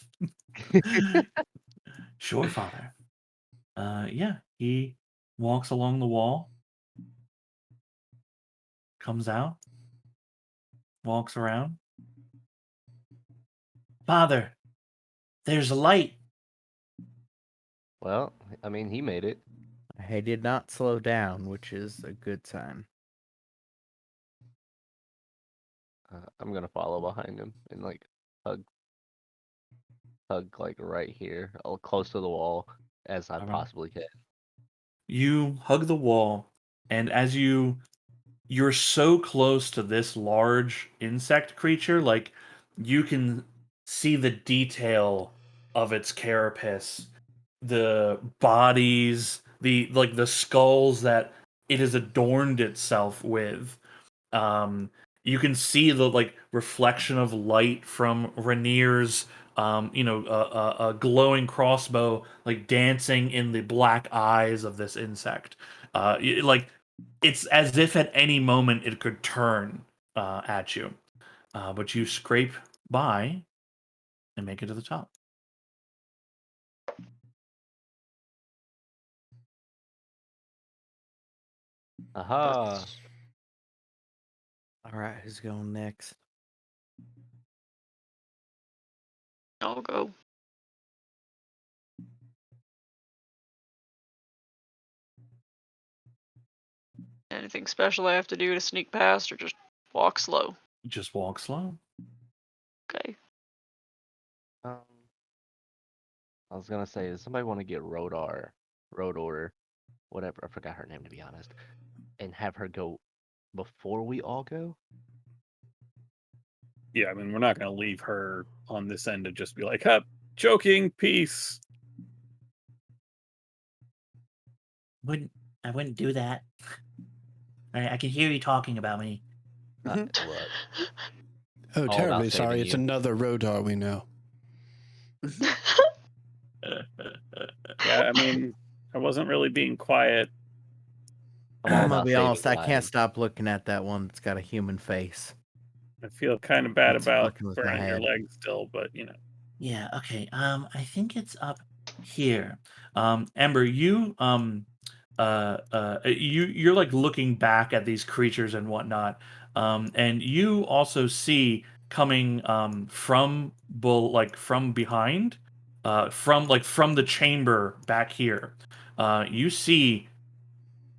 Sure, father. Yeah, he walks along the wall, comes out, walks around. Father, there's a light. Well, I mean, he made it. He did not slow down, which is a good sign. I'm gonna follow behind him and like hug like right here, close to the wall as I All right. possibly can. You hug the wall, and as you're so close to this large insect creature, like you can see the detail of its carapace, the bodies, the skulls that it has adorned itself with. Um, you can see the like reflection of light from Rainier's, a glowing crossbow like dancing in the black eyes of this insect. Like it's as if at any moment it could turn at you, but you scrape by and make it to the top. Aha! All right, who's going next? I'll go. Anything special I have to do to sneak past, or just walk slow? Just walk slow. Okay. I was gonna say, does somebody want to get Rodor, whatever? I forgot her name to be honest, and have her go before we all go. Yeah, I mean, we're not going to leave her on this end to just be like, "Huh, joking, peace." I wouldn't do that. I can hear you talking about me. Look, Oh, all about terribly sorry. saving It's you. another Rodar we know. Yeah, I mean, I wasn't really being quiet. I'm all I'm gonna about be saving honest, I can't lives. stop looking at that one that's got a human face. I feel kind of bad It's about fucking with my burning your head. legs still, but you know. Yeah, okay. I think it's up here. Ember, you're like looking back at these creatures and whatnot, and you also see coming from behind, from the chamber back here. You see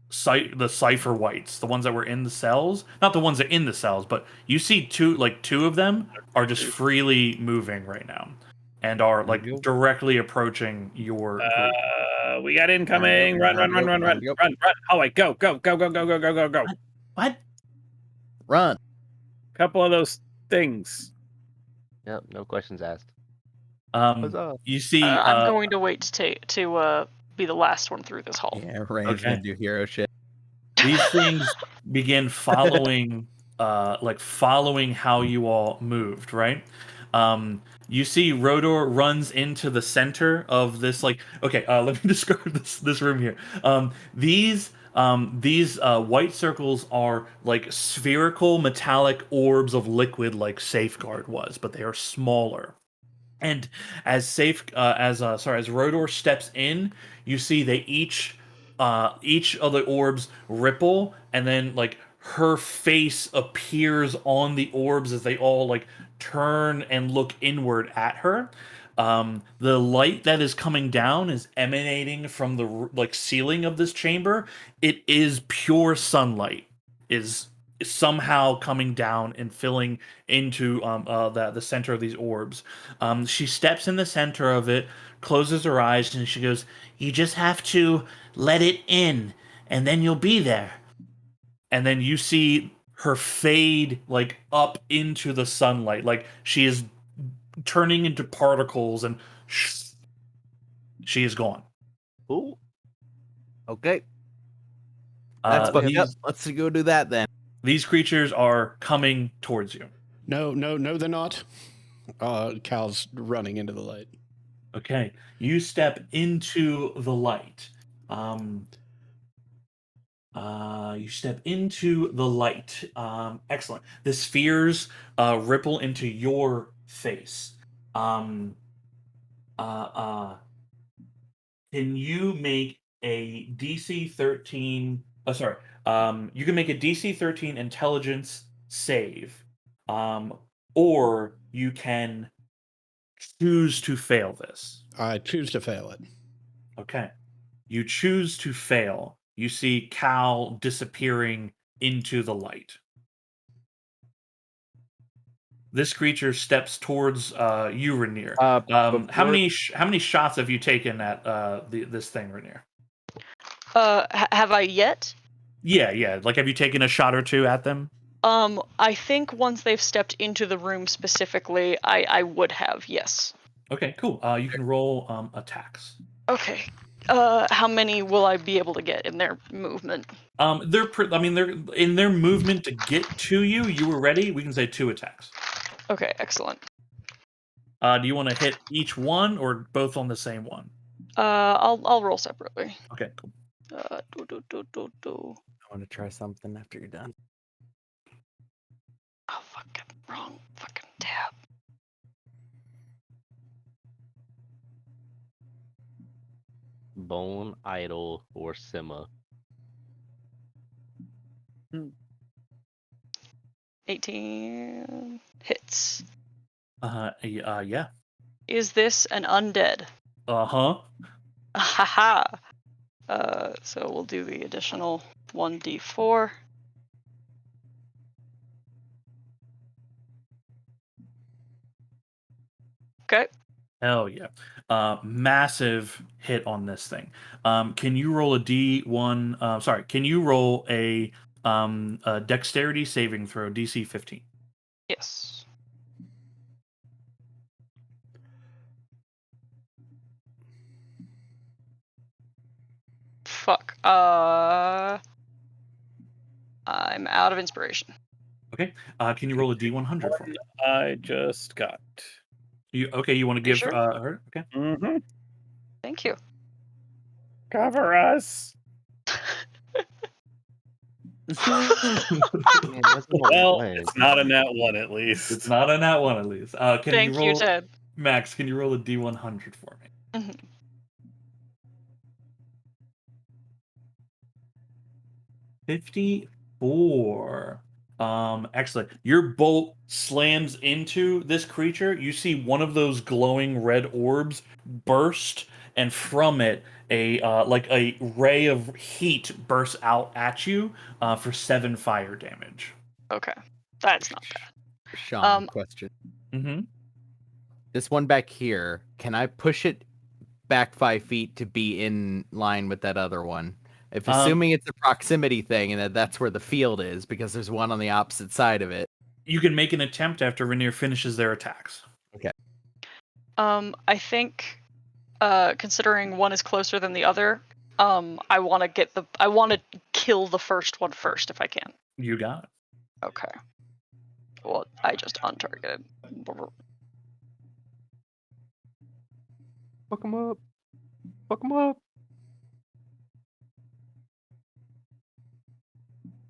the cipher whites, the ones that were in the cells, not the ones that are in the cells, but you see two of them are just freely moving right now, and are Time to like go. directly approaching your group. We got Time to go. incoming. Run, Time run, to run, go. run, Time run, to go. run, run. Oh, wait, go, go, go, go, go, go, go, go, go. What? Run. Couple of those things. Yep, no questions asked. Um, Huzzah! you see, I'm going to wait to be the last one through this hall. Yeah, Rainer's Okay. gonna do hero shit. these things begin following how you all moved, right? You see Rodor runs into the center of this let me describe this room here. These white circles are like spherical metallic orbs of liquid like Safeguard was, but they are smaller. And as Rodor steps in, you see they each of the orbs ripple, and then like her face appears on the orbs as they all like turn and look inward at her. The light that is coming down is emanating from the ceiling of this chamber. It is pure sunlight. Is somehow coming down and filling into the center of these orbs. She steps in the center of it, closes her eyes, and she goes, "You just have to let it in, and then you'll be there." And then you see her fade like up into the sunlight, like she is turning into particles, and she is gone. Ooh. Okay. That's fucked up. Let's go do that then. These creatures are coming towards you. No, they're not. Cal's running into the light. Okay, you step into the light. You step into the light. Excellent. The spheres ripple into your face. Um, can you make a DC 13? Oh, sorry. You can make a DC 13 intelligence save, or you can choose to fail this. I choose to fail it. Okay. You choose to fail. You see Cal disappearing into the light. This creature steps towards you, Rainier. How many shots have you taken at this thing, Rainier? Have I yet? Yeah. Like, have you taken a shot or two at them? I think once they've stepped into the room specifically, I would have, yes. Okay, cool. You can roll attacks. Okay. How many will I be able to get in their movement? They're in their movement to get to you. You were ready. We can say 2 attacks. Okay, excellent. Do you want to hit each one or both on the same one? I'll roll separately. Okay, cool. I want to try something after you're done. Oh, fucking wrong fucking tab. Bone, Idol, or Sima. 18 hits. Yeah. Is this an undead? Uh-huh. Haha. So we'll do the additional 1d4. Okay. Hell yeah. Massive hit on this thing. Can you roll a D1? Can you roll a dexterity saving throw, DC 15? Yes. Fuck. I'm out of inspiration. Okay. Can you roll a D100 for me? I just got. You want to give sure? her? Okay. Mm-hmm. Thank you. Cover us. Man, that's not Well, one. it's not a nat one at least. It's not a nat one at least. Can Thank you roll, Ted. Max? Can you roll a D100 for me? Mhm. 54. Excellent. Your bolt slams into this creature. You see one of those glowing red orbs burst, and from it, a ray of heat bursts out at you for 7 fire damage. Okay. That's not bad. Sean, question. Mm-hmm. This one back here, can I push it back 5 feet to be in line with that other one? If assuming it's a proximity thing and that's where the field is, because there's one on the opposite side of it. You can make an attempt after Rainier finishes their attacks. Okay. I think, considering one is closer than the other, I want to kill the first one first if I can. You got it. Okay. Well, I just untargeted. Fuck him up. Fuck him up.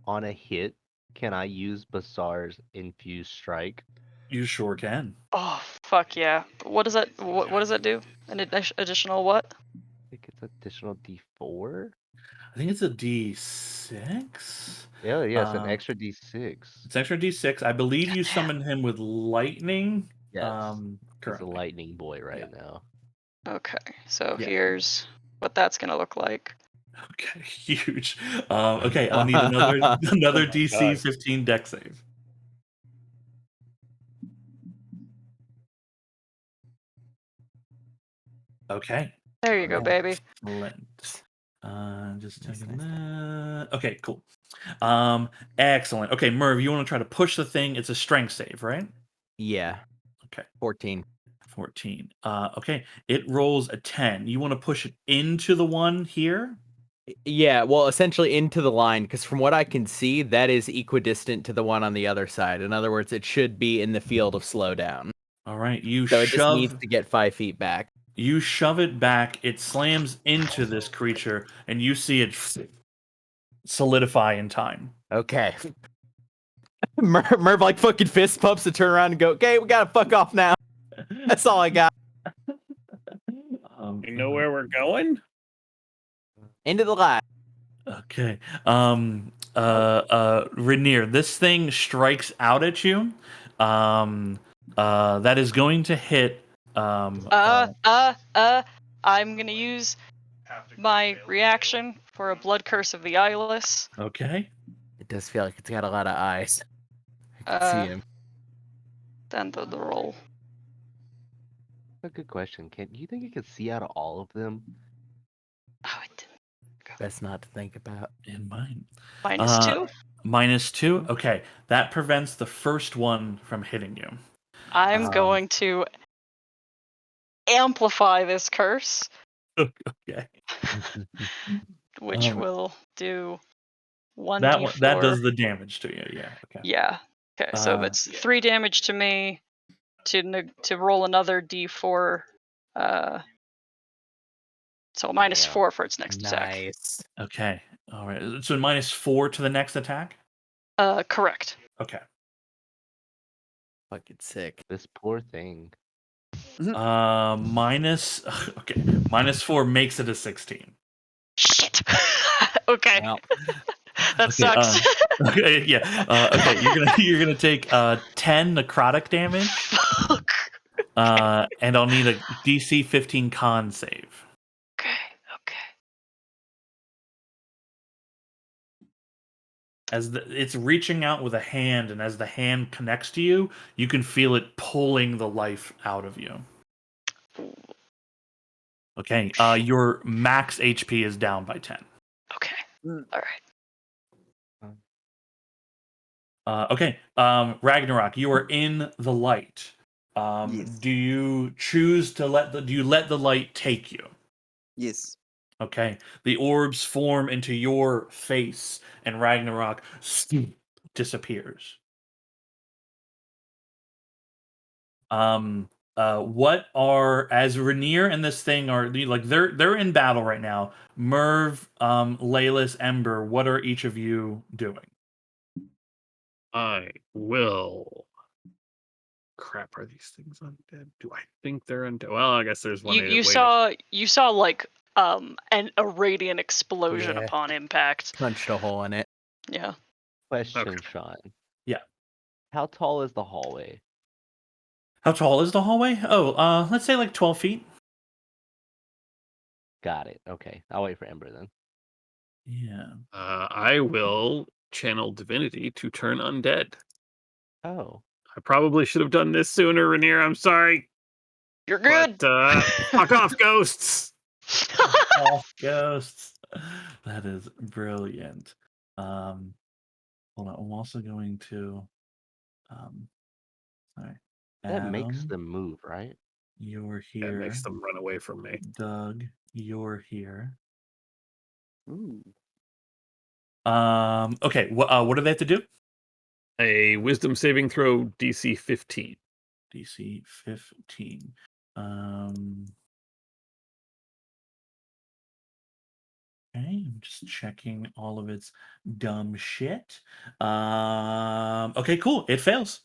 On a hit, can I use Basar's Infused Strike? You sure can. Oh fuck yeah! What does that? What does that do? An additional what? I think it's additional D4. I think it's a D6. Yeah, it's an extra D6. It's extra D6. I believe you summon him with lightning. Yes. He's a currently. lightning boy right now. Okay, so Yeah. here's what that's gonna look like. Okay, huge. Okay, I'll need another DC God. 15 deck save. Okay. There you go, baby. Excellent. Just Nice, taking nice, that. Okay, cool. Excellent. Okay, Merv, you want to try to push the thing? It's a strength save, right? Yeah. Okay. 14. 14. Okay, it rolls a 10. You want to push it into the one here? Yeah, well, essentially into the line, because from what I can see, that is equidistant to the one on the other side. In other words, it should be in the field of slowdown. All right, you So it just needs shove to get 5 feet back. you shove it back. It slams into this creature, and you see it solidify in time. Okay. Merv like fucking fist pumps to turn around and go, okay, we gotta fuck off now. That's all I got. You know where we're going? Into the line. Okay. Rainier, this thing strikes out at you. That is going to hit. I'm gonna use my reaction for a blood curse of the eyeless. Okay. It does feel like it's got a lot of eyes. I can see him. Then the roll. A good question. Do you think you could see out of all of them? Oh, it didn't. Best not to think about. In mine. -2. -2. Okay, that prevents the first one from hitting you. I'm going to amplify this curse, Okay. which will do 1d4. That one that does the damage to you. Yeah. Okay. Yeah. Okay, so that's 3 damage to me. To roll another d4. So -4 for its next attack. Nice. Okay. All right. So -4 to the next attack. Correct. Okay. Fucking sick. This poor thing. Minus. Okay. -4 makes it a 16. Shit. Okay. Well, That sucks. Okay. Yeah. Okay. You're gonna take 10 necrotic damage. Fuck. And I'll need a DC 15 con save. Okay. As it's reaching out with a hand, and as the hand connects to you, you can feel it pulling the life out of you. Okay. Your max HP is down by 10. Okay. All right. Okay. Ragnarok, you are in the light. Yes. Do you choose to do you let the light take you? Yes. Okay. The orbs form into your face, and Ragnarok disappears. What are, as Rainier and this thing are like, they're in battle right now. Merv, Laylis, Ember, what are each of you doing? I will. Crap, are these things undead? Do I think they're undead? Well, I guess there's one. You saw like a radiant explosion Yeah. upon impact. punched a hole in it. Yeah. Question, Okay. Sean. Yeah. How tall is the hallway? How tall is the hallway? Oh, let's say like 12 feet. Got it. Okay. I'll wait for Ember then. Yeah. I will channel divinity to turn undead. Oh. I probably should have done this sooner, Rainier. I'm sorry. You're good. But fuck off, ghosts. All ghosts. That is brilliant. Hold on. I'm also going to. Sorry. That makes Adam, them move, right? you're That here. makes them run away from me. Doug, you're here. Ooh. Okay. What do they have to do? A wisdom saving throw DC 15. DC 15. Okay, I'm just checking all of its dumb shit. Okay, cool. It fails.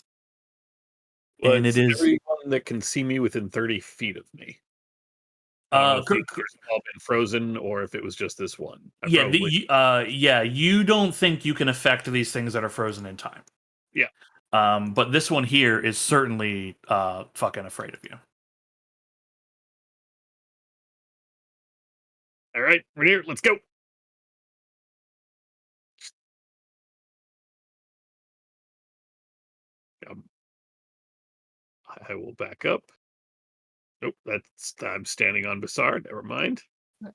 Well, And it's it is everyone that can see me within 30 feet of me. I don't know if these have all been frozen or if it was just this one. you don't think you can affect these things that are frozen in time. Yeah. But this one here is certainly fucking afraid of you. All right, Rainier, let's go. Um, I will back up. Nope, I'm standing on Bassard. Never mind.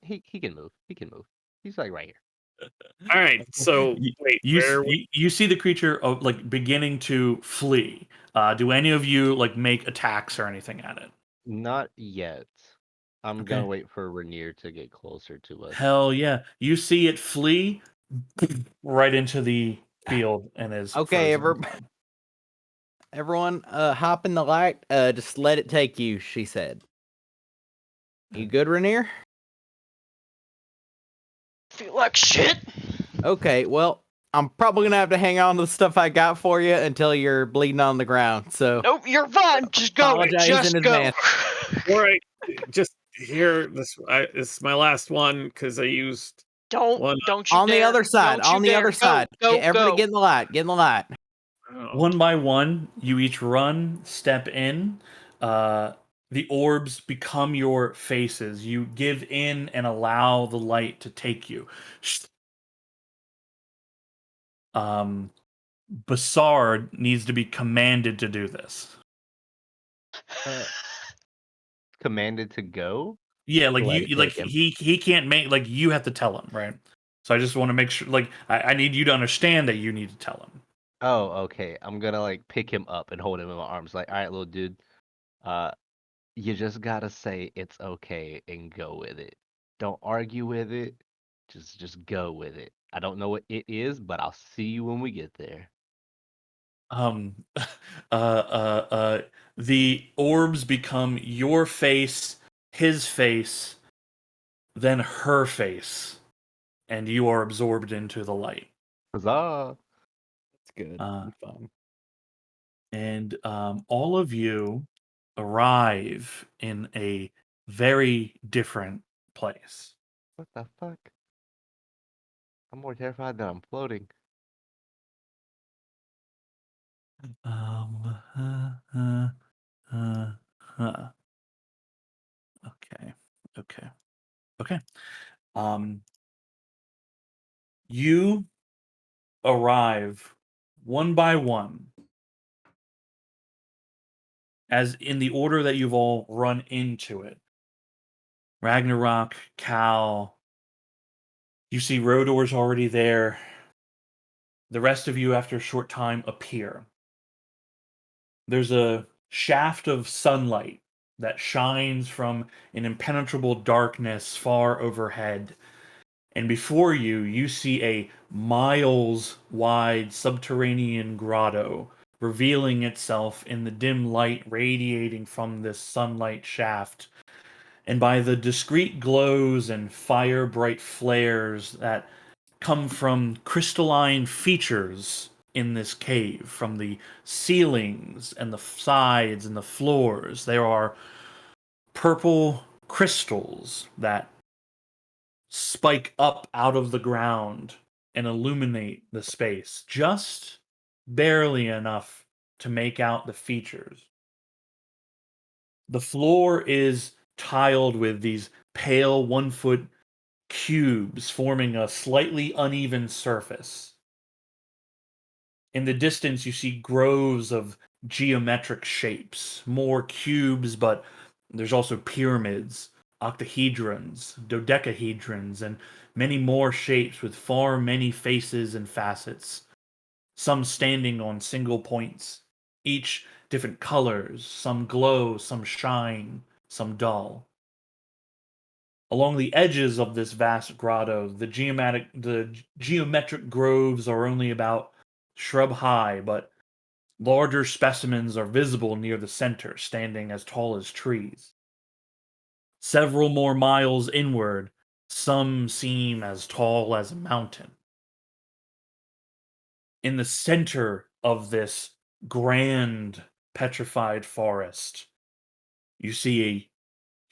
He can move. He can move. He's like right here. All right, so wait, where? You see the creature like beginning to flee. Do any of you like make attacks or anything at it? Not yet. I'm Okay. gonna wait for Rainier to get closer to us. Hell yeah! You see it flee right into the field and is Okay, frozen. everyone, hop in the light. Just let it take you, she said. You good, Rainier? Feel like shit. Okay, well, I'm probably gonna have to hang on to the stuff I got for you until you're bleeding on the ground. So Nope, you're fine. Just go. apologize Just in go. advance. All right, just here. This is my last one because I used one. Don't you on dare. the other side, Don't you on the dare. other Go, side. Go, Everybody go. get in the light. Get in the light. Oh, One by one, you each run, step in. The orbs become your faces. You give in and allow the light to take you. Bassard needs to be commanded to do this. Commanded to go. Yeah, like Let you, it like take him. he can't make like you have to tell him, right? So I just want to make sure, like I need you to understand that you need to tell him. Oh, okay. I'm gonna like pick him up and hold him in my arms. Like, all right, little dude. Uh, you just gotta say it's okay and go with it. Don't argue with it. Just go with it. I don't know what it is, but I'll see you when we get there. Um, the orbs become your face, his face, then her face, and you are absorbed into the light. Huzzah! It's good. Uh, I'm fine. and all of you arrive in a very different place. What the fuck? I'm more terrified that I'm floating. Um, uh, uh, uh, uh. Okay, okay, okay. Um, you arrive one by one, as in the order that you've all run into it. Ragnarok, Cal. You see Rodor's already there. The rest of you, after a short time, appear. There's a shaft of sunlight that shines from an impenetrable darkness far overhead. And before you, you see a miles wide subterranean grotto revealing itself in the dim light radiating from this sunlight shaft. And by the discrete glows and fire bright flares that come from crystalline features in this cave, from the ceilings and the sides and the floors. There are purple crystals that spike up out of the ground and illuminate the space just barely enough to make out the features. The floor is tiled with these pale 1 foot cubes forming a slightly uneven surface. In the distance, you see groves of geometric shapes, more cubes, but there's also pyramids, octahedrons, dodecahedrons, and many more shapes with far many faces and facets, some standing on single points, each different colors, some glow, some shine, some dull. Along the edges of this vast grotto, the geometric groves are only about shrub high, but larger specimens are visible near the center, standing as tall as trees. Several more miles inward, some seem as tall as a mountain. In the center of this grand petrified forest, you see a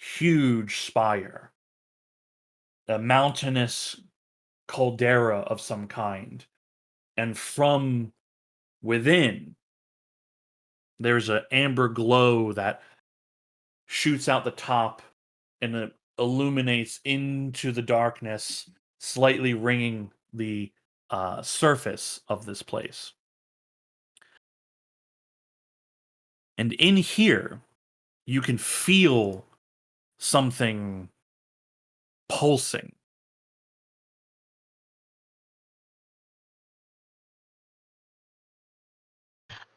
huge spire, a mountainous caldera of some kind. And from within, there's an amber glow that shoots out the top and it illuminates into the darkness, slightly ringing the surface of this place. And in here, you can feel something pulsing.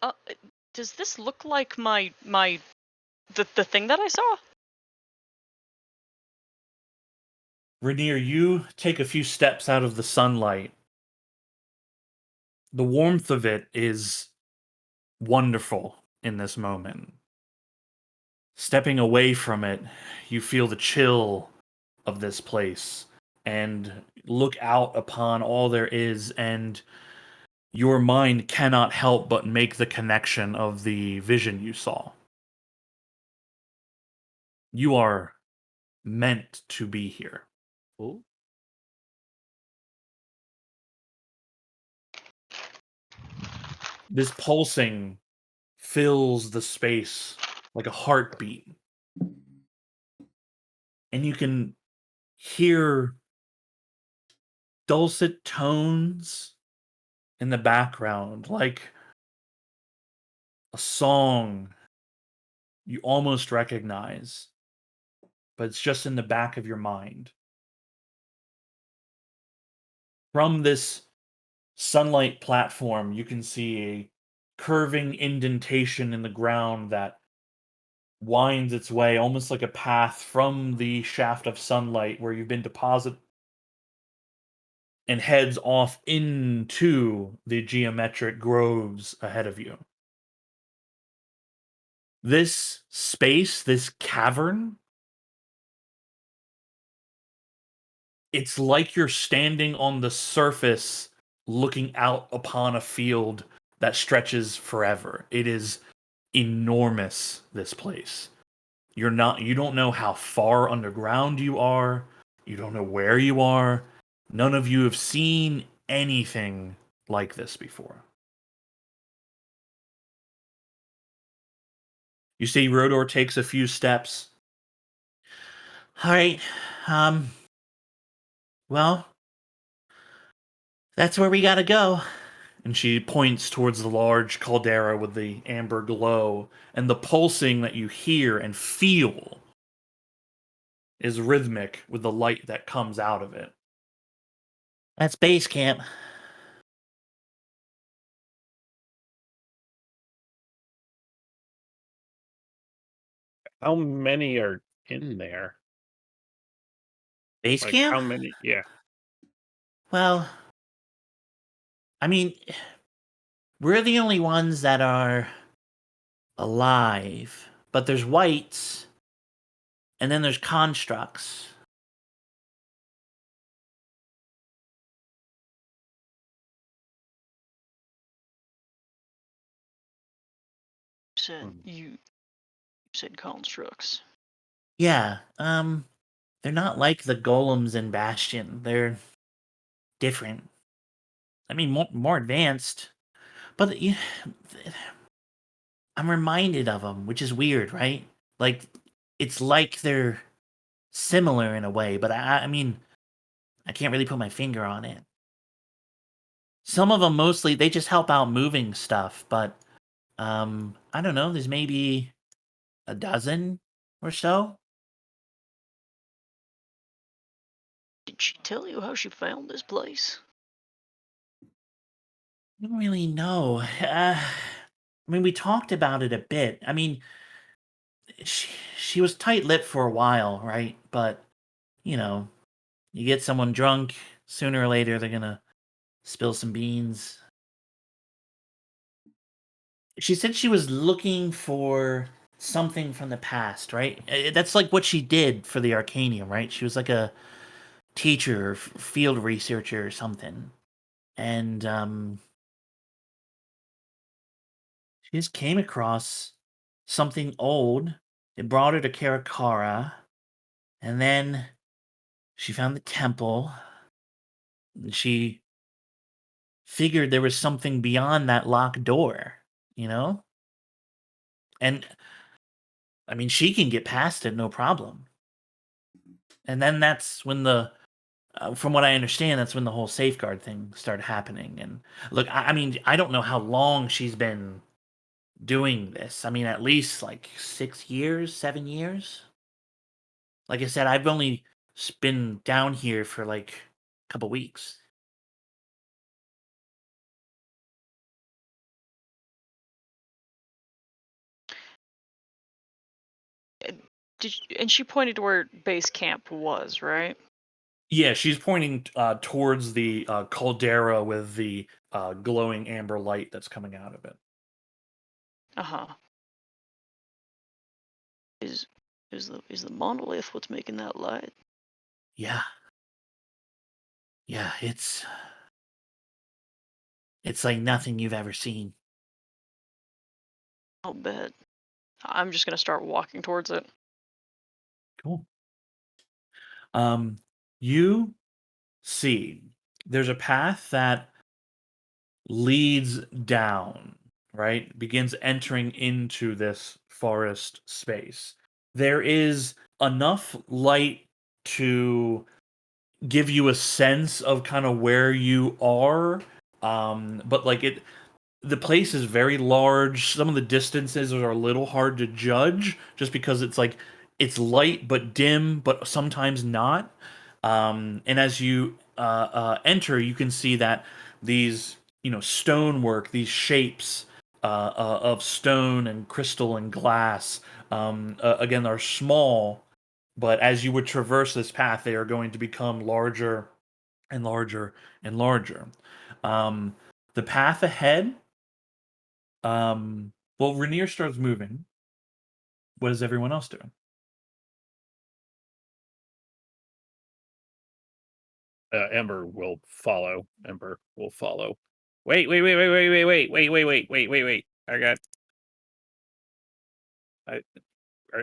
Uh, does this look like the thing that I saw? Rainier, you take a few steps out of the sunlight. The warmth of it is wonderful in this moment. Stepping away from it, you feel the chill of this place and look out upon all there is, and your mind cannot help but make the connection of the vision you saw. You are meant to be here. Ooh. This pulsing fills the space like a heartbeat. And you can hear dulcet tones in the background, like a song you almost recognize, but it's just in the back of your mind. From this sunlight platform, you can see a curving indentation in the ground that winds its way almost like a path from the shaft of sunlight where you've been deposited and heads off into the geometric groves ahead of you. This space, this cavern, it's like you're standing on the surface looking out upon a field that stretches forever. It is enormous, this place. You don't know how far underground you are. You don't know where you are. None of you have seen anything like this before. You see Rodor takes a few steps. All right. Um well, that's where we got to go. And she points towards the large caldera with the amber glow, and the pulsing that you hear and feel is rhythmic with the light that comes out of it. That's base camp. How many are in there? Base Like camp? how many? Yeah. Well, I mean, we're the only ones that are alive. But there's whites, and then there's constructs. You said constructs. Yeah, they're not like the golems in Bastion. They're different. I mean, more advanced. But I'm reminded of them, which is weird, right? Like, it's like they're similar in a way, but I mean, I can't really put my finger on it. Some of them mostly they just help out moving stuff, but I don't know. There's maybe a dozen or so. Did she tell you how she found this place? I don't really know. I mean, we talked about it a bit. I mean, she was tight-lipped for a while, right? But you know, you get someone drunk, sooner or later they're gonna spill some beans. She said she was looking for something from the past, right? That's like what she did for the Arcanium, right? She was like a teacher, or field researcher, or something, and she just came across something old. It brought her to Karakara, and then she found the temple. And she figured there was something beyond that locked door, you know? And I mean, she can get past it, no problem. And then that's when from what I understand, that's when the whole safeguard thing started happening. And look, I mean, I don't know how long she's been doing this. I mean, at least like 6 years, 7 years. Like I said, I've only been down here for like a couple weeks. And she pointed to where base camp was, right? Yeah, she's pointing towards the caldera with the glowing amber light that's coming out of it. Uh-huh. Is the monolith what's making that light? Yeah. Yeah, it's like nothing you've ever seen. I'll bet. I'm just gonna start walking towards it. Cool. You see there's a path that leads down, right? Begins entering into this forest space. There is enough light to give you a sense of kind of where you are. But like the place is very large. Some of the distances are a little hard to judge just because it's like it's light but dim, but sometimes not. And as you enter, you can see that these stonework, these shapes of stone and crystal and glass, again, are small. But as you would traverse this path, they are going to become larger and larger and larger. Um, the path ahead, well, Rainier starts moving. What is everyone else doing? Ember will follow. Ember will follow. Wait. I got.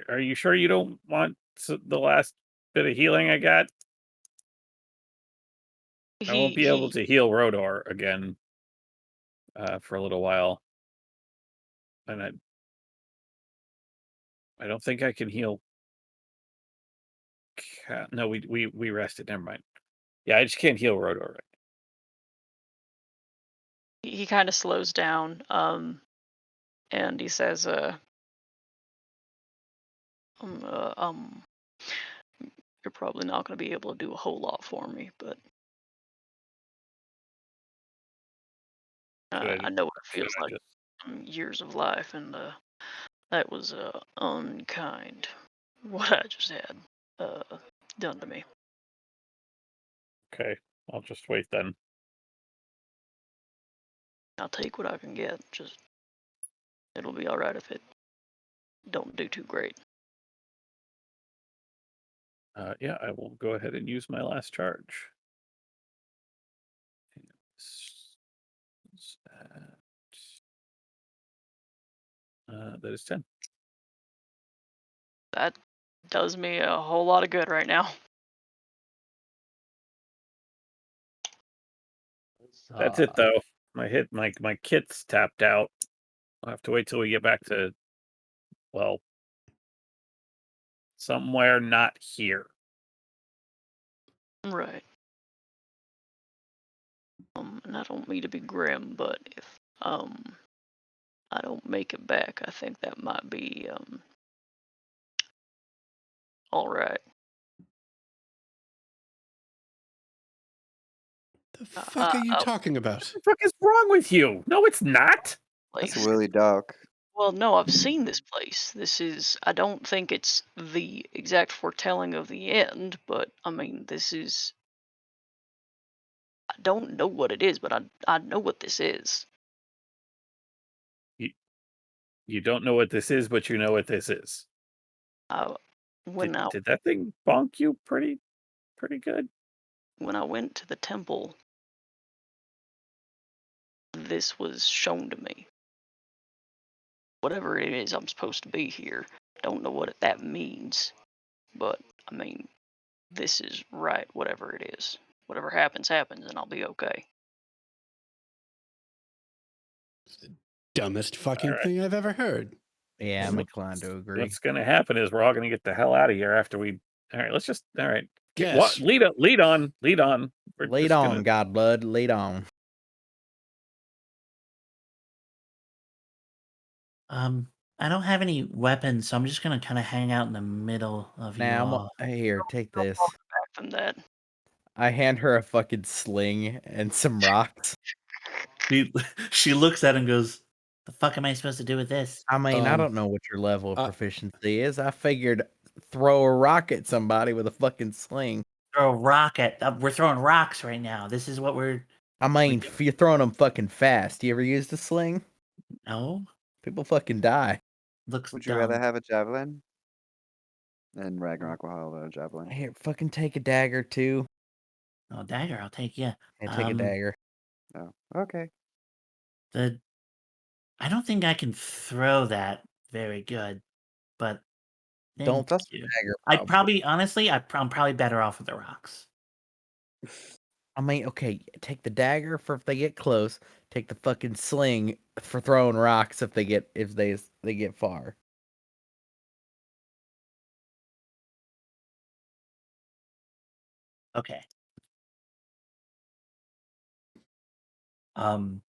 Are you sure you don't want the last bit of healing I got? I won't be able to heal Rodor again for a little while, and I don't think I can heal. No, we rested. Never mind. Yeah, I just can't heal Rodor. Right. He kind of slows down, and he says, um, uh, um, "You're probably not going to be able to do a whole lot for me, but I know what it Should feels I like. just? Years of life, and that was unkind. What I just had uh, done to me. Okay, I'll just wait then. I'll take what I can get. Just it'll be all right if it don't do too great." Yeah, I will go ahead and use my last charge. That is 10. That does me a whole lot of good right now. That's it though. My kit's tapped out. I'll have to wait till we get back to, well, somewhere not here. Right. And I don't mean to be grim, but if I don't make it back, I think that might be all right. The fuck are you I'll talking about? What the fuck is wrong with you? No, it's not. That's place. Willie Duck. Well, no, I've seen this place. This is. I don't think it's the exact foretelling of the end, but I mean, this is. I don't know what it is, but I know what this is. You don't know what this is, but you know what this is. I, when I Did that thing bonk you pretty good? when I went to the temple, this was shown to me. Whatever it is, I'm supposed to be here. Don't know what that means, but I mean, this is right. Whatever it is, whatever happens, happens, and I'll be okay. It's the dumbest fucking All right. thing I've ever heard. Yeah, I'm inclined to agree. What's going to happen is we're all going to get the hell out of here after we. All right, let's just. All right. Yes. Lead on. We're Lead just on, Godblood. Lead on. I don't have any weapons, so I'm just gonna kind of hang out in the middle of you Now, all. here, take this. Back from that. I hand her a fucking sling and some rocks. She looks at it and goes, The fuck am I supposed to do with this? I mean, I Um, don't know what your level of uh, proficiency is. I figured throw a rock at somebody with a fucking sling. Throw a rock at. We're throwing rocks right now. This is what we're. I mean, if you're throwing them fucking fast, you ever used a sling? No, People fucking die. looks Would you dumb. rather have a javelin? And Ragnarok will have a javelin. Here, fucking take a dagger too. Oh, dagger, I'll take you. And take a dagger. Oh, okay. I don't think I can throw that very good, but Don't thank throw you. the dagger. I'd probably, honestly, I'm probably better off with the rocks. I mean, okay, take the dagger for if they get close. Take the fucking sling for throwing rocks if they get far. Okay. Um,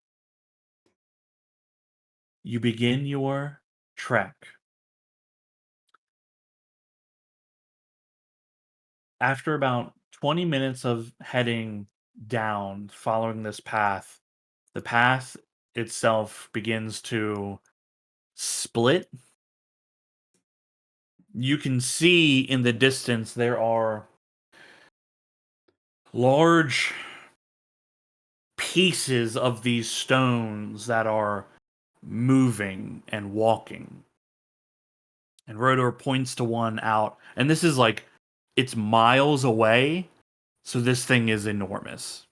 you begin your trek. After about 20 minutes of heading down, following this path, the path itself begins to split. You can see in the distance there are large pieces of these stones that are moving and walking. And Rodor points to one out, and this is like it's miles away, so this thing is enormous.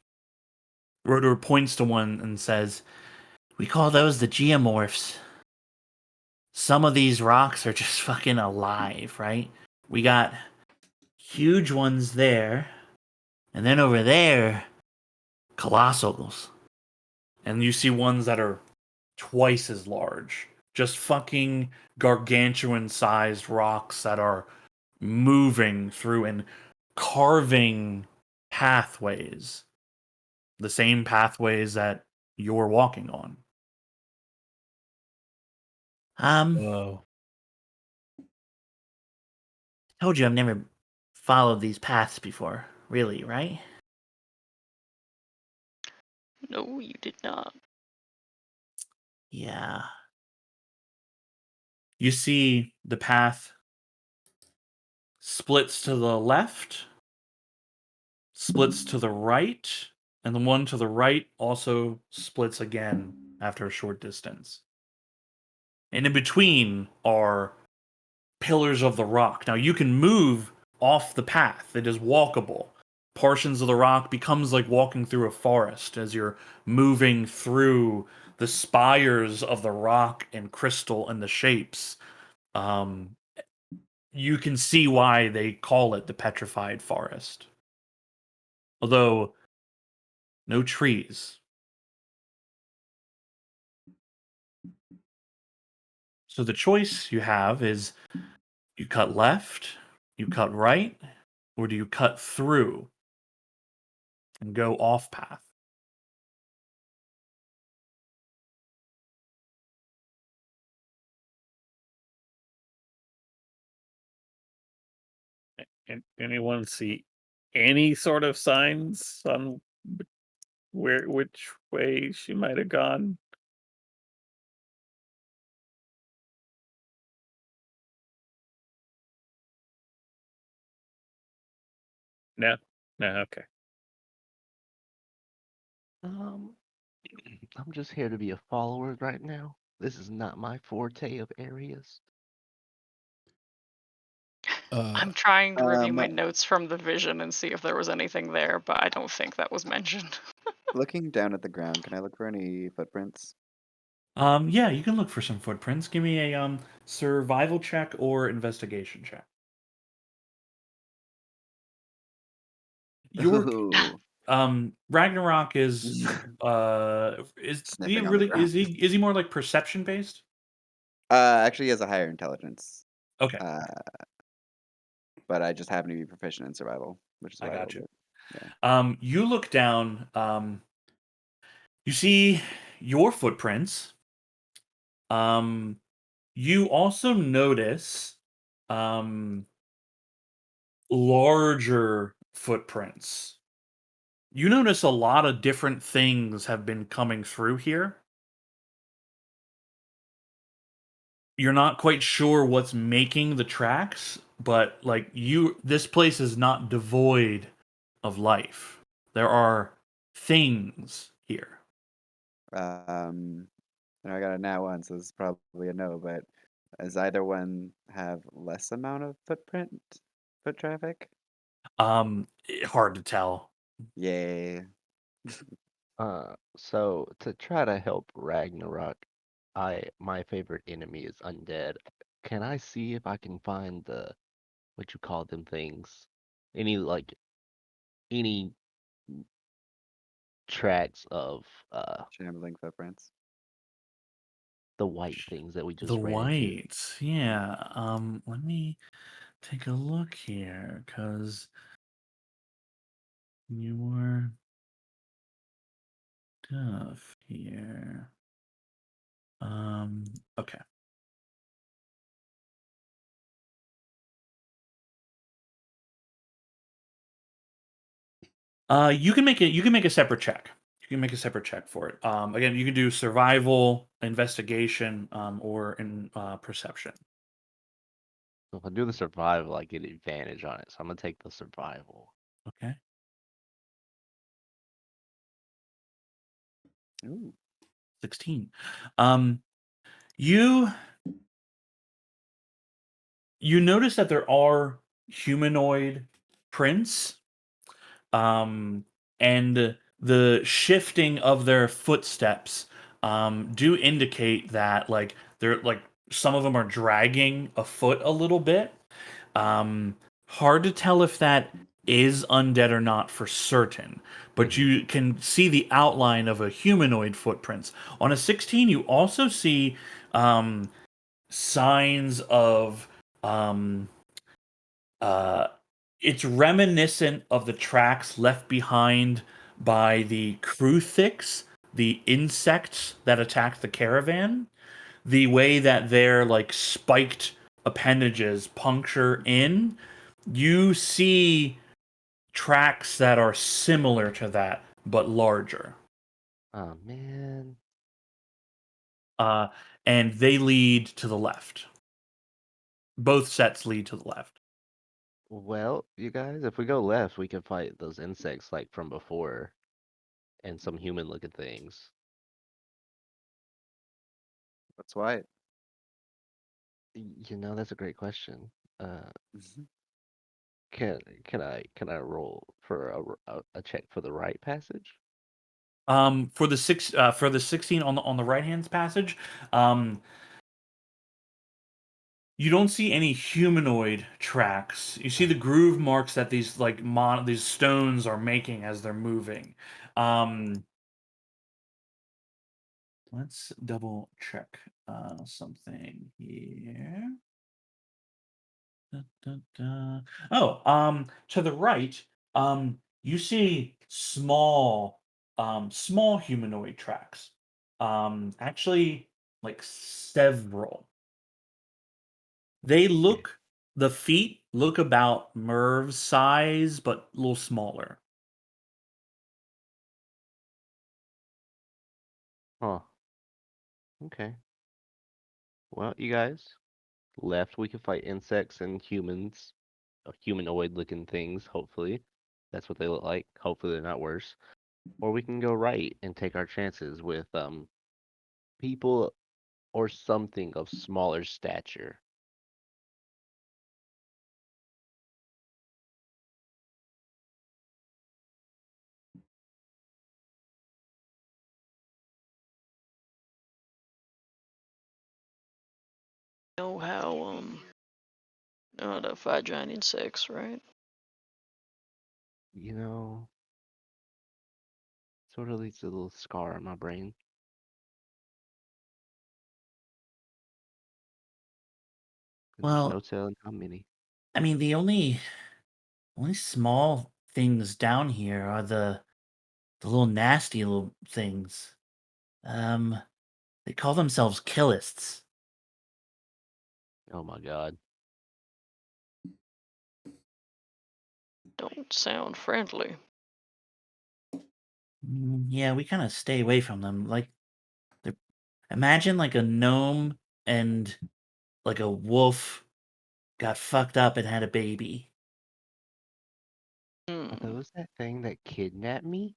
Rodor points to one and says, "We call those the geomorphs. Some of these rocks are just fucking alive, right? We got huge ones there, and then over there, colossals. And you see ones that are twice as large. Just fucking gargantuan sized rocks that are moving through and carving pathways. The same pathways that you're walking on. Whoa. Told you I've never followed these paths before, really, right? No, you did not. Yeah. You see the path splits to the left, splits to the right, and the one to the right also splits again after a short distance. And in between are pillars of the rock. Now you can move off the path. It is walkable. Portions of the rock becomes like walking through a forest as you're moving through the spires of the rock and crystal and the shapes. Um, you can see why they call it the petrified forest. Although no trees. So the choice you have is you cut left, you cut right, or do you cut through and go off path? Anyone see any sort of signs on which way she might have gone? No. No. Okay. Um, I'm just here to be a follower right now. This is not my forte of areas. I'm trying to review my Um, notes from the vision and see if there was anything there, but I don't think that was mentioned. Looking down at the ground, can I look for any footprints? Yeah, you can look for some footprints. Give me a survival check or investigation check. Your Ooh, Ragnarok is he sniffing on the ground. is he more like perception based? Actually, he has a higher intelligence, Okay, uh, but I just happen to be proficient in survival, which is I why I got rolled you. it. Yeah. You look down. You see your footprints. Um, you also notice um, larger footprints. You notice a lot of different things have been coming through here. You're not quite sure what's making the tracks, but like this place is not devoid of life. There are things here. Um, I got a nat one, so this is probably a no. But does either one have less amount of foot traffic? Hard to tell. Yay! So to try to help Ragnarok, my favorite enemy is undead. Can I see if I can find the what you call them things? Any any tracks of Shambling footprints. the white things that we The just ran into? whites, yeah. Let me take a look here, cause your stuff here. Okay. You can make a separate check. You can make a separate check for it. Again, you can do survival, investigation, or in perception. So if I do the survival, I get advantage on it. So I'm gonna take the survival. Okay. Ooh. 16. Um, you you notice that there are humanoid prints, um, and the shifting of their footsteps do indicate that like they're like some of them are dragging a foot a little bit. Um, Hard to tell if that is undead or not for certain, but Mhm. you can see the outline of a humanoid footprints. On a 16, you also see um, signs of um, uh, it's reminiscent of the tracks left behind by the Kruthiks, the insects that attacked the caravan. The way that their like spiked appendages puncture in, you see tracks that are similar to that but larger. Oh man. Uh, and they lead to the left. Both sets lead to the left. Well, you guys, if we go left, we can fight those insects like from before and some human-looking things. What's white? You know, that's a great question. Can I roll for a check for the right passage? For the 16 on the right hand passage, um, you don't see any humanoid tracks. You see the groove marks that these like these stones are making as they're moving. Um, let's double check something here. Da, da, da. Oh, to the right, you see small humanoid tracks. Actually, like several. They Okay. look the feet look about Merv's size, but a little smaller. Huh. Okay. Well, you guys, left we can fight insects and humans, humanoid-looking things, hopefully. That's what they look like. Hopefully they're not worse. Or we can go right and take our chances with people or something of smaller stature. Know how to fight giant insects, right? You know, sort of leaves a little scar on my brain. 'cause there's Well, no telling how many. I mean, the only small things down here are the little nasty little things. Um, they call themselves killists. Oh my god. Don't sound friendly. Yeah, we kind of stay away from them. Like, they're- imagine like a gnome and like a wolf got fucked up and had a baby. Are Hmm. those that thing that kidnapped me?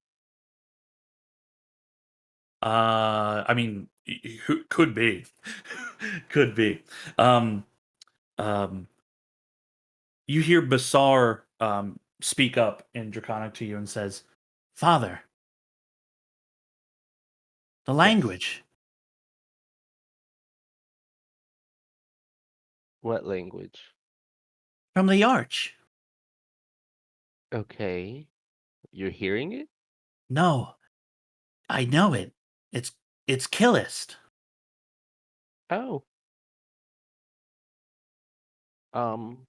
I mean, could be, could be. Um, um, you hear Basar speak up in Draconic to you and says, "Father, the Yes. language." What language? From the arch. Okay. You're hearing it? No, I know it. It's it's killist. Oh. Um,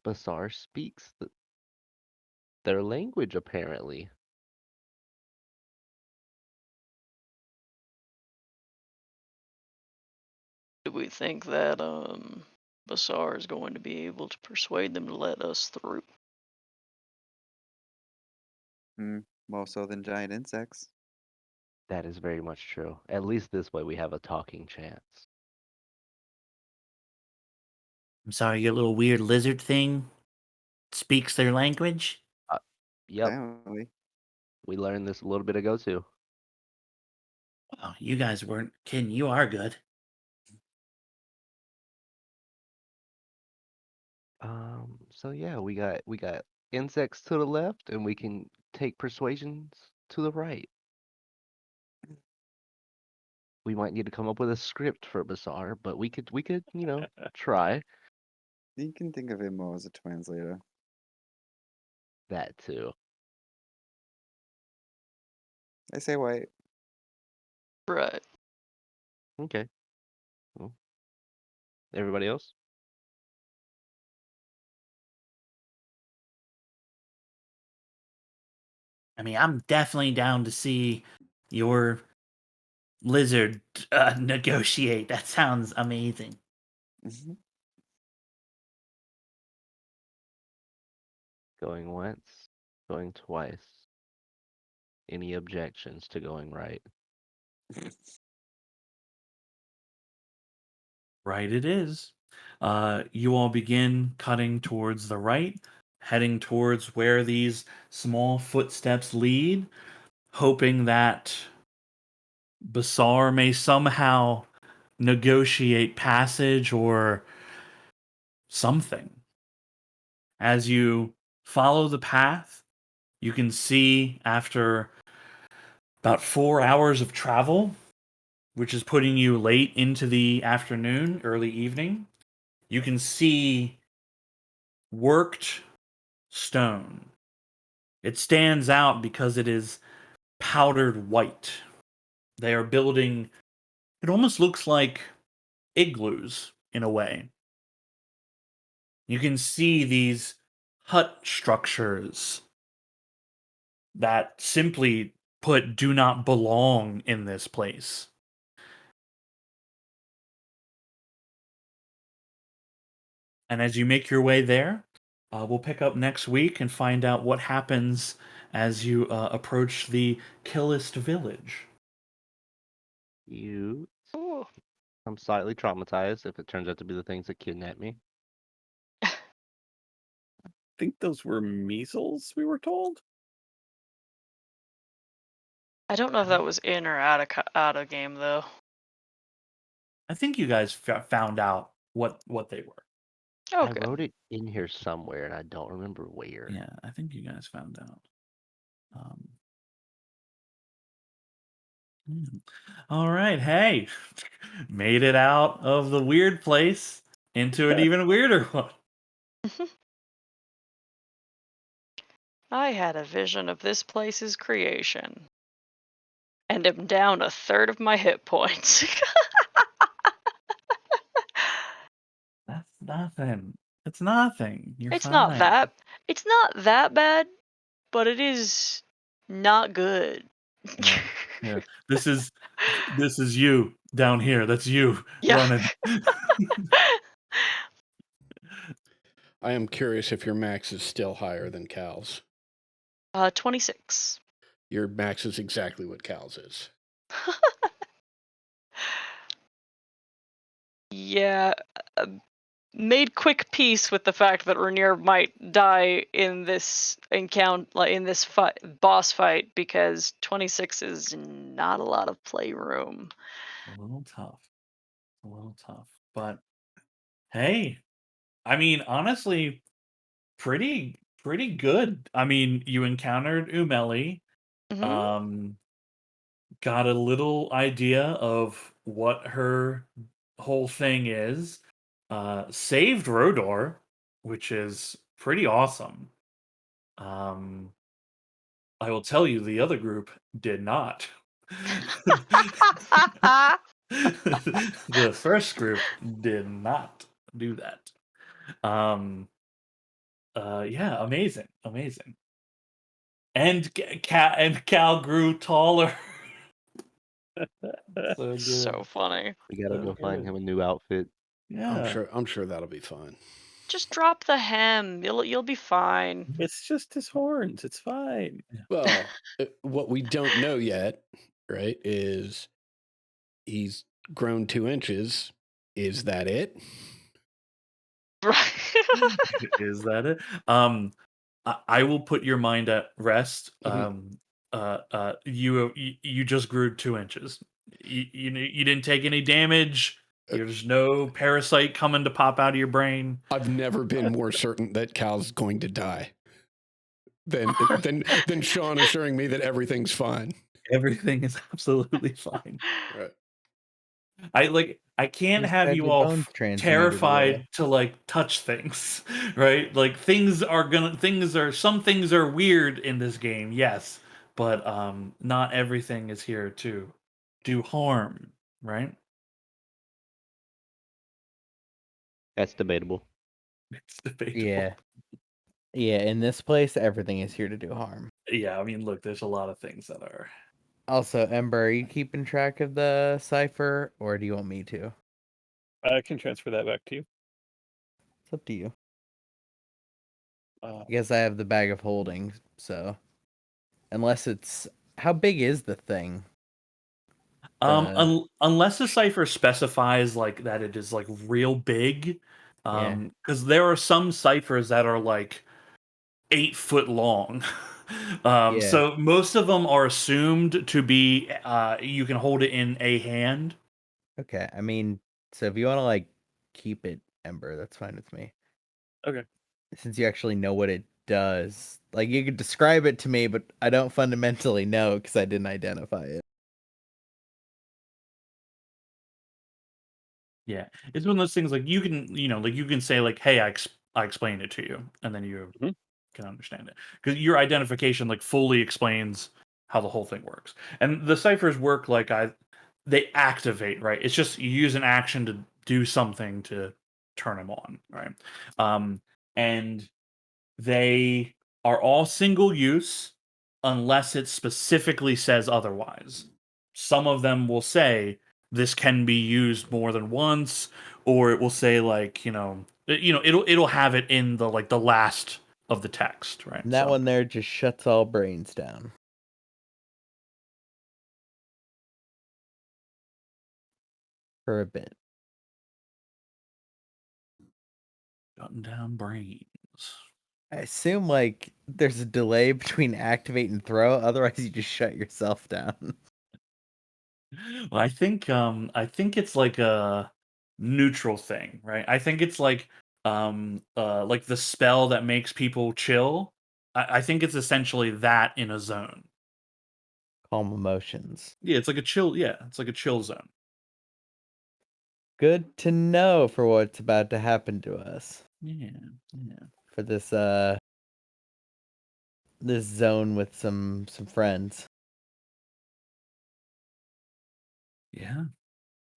Basar speaks their language apparently. Do we think that Basar is going to be able to persuade them to let us through? More so than giant insects. That is very much true. At least this way we have a talking chance. I'm sorry, your little weird lizard thing speaks their language. Yep, Apparently. we learned this a little bit ago too. Wow, you guys weren't kidding. You are good. So yeah, we got insects to the left and we can take persuasions to the right. We might need to come up with a script for Bazaar, but we could, try You can think of him more as a translator. that too. I say white. Right. Okay. Well, everybody else? I mean, I'm definitely down to see your lizard negotiate. That sounds amazing. Mhm. Going once, going twice. Any objections to going right? Right, it is. You all begin cutting towards the right, heading towards where these small footsteps lead, hoping that Basar may somehow negotiate passage or something. As you follow the path, you can see after about 4 hours of travel, which is putting you late into the afternoon, early evening, you can see worked stone. It stands out because it is powdered white. They are building, it almost looks like igloos in a way. You can see these hut structures that simply put do not belong in this place. And as you make your way there, we'll pick up next week and find out what happens as you approach the Killist village. You. Ooh. I'm slightly traumatized if it turns out to be the things that kidnapped me. I think those were measles, we were told. I don't know if that was in or out of game though. I think you guys found out what they were. I Okay. wrote it in here somewhere and I don't remember where. Yeah, I think you guys found out. Um, All right, hey, made it out of the weird place into an even weirder one. I had a vision of this place's creation, and am down a third of my hit points. nothing. It's nothing. You're It's fine. it's not that bad, but it is not good. Yeah. Yeah. This is you down here. That's you Yeah. running. I am curious if your max is still higher than Cal's. 26. Your max is exactly what Cal's is. Yeah, made quick peace with the fact that Rainier might die in this encounter, like in this boss fight, because 26 is not a lot of playroom. A little tough. A little tough. But hey, I mean, honestly, pretty good. I mean, you encountered Umeli, Hmm. um, got a little idea of what her whole thing is, saved Rodor, which is pretty awesome. I will tell you the other group did not. The first group did not do that. Um, yeah, amazing, amazing. And Cal grew taller. So good. So funny. We gotta So go find good. him a new outfit. Yeah. I'm sure that'll be fine. Just drop the hem. You'll be fine. It's just his horns. It's fine. Well, what we don't know yet, right, is he's grown 2 inches. Is that it? Is that it? I will put your mind at rest. Mhm. You just grew 2 inches. You didn't take any damage. There's no parasite coming to pop out of your brain. I've never been more certain that Cal's going to die than Sean assuring me that everything's fine. Everything is absolutely fine. Right. I can't Just have had you your all bones transmuted terrified away. to like touch things, right? Like some things are weird in this game, yes, but not everything is here to do harm, right? That's debatable. It's debatable. Yeah. Yeah, in this place, everything is here to do harm. Yeah, I mean, look, there's a lot of things that are. Also, Ember, are you keeping track of the cipher, or do you want me to? I can transfer that back to you. It's up to you. Uh, I guess I have the bag of holding, so unless it's how big is the thing? Unless the cipher specifies like that it is like real big, Yeah. because there are some ciphers that are like 8 foot long. Yeah. So most of them are assumed to be you can hold it in a hand. Okay. I mean, so if you want to like keep it, Ember, that's fine with me. okay. Since you actually know what it does, like you could describe it to me, but I don't fundamentally know because I didn't identify it. Yeah, it's one of those things like you can say like, "Hey, I explained it to you," and then you Mhm. can understand it because your identification like fully explains how the whole thing works. And the ciphers work like they activate, right? It's just you use an action to do something to turn them on, right? Um, and they are all single use unless it specifically says otherwise. Some of them will say this can be used more than once, or it will say like, it'll have it in the like the last of the text, right? And that So one there just shuts all brains down for a bit. shutting down brains. I assume like there's a delay between activate and throw, otherwise you just shut yourself down. Well, I think it's like a neutral thing, right? I think it's like the spell that makes people chill. I think it's essentially that in a zone. Calm emotions. Yeah, it's like a chill zone. Good to know for what's about to happen to us. Yeah, yeah. For this zone with some friends. Yeah.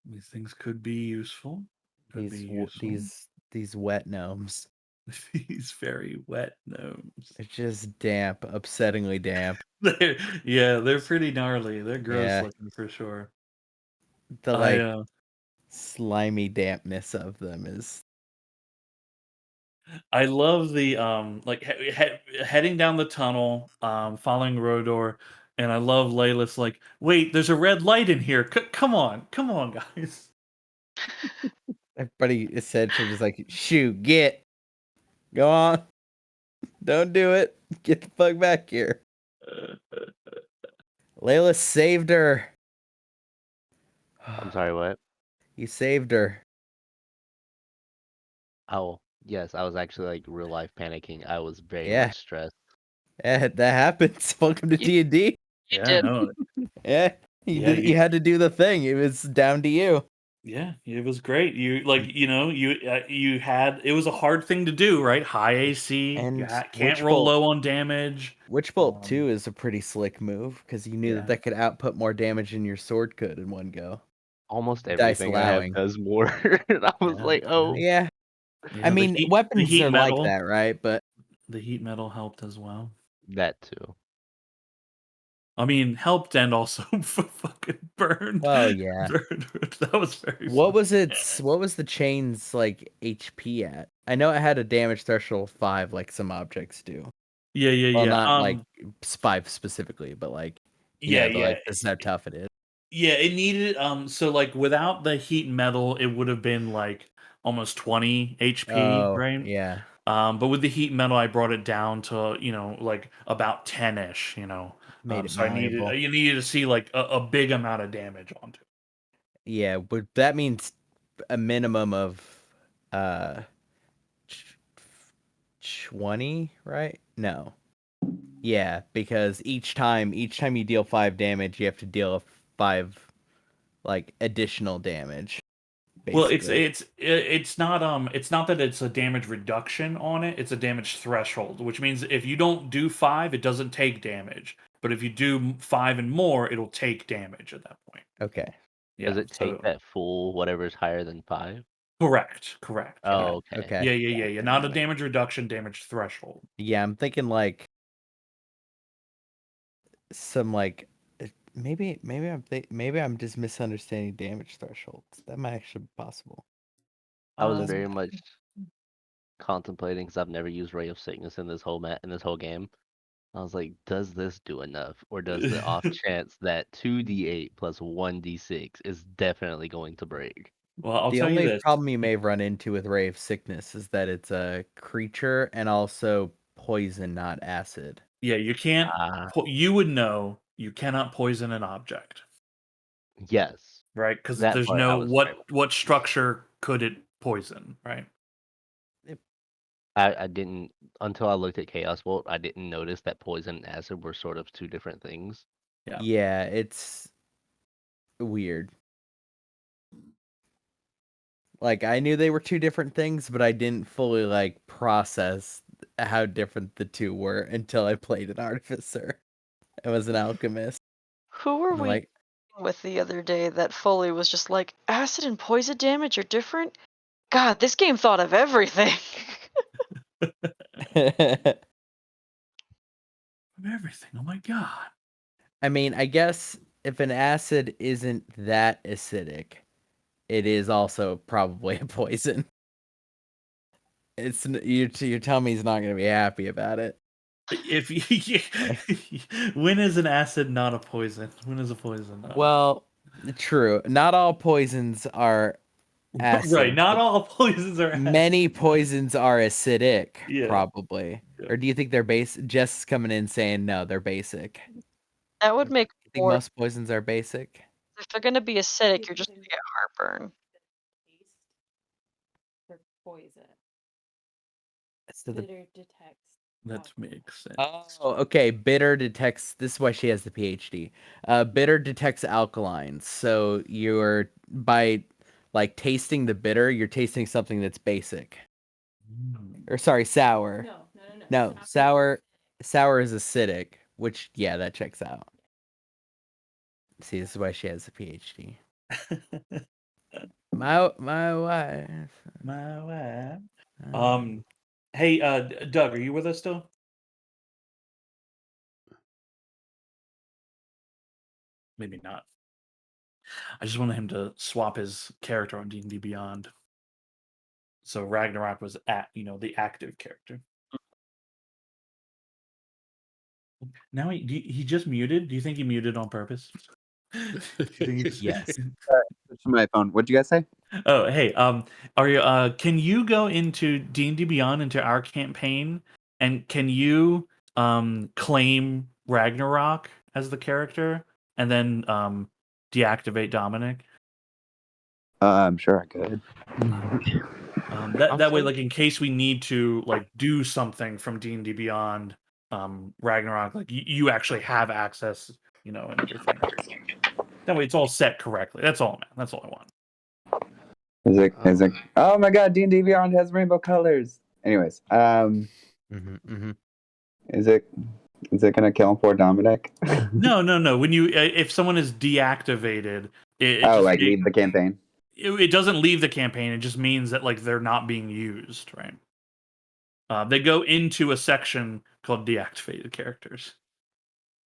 These things could be useful. Could be useful. These These wet gnomes. These very wet gnomes. They're just damp, upsettingly damp. They're pretty gnarly. They're gross Yeah. looking for sure. The I slimy dampness of them is. I love the heading down the tunnel, following Rodor, and I love Layla's like, wait, there's a red light in here. Come on, guys. Everybody essentially just like, shoot, go on, don't do it, get the fuck back here. Layla saved her. I'm sorry, what? You saved her. Oh, yes, I was actually like real life panicking. I was very Yeah. much stressed. Yeah, that happens. Welcome to You- D&D. You Yeah, did. no, Yeah, Yeah, you had to do the thing. It was down to you. yeah, it was great. You you had it was a hard thing to do, right? High AC, And can't roll low on damage. Witch Bolt Um, 2 is a pretty slick move because you knew Yeah. that could output more damage than your sword could in one go. Almost Dice everything I have allowing. does more. And I was Yeah, like, oh, Yeah, Yeah, I mean, the weapons heat are like metal, that, right? But the heat metal helped as well. that too. I mean, helped and also fucking burned. well, yeah. That was very What fun. was its? What was the chain's like HP at? I know it had a damage threshold of 5, like some objects do. Yeah, yeah, Well, yeah. not like 5 specifically, but like Yeah, but yeah. like this is how tough it is. Yeah, it needed so like without the heat metal, it would have been like almost 20 HP, Oh, right? yeah. But with the heat metal, I brought it down to, like about 10-ish, Made it So I needed malleable. you needed to see like a big amount of damage onto it. Yeah, but that means a minimum of uh 20, right? No. Yeah, because each time you deal 5 damage, you have to deal 5 like additional damage. Well, Basically. it's not that it's a damage reduction on it, it's a damage threshold, which means if you don't do 5, it doesn't take damage. But if you do 5 and more, it'll take damage at that point. Okay. Yeah, Does it take so that full whatever's higher than 5? correct. Yeah. Oh, okay. Okay. Yeah. Not a damage reduction, damage threshold. Yeah, I'm thinking like some like maybe I'm just misunderstanding damage thresholds. That might actually be possible. I was Um, very much contemplating because I've never used Ray of Sickness in this whole game. I was like, does this do enough? Or does the off chance that 2d8 plus 1d6 is definitely going to break? well, I'll The tell you only this. problem you may run into with Ray of Sickness is that it's a creature and also poison, not acid. Yeah, you can't Ah, you would know you cannot poison an object, yes. right? Because That there's part I no was very much what structure could it poison, right? I didn't until I looked at Chaos Bolt, I didn't notice that poison and acid were sort of two different things. Yeah. Yeah, it's weird. Like I knew they were two different things, but I didn't fully like process how different the two were until I played an artificer. I was an alchemist. Who were And I'm we like, with the other day that Foley was just like, acid and poison damage are different? God, this game thought of everything. Everything. Oh my god. I mean, I guess if an acid isn't that acidic, it is also probably a poison. You're telling me he's not going to be happy about it. If when is an acid not a poison? When is a poison not? Well, true. Not all poisons are acid. Right. Not but all poisons are acid. many poisons are acidic, Yeah. probably. Yeah. Or do you think they're base? Jess is coming in saying no, they're basic. That would make You think more. most poisons are basic? If they're gonna be acidic, you're just gonna get heartburn. For poison. So the Bitter detects. That makes sense. Oh, okay. Bitter detects. This is why she has the PhD. Bitter detects alkalines. So you're by like tasting the bitter, you're tasting something that's basic. Or sorry, sour. No, sour. Sour is acidic, which yeah, that checks out. See, this is why she has a PhD. My wife. My wife. Um, Hey, Doug, are you with us still? Maybe not. I just wanted him to swap his character on D&D Beyond. So Ragnarok was the active character. Now he just muted. Do you think he muted on purpose? Do you think he just- Yes. Switch to my phone. What did you guys say? Oh, hey, are you can you go into D&D Beyond into our campaign and can you claim Ragnarok as the character and then deactivate Dominic? I'm sure I could. That way, Also- like in case we need to like do something from D&D Beyond Ragnarok, like you actually have access, and everything. That way it's all set correctly. That's all, man. That's all I want. Is it? Oh my God! D&D Beyond has rainbow colors. Anyways, is it gonna kill poor Dominic? No. When you if someone is deactivated, Leave the campaign. it doesn't leave the campaign. It just means that like they're not being used, right? They go into a section called deactivated characters.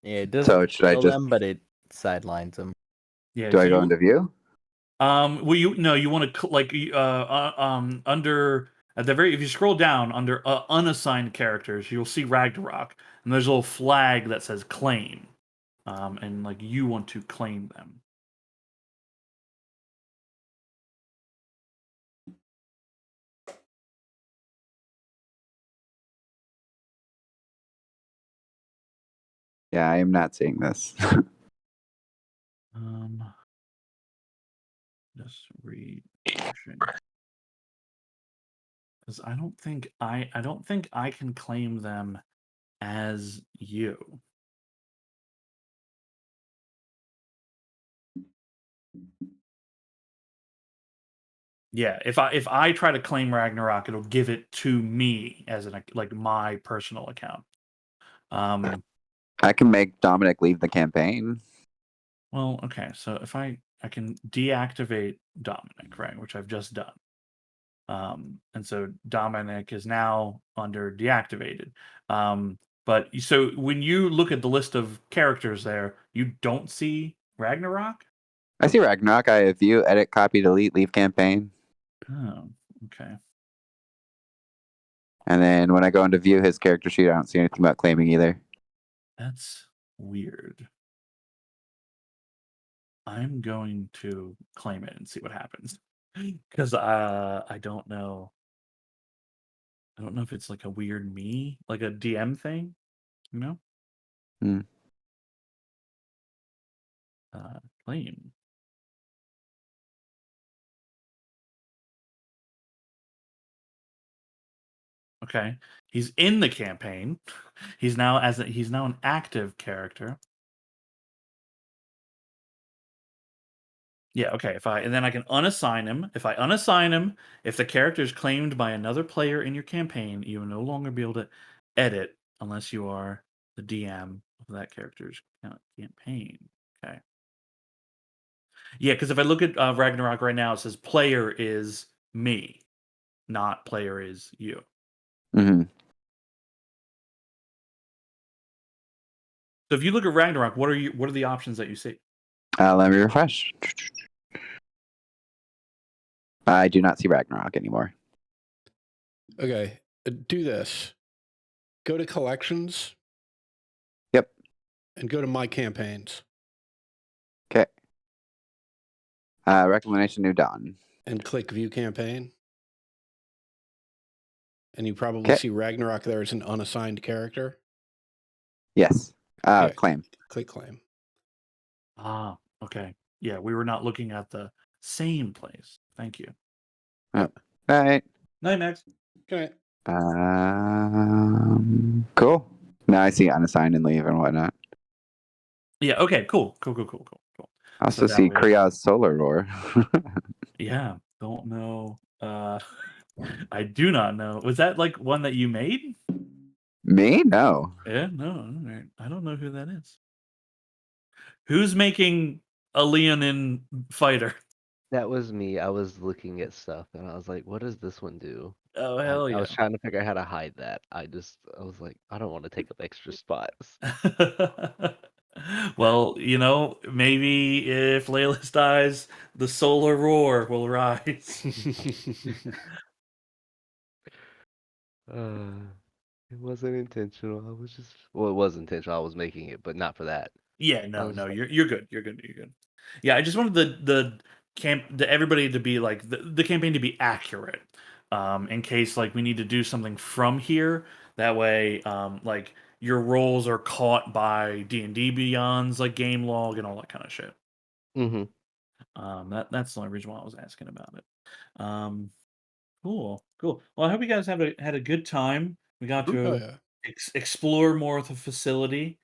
Yeah, it doesn't should I kill just- them, but it sidelines them. Yeah. Do I go into view? Well, you want to under at the very if you scroll down under unassigned characters, you'll see Ragnarok, and there's a little flag that says claim, and like you want to claim them. Yeah, I am not seeing this. Just refreshing. Because I don't think I can claim them as you. Yeah, if I try to claim Ragnarok, it'll give it to me as like my personal account. I can make Dominic leave the campaign. Well, okay, so if I can deactivate Dominic, right, which I've just done. And so Dominic is now under deactivated. But so when you look at the list of characters there, you don't see Ragnarok? I see Ragnarok. I have view, edit, copy, delete, leave campaign. Oh, okay. And then when I go into view his character sheet, I don't see anything about claiming either. That's weird. I'm going to claim it and see what happens. Because I don't know. I don't know if it's like a weird like a DM thing, you know? Hmm. Claim. Okay. He's in the campaign. He's now an active character. Yeah, okay. And then I can unassign him. If I unassign him, if the character is claimed by another player in your campaign, you will no longer be able to edit unless you are the DM of that character's campaign. Okay. Yeah, because if I look at Ragnarok right now, it says player is me, not player is you. Mm-hmm. So if you look at Ragnarok, what are the options that you see? Let me refresh. I do not see Ragnarok anymore. Okay, do this. Go to collections. Yep. And go to my campaigns. Okay. Recommendation New Dawn. And click view campaign. And you probably see Ragnarok there as an unassigned character. Yes. Yeah. Claim. Click claim. Ah, okay. Yeah, we were not looking at the same place. Thank you. All right. Night, Max. Okay. Cool. Now I see unassigned and leave and whatnot. Yeah, okay, cool. I also see Kriya's Solar Roar. Yeah, don't know. I do not know. Was that like one that you made? Me? No. Yeah, no. I don't know who that is. Who's making a Leonin fighter? That was me. I was looking at stuff and I was like, what does this one do? Oh I, hell I yeah! was trying to figure out how to hide that. I was like, I don't want to take up extra spots. Well, maybe if Leyless dies, the solar roar will rise. Uh, it wasn't intentional. I was just, well, it was intentional. I was making it, but not for that. Yeah, I no, was no, like, you're good. You're good. You're good. Yeah, I just wanted everybody to be like the campaign to be accurate. In case like we need to do something from here. That way, like your roles are caught by D&D Beyond's like game log and all that kind of shit. mm-hmm. That's the only reason why I was asking about it. Um, cool, cool. Well, I hope you guys had a good time. We got Oh to yeah. explore more of the facility.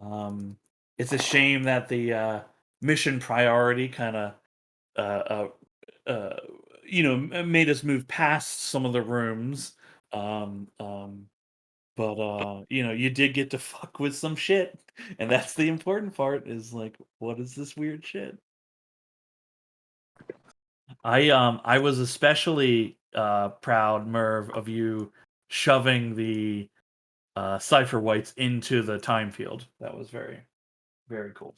Um, it's a shame that the mission priority kind of uh, uh, made us move past some of the rooms. Um, um, but you did get to fuck with some shit, and that's the important part. Is like, what is this weird shit? I was especially proud, Merv, of you shoving the cipher whites into the time field. That was very, very cool.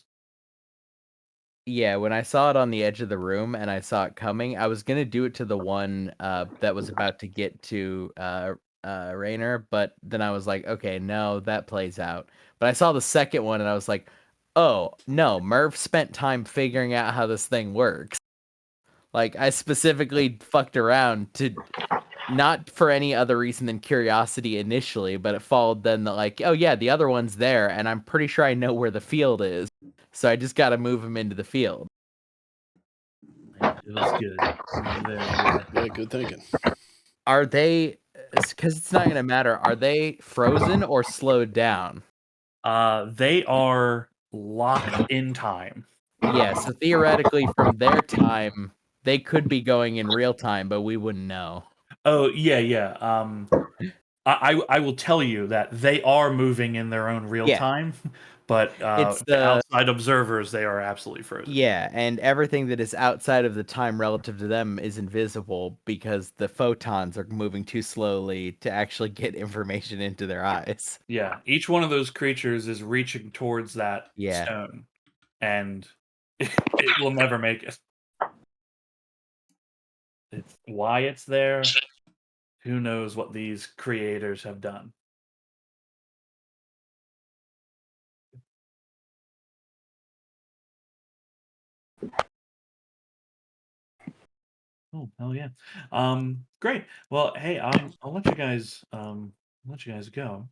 Yeah, when I saw it on the edge of the room and I saw it coming, I was gonna do it to the one that was about to get to Rainer, but then I was like, okay, no, that plays out. But I saw the second one and I was like, oh no, Merv spent time figuring out how this thing works. Like I specifically fucked around to not for any other reason than curiosity initially, but it followed then that like, oh yeah, the other one's there, and I'm pretty sure I know where the field is. So I just got to move him into the field. It was good. It was very good. Yeah, good thinking. Are they? Because it's not going to matter. Are they frozen or slowed down? They are locked in time. Yeah. So theoretically, from their time, they could be going in real time, but we wouldn't know. Oh yeah, yeah. I will tell you that they are moving in their own real Yeah. time, but It's to the outside observers, they are absolutely frozen. Yeah, and everything that is outside of the time relative to them is invisible because the photons are moving too slowly to actually get information into their eyes. Yeah, each one of those creatures is reaching towards that Yeah. stone, and it will never make it. It's why it's there. Who knows what these creators have done? Oh, hell yeah. Great. Well, hey, I'll let you guys go.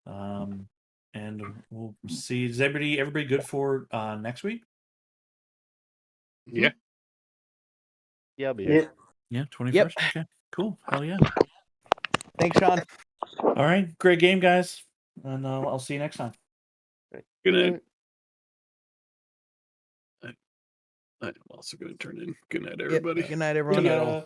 And we'll see. Is everybody good for next week? Yeah. Yeah, I'll be here. Yeah, 21st. Yep. Okay, cool. Hell yeah. Thanks, Sean. All right, great game, guys, and I'll see you next time. Good night. Alright. I'm also going to turn in. Good night, Yep. everybody. Good night, everyone. See ya.